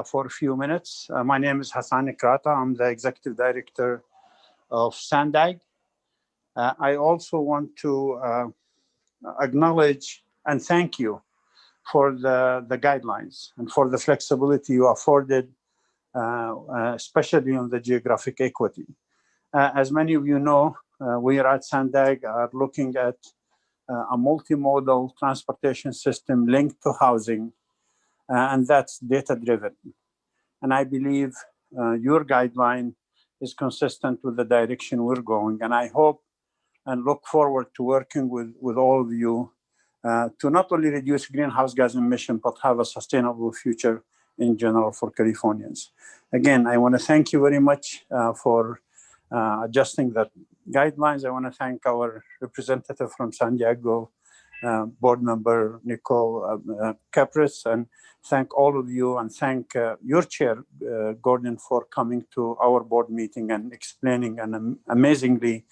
for a few minutes. My name is Hassan Ikrata. I'm the Executive Director of SANDAG. I also want to acknowledge and thank you for the guidelines and for the flexibility you afforded, especially on the geographic equity. As many of you know, we at SANDAG are looking at a multimodal transportation system linked to housing, and that's data-driven. And I believe your guideline is consistent with the direction we're going. And I hope and look forward to working with all of you to not only reduce greenhouse gas emission, but have a sustainable future in general for Californians. Again, I want to thank you very much for adjusting the guidelines. I want to thank our representative from San Diego, board member Nicole Capris, and thank all of you, and thank your chair, Gordon, for coming to our board meeting and explaining an amazingly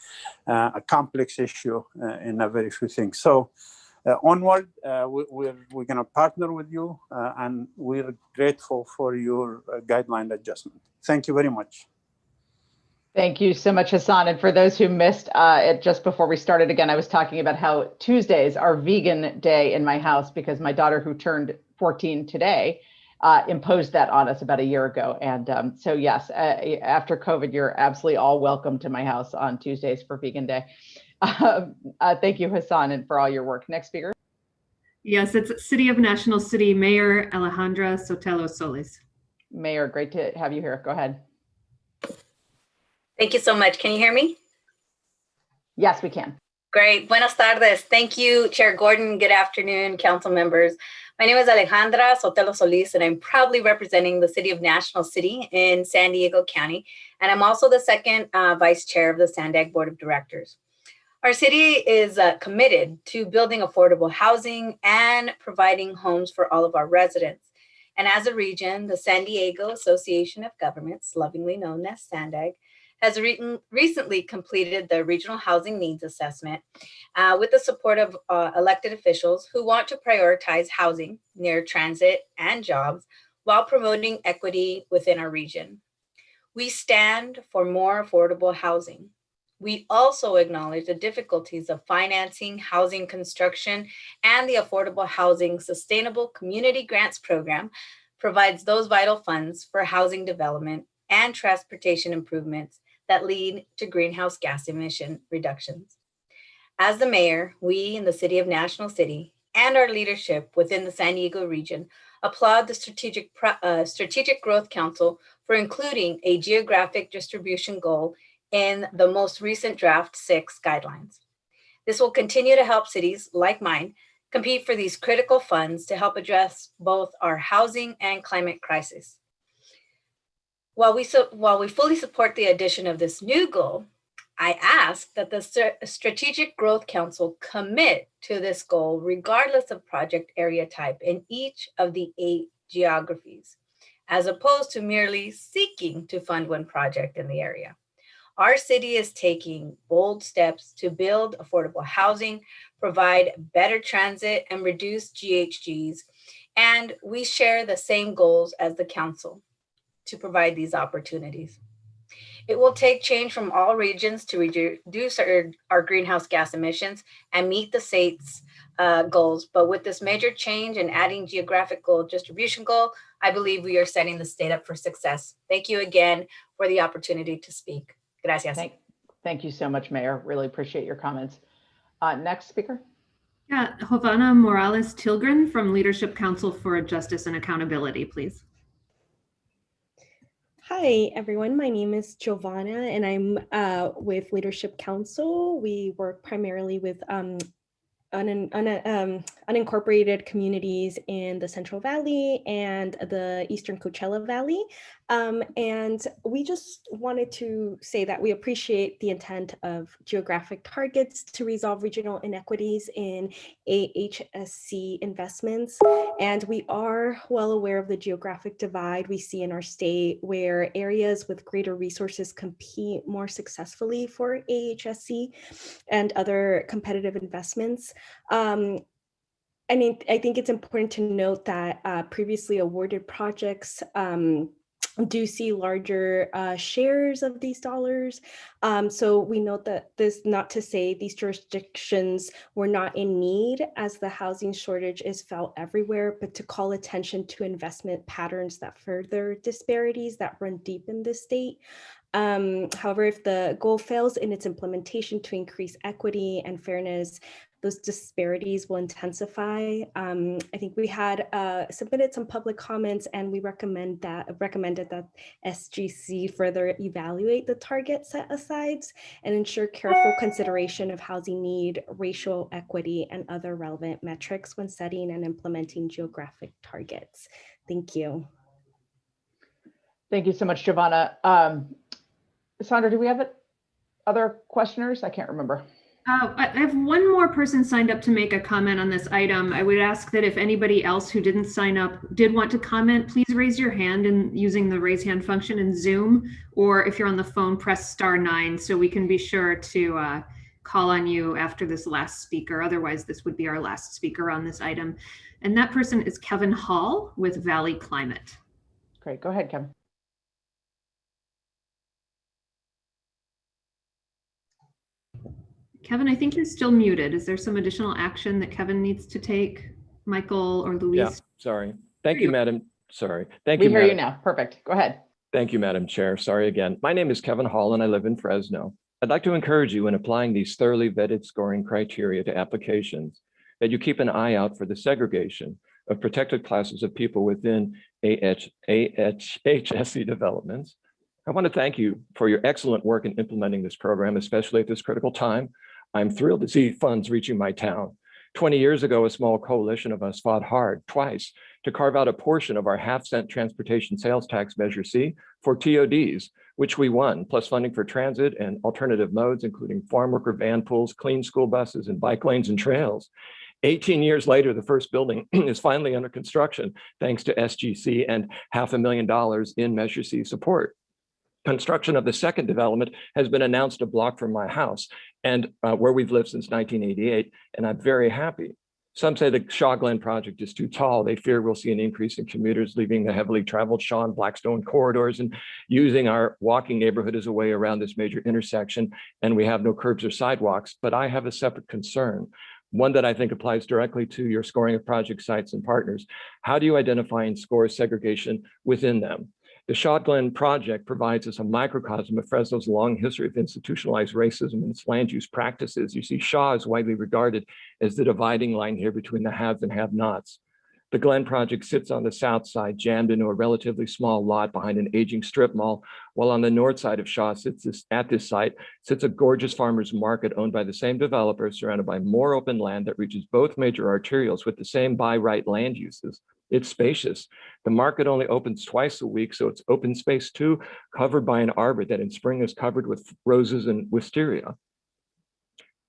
a complex issue in a very few things. So onward, we're going to partner with you, and we're grateful for your guideline adjustment. Thank you very much. Thank you so much, Hassan. And for those who missed it just before we started again, I was talking about how Tuesdays are vegan day in my house because my daughter, who turned 14 today, imposed that on us about a year ago. And so yes, after COVID, you're absolutely all welcome to my house on Tuesdays for Vegan Day. Thank you, Hassan, and for all your work. Next speaker. Yes, it's City of National City Mayor Alejandra Sotelo Solis. Mayor, great to have you here. Go ahead. Thank you so much. Can you hear me? Yes, we can. Great. Buenas tardes. Thank you, Chair Gordon. Good afternoon, council members. My name is Alejandra Sotelo Solis, and I'm proudly representing the City of National City in San Diego County. And I'm also the second vice chair of the SANDAG Board of Directors. Our city is committed to building affordable housing and providing homes for all of our residents. And as a region, the San Diego Association of Governments, lovingly known as SANDAG, has recently completed the Regional Housing Needs Assessment with the support of elected officials who want to prioritize housing near transit and jobs while promoting equity within our region. We stand for more affordable housing. We also acknowledge the difficulties of financing housing construction, and the Affordable Housing Sustainable Community Grants Program provides those vital funds for housing development and transportation improvements that lead to greenhouse gas emission reductions. As the mayor, we in the City of National City and our leadership within the San Diego region applaud the Strategic Growth Council for including a geographic distribution goal in the most recent Draft 6 guidelines. This will continue to help cities like mine compete for these critical funds to help address both our housing and climate crisis. While we fully support the addition of this new goal, I ask that the Strategic Growth Council commit to this goal regardless of project area type in each of the 8 geographies. as opposed to merely seeking to fund one project in the area. Our city is taking bold steps to build affordable housing, provide better transit, and reduce GHGs. And we share the same goals as the council to provide these opportunities. It will take change from all regions to reduce our greenhouse gas emissions and meet the state's goals. But with this major change and adding geographical distribution goal, I believe we are setting the state up for success. Thank you again for the opportunity to speak. Gracias. Thank you so much, Mayor. Really appreciate your comments. Next speaker. Yeah, Jovana Morales Tilgren from Leadership Council for Justice and Accountability, please. Hi, everyone. My name is Giovanna, and I'm with Leadership Council. We work primarily with unincorporated communities in the Central Valley and the Eastern Coachella Valley. And we just wanted to say that we appreciate the intent of geographic targets to resolve regional inequities in AHSC investments. And we are well aware of the geographic divide we see in our state, where areas with greater resources compete more successfully for AHSC and other competitive investments. I think it's important to note that previously awarded projects do see larger shares of these dollars. So we note that this, not to say these jurisdictions were not in need, as the housing shortage is felt everywhere, but to call attention to investment patterns that further disparities that run deep in the state. However, if the goal fails in its implementation to increase equity and fairness, those disparities will intensify. I think we had submitted some public comments, and we recommended that SGC further evaluate the target set asides and ensure careful consideration of housing need, racial equity, and other relevant metrics when setting and implementing geographic targets. Thank you. Thank you so much, Giovanna. Sandra, do we have other questioners? I can't remember. I have one more person signed up to make a comment on this item. I would ask that if anybody else who didn't sign up did want to comment, please raise your hand using the raise hand function in Zoom, or if you're on the phone, press *9 so we can be sure to call on you after this last speaker. Otherwise, this would be our last speaker on this item. And that person is Kevin Hall with Valley Climate. Great, go ahead, Kevin. Kevin, I think you're still muted. Is there some additional action that Kevin needs to take? Michael or Luis? Yeah, sorry. Thank you, Madam. Sorry. Thank you. We hear you now. Perfect. Go ahead. Thank you, Madam Chair. Sorry again. My name is Kevin Hall and I live in Fresno. I'd like to encourage you in applying these thoroughly vetted scoring criteria to applications that you keep an eye out for the segregation of protected classes of people within AHSC developments. I want to thank you for your excellent work in implementing this program, especially at this critical time. I'm thrilled to see funds reaching my town. 20 years ago, a small coalition of us fought hard twice to carve out a portion of our half-cent transportation sales tax Measure C for TODs, which we won, plus funding for transit and alternative modes, including farm worker van pools, clean school buses, and bike lanes and trails. 18 years later, the first building is finally under construction, thanks to SGC and $500,000 in Measure C support. Construction of the second development has been announced a block from my house and where we've lived since 1988, and I'm very happy. Some say the Shaw Glen project is too tall. They fear we'll see an increase in commuters leaving the heavily traveled Shaw and Blackstone corridors and using our walking neighborhood as a way around this major intersection, and we have no curbs or sidewalks. But I have a separate concern, one that I think applies directly to your scoring of project sites and partners. How do you identify and score segregation within them? The Shaw Glen project provides us a microcosm of Fresno's long history of institutionalized racism and its land use practices. You see, Shaw is widely regarded as the dividing line here between the haves and have-nots. The Glen project sits on the south side, jammed into a relatively small lot behind an aging strip mall, while on the north side of Shaw at this site sits a gorgeous farmer's market owned by the same developer, surrounded by more open land that reaches both major arterials with the same by right land uses. It's spacious. The market only opens twice a week, so it's open space too, covered by an arbor that in spring is covered with roses and wisteria.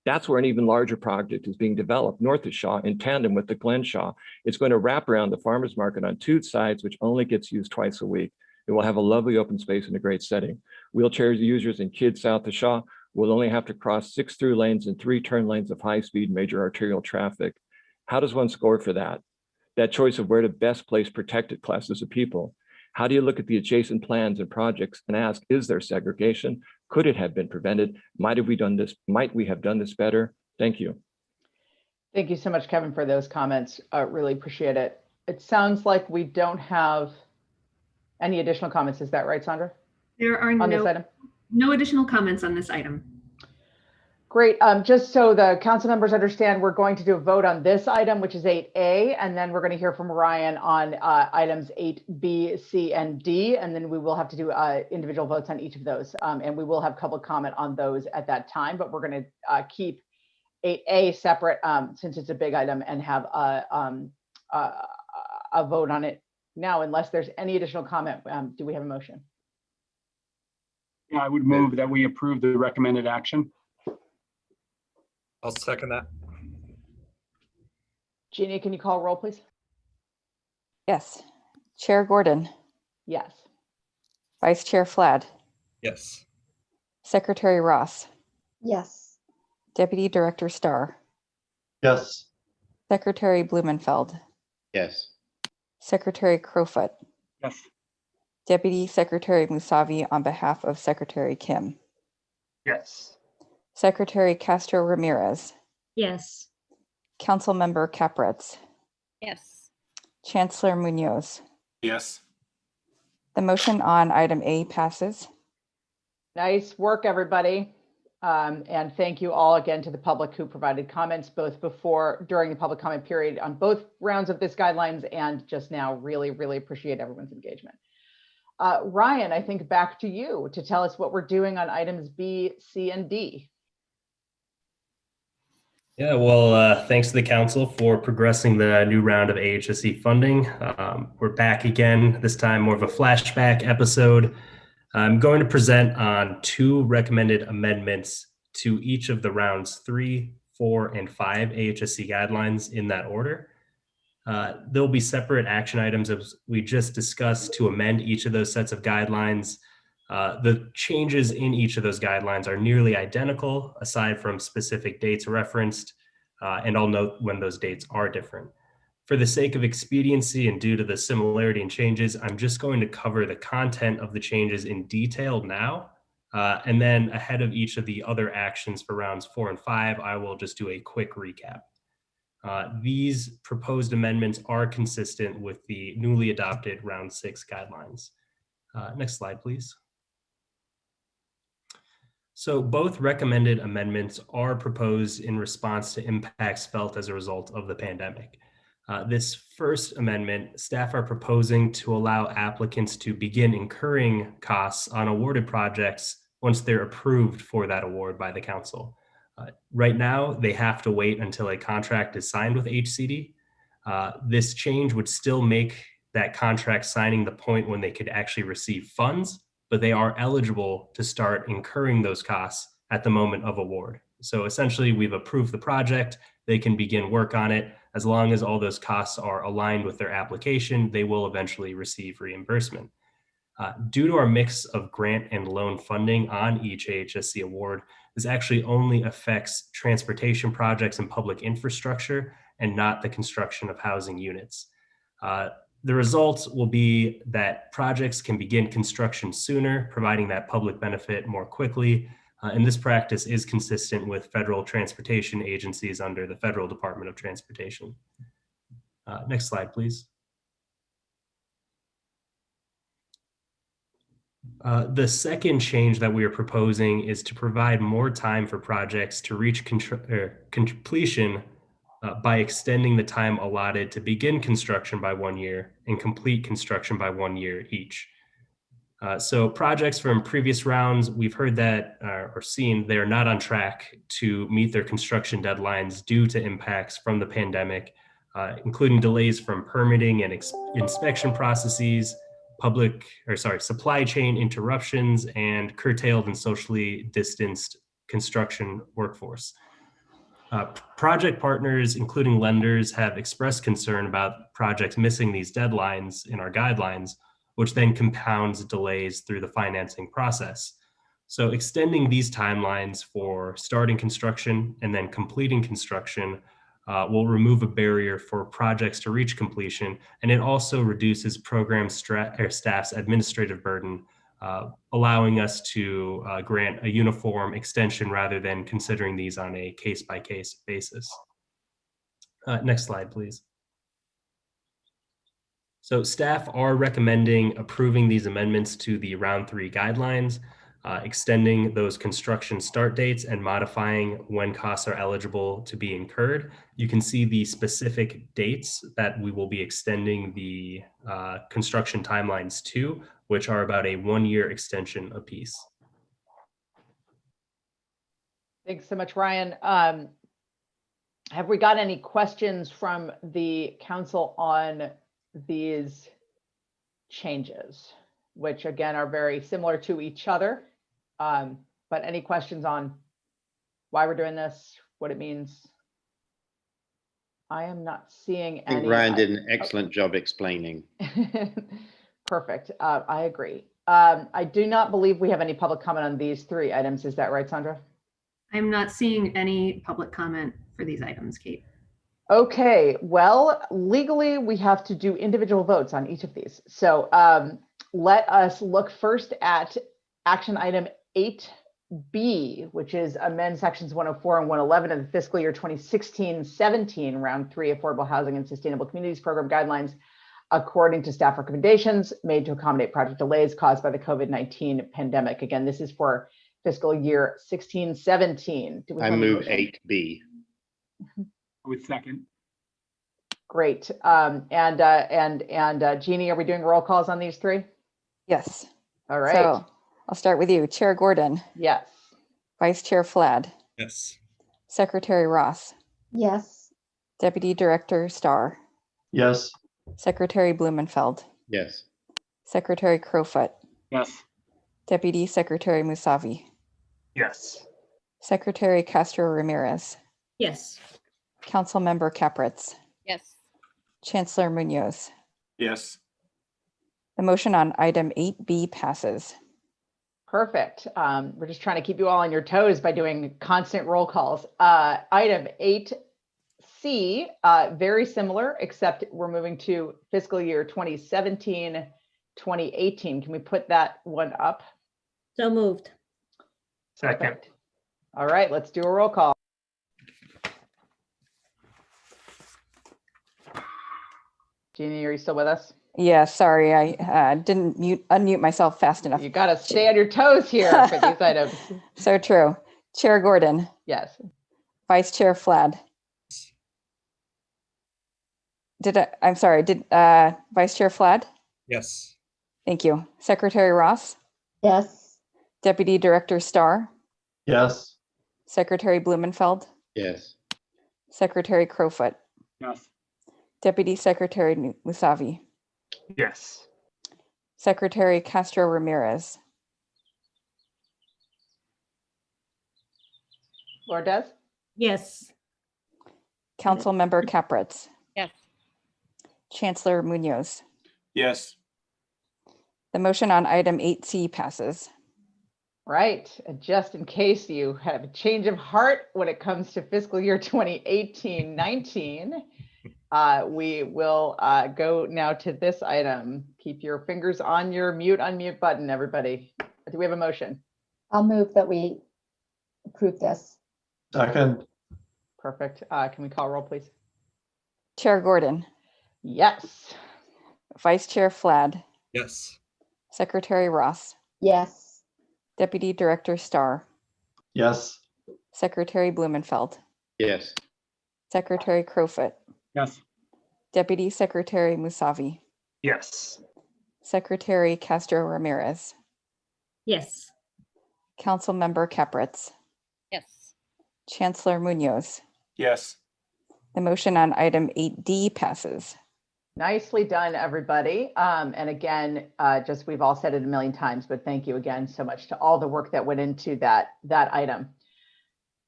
That's where an even larger project is being developed north of Shaw in tandem with the Glen Shaw. It's going to wrap around the farmers market on 2 sides, which only gets used twice a week. It will have a lovely open space in a great setting. Wheelchair users and kids south of Shaw will only have to cross 6 through lanes and 3 turn lanes of high-speed major arterial traffic. How does one score for that? That choice of where to best place protected classes of people. How do you look at the adjacent plans and projects and ask, is there segregation? Could it have been prevented? Might we have done this better? Thank you. Thank you so much, Kevin, for those comments. Really appreciate it. It sounds like we don't have any additional comments. Is that right, Sandra? There are no additional comments on this item. Great. Just so the council members understand, we're going to do a vote on this item, which is 8A, and then we're going to hear from Ryan on items 8B, C, and D, and then we will have to do individual votes on each of those. And we will have public comment on those at that time, but we're going to keep 8A separate since it's a big item and have a vote on it now, unless there's any additional comment. Do we have a motion? Yeah, I would move that we approve the recommended action. I'll second that. Jeannie, can you call roll, please? Yes. Chair Gordon. Yes. Vice Chair Flad. Yes. Secretary Ross. Yes. Deputy Director Starr. Yes. Secretary Blumenfeld. Yes. Secretary Crowfoot. Yes. Deputy Secretary Musavi on behalf of Secretary Kim. Yes. Secretary Castro Ramirez. Yes. Councilmember Capretz. Yes. Chancellor Munoz. Yes. The motion on item A passes. Nice work, everybody. And thank you all again to the public who provided comments both during the public comment period on both rounds of this guidelines and just now. Really, really appreciate everyone's engagement. Ryan, I think back to you to tell us what we're doing on items B, C, and D. Yeah, well, thanks to the council for progressing the new round of AHSC funding. We're back again, this time more of a flashback episode. I'm going to present on 2 recommended amendments to each of the rounds 3, 4, and 5 AHSC guidelines in that order. There'll be separate action items as we just discussed to amend each of those sets of guidelines. The changes in each of those guidelines are nearly identical, aside from specific dates referenced, and I'll note when those dates are different. For the sake of expediency and due to the similarity in changes, I'm just going to cover the content of the changes in detail now, and then ahead of each of the other actions for rounds 4 and 5, I will just do a quick recap. These proposed amendments are consistent with the newly adopted round 6 guidelines. Next slide, please. So both recommended amendments are proposed in response to impacts felt as a result of the pandemic. This first amendment, staff are proposing to allow applicants to begin incurring costs on awarded projects once they're approved for that award by the council. Right now, they have to wait until a contract is signed with HCD. This change would still make that contract signing the point when they could actually receive funds, but they are eligible to start incurring those costs at the moment of award. So essentially, we've approved the project, they can begin work on it. As long as all those costs are aligned with their application, they will eventually receive reimbursement. Due to our mix of grant and loan funding on each AHSC award, this actually only affects transportation projects and public infrastructure and not the construction of housing units. The results will be that projects can begin construction sooner, providing that public benefit more quickly. And this practice is consistent with federal transportation agencies under the Federal Department of Transportation. Next slide, please. The second change that we are proposing is to provide more time for projects to reach completion by extending the time allotted to begin construction by 1 year and complete construction by 1 year each. So projects from previous rounds, we've heard that or seen they're not on track to meet their construction deadlines due to impacts from the pandemic, including delays from permitting and inspection processes, supply chain interruptions, and curtailed and socially distanced construction workforce. Project partners, including lenders, have expressed concern about projects missing these deadlines in our guidelines, which then compounds delays through the financing process. So extending these timelines for starting construction and then completing construction will remove a barrier for projects to reach completion, and it also reduces program staff's administrative burden, allowing us to grant a uniform extension rather than considering these on a case-by-case basis. Next slide, please. So staff are recommending approving these amendments to the round 3 guidelines, extending those construction start dates and modifying when costs are eligible to be incurred. You can see the specific dates that we will be extending the construction timelines to, which are about a 1-year extension apiece. Thanks so much, Ryan. Have we got any questions from the council on these changes, which again are very similar to each other? But any questions on why we're doing this, what it means? I am not seeing any. I think Ryan did an excellent job explaining. Perfect. I agree. I do not believe we have any public comment on these 3 items. Is that right, Sandra? I'm not seeing any public comment for these items, Kate. Okay, well, legally we have to do individual votes on each of these. So let us look first at action item 8B, which is amend sections 104 and 111 of the fiscal year 2016-17 round 3 affordable housing and sustainable communities program guidelines according to staff recommendations made to accommodate project delays caused by the COVID-19 pandemic. Again, this is for fiscal year 16-17. I move 8B. With second. Great. Jeannie, are we doing roll calls on these 3? Yes. All right. So I'll start with you. Chair Gordon. Yes. Vice Chair Flad. Yes. Secretary Ross. Yes. Deputy Director Starr. Yes. Secretary Blumenfeld. Yes. Secretary Crowfoot. Yes. Deputy Secretary Musavi. Yes. Secretary Castro Ramirez. Yes. Councilmember Capretz. Yes. Chancellor Munoz. Yes. The motion on item 8B passes. Perfect. We're just trying to keep you all on your toes by doing constant roll calls. Item 8C, very similar, except we're moving to fiscal year 2017, 2018. Can we put that one up? So moved. Second. Perfect. All right, let's do a roll call. Jeannie, are you still with us? Yeah, sorry, I didn't unmute myself fast enough. You got to stay on your toes here for these items. So true. Chair Gordon. Yes. Vice Chair Flad. I'm sorry, did Vice Chair Flad? Yes. Thank you. Secretary Ross? Yes. Deputy Director Starr? Yes. Secretary Blumenfeld? Yes. Secretary Crowfoot? Yes. Deputy Secretary Musavi? Yes. Secretary Castro Ramirez? Lourdes? Yes. Councilmember Capretz? Yes. Chancellor Munoz? Yes. The motion on item 8C passes. Right. And just in case you have a change of heart when it comes to fiscal year 2018-19, we will go now to this item. Keep your fingers on your unmute button, everybody. Do we have a motion? I'll move that we approve this. Second. Perfect. Can we call roll, please? Chair Gordon? Yes. Vice Chair Flad? Yes. Secretary Ross? Yes. Deputy Director Starr? Yes. Secretary Blumenfeld? Yes. Secretary Crowfoot? Yes. Deputy Secretary Musavi? Yes. Secretary Castro Ramirez? Yes. Councilmember Capretz? Yes. Chancellor Munoz? Yes. The motion on item 8D passes. Nicely done, everybody. And again, just we've all said it a million times, but thank you again so much to all the work that went into that item.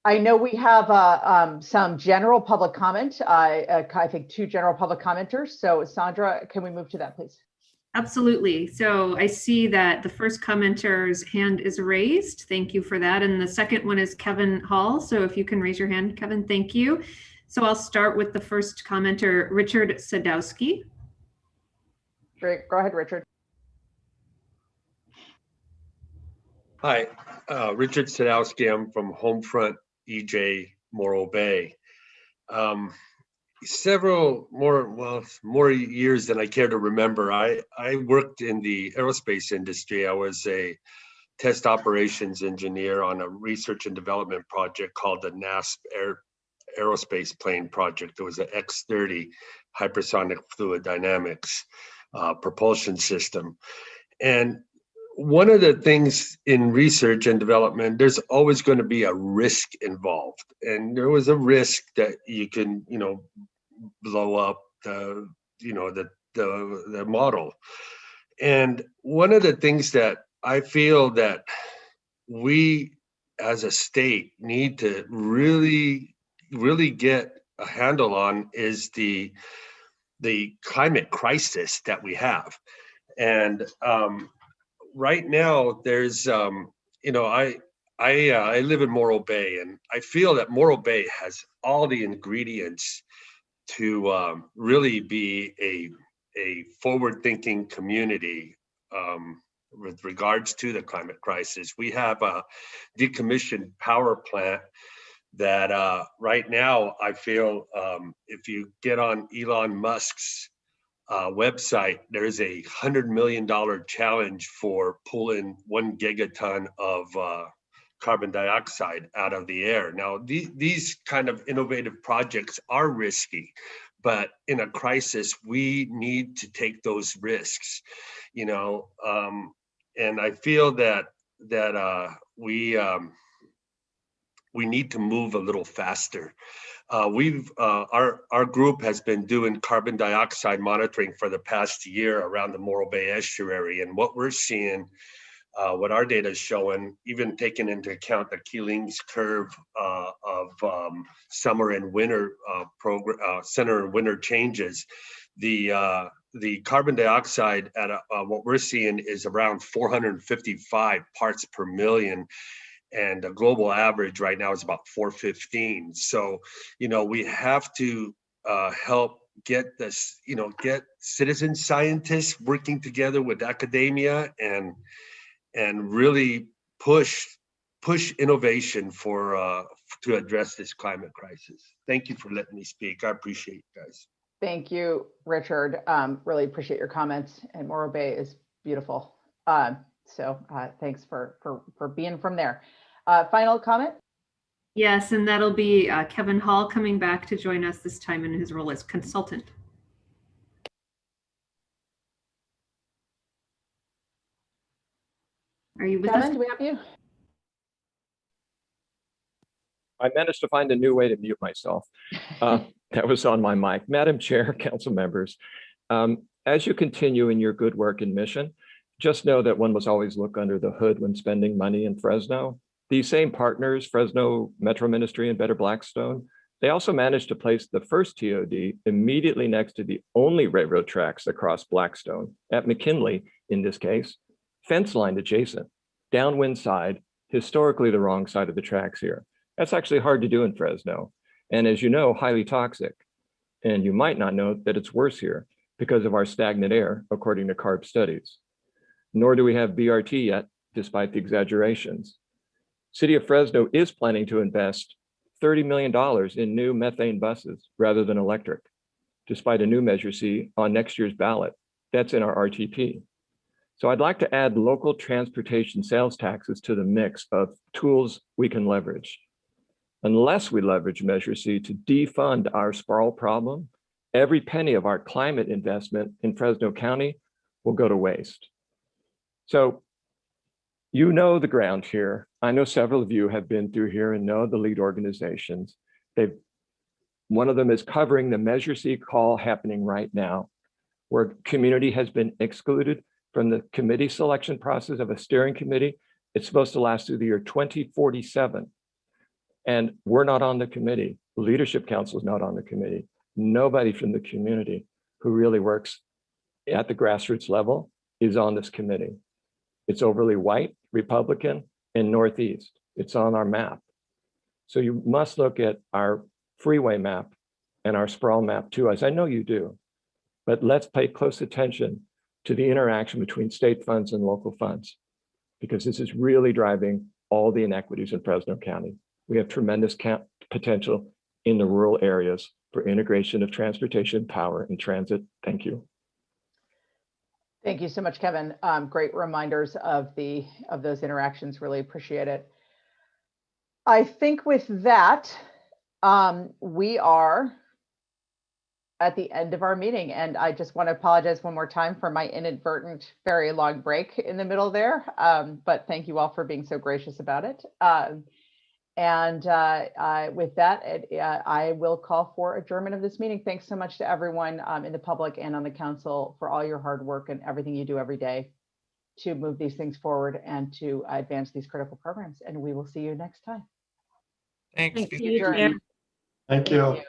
I know we have some general public comment. I think 2 general public commenters. So Sandra, can we move to that, please? Absolutely. So I see that the first commenter's hand is raised. Thank you for that. And the second one is Kevin Hall. So if you can raise your hand, Kevin, thank you. So I'll start with the first commenter, Richard Sadowski. Great. Go ahead, Richard. Hi, Richard Sadowski. I'm from Homefront EJ Morro Bay. Several more years than I care to remember. I worked in the aerospace industry. I was a test operations engineer on a research and development project called the NASP aerospace plane project. It was an X-30 hypersonic fluid dynamics propulsion system. And one of the things in research and development, there's always going to be a risk involved. And there was a risk that you can, blow up the model. And one of the things that I feel that we as a state need to really get a handle on is the climate crisis that we have. And right now there's I live in Morro Bay, and I feel that Morro Bay has all the ingredients to really be a forward-thinking community with regards to the climate crisis. We have a decommissioned power plant that right now I feel if you get on Elon Musk's website, there's a $100 million challenge for pulling 1 gigaton of carbon dioxide out of the air. Now, these kind of innovative projects are risky, but in a crisis, we need to take those risks, and I feel that we need to move a little faster. Our group has been doing carbon dioxide monitoring for the past year around the Morro Bay estuary, and what we're seeing, what our data is showing, even taking into account the Keeling's curve of summer and winter summer and winter changes, the carbon dioxide at what we're seeing is around 455 parts per million. And the global average right now is about 415. So, we have to help get this, get citizen scientists working together with academia and really push innovation to address this climate crisis. Thank you for letting me speak. I appreciate you guys. Thank you, Richard. Really appreciate your comments. And Morro Bay is beautiful. So thanks for being from there. Final comment? Yes, and that'll be Kevin Hall coming back to join us this time in his role as consultant. Are you with Kevin, us? do we have you? I managed to find a new way to mute myself. That was on my mic. Madam Chair, council members, as you continue in your good work and mission, just know that one must always look under the hood when spending money in Fresno. These same partners, Fresno Metro Ministry and Better Blackstone, they also managed to place the first TOD immediately next to the only railroad tracks across Blackstone, at McKinley in this case, fence line adjacent, downwind side, historically the wrong side of the tracks here. That's actually hard to do in Fresno. And as you know, highly toxic. And you might not know that it's worse here because of our stagnant air, according to CARB studies. Nor do we have BRT yet, despite the exaggerations. City of Fresno is planning to invest $30 million in new methane buses rather than electric, despite a new Measure C on next year's ballot. That's in our RTP. So I'd like to add local transportation sales taxes to the mix of tools we can leverage. Unless we leverage Measure C to defund our sprawl problem, every penny of our climate investment in Fresno County will go to waste. So you know the ground here. I know several of you have been through here and know the lead organizations. One of them is covering the Measure C call happening right now, where community has been excluded from the committee selection process of a steering committee. It's supposed to last through the year 2047. And we're not on the committee. The Leadership Council is not on the committee. Nobody from the community who really works at the grassroots level is on this committee. It's overly white, Republican, and Northeast. It's on our map. So you must look at our freeway map and our sprawl map too, as I know you do. But let's pay close attention to the interaction between state funds and local funds, because this is really driving all the inequities in Fresno County. We have tremendous potential in the rural areas for integration of transportation, power, and transit. Thank you. Thank you so much, Kevin. Great reminders of those interactions. Really appreciate it. I think with that, we are at the end of our meeting, and I just want to apologize one more time for my inadvertent, very long break in the middle there. But thank you all for being so gracious about it. With that, I will call for adjournment of this meeting. Thanks so much to everyone in the public and on the council for all your hard work and everything you do every day to move these things forward and to advance these critical programs. And we will see you next time. Thanks. Thank you. Thank you.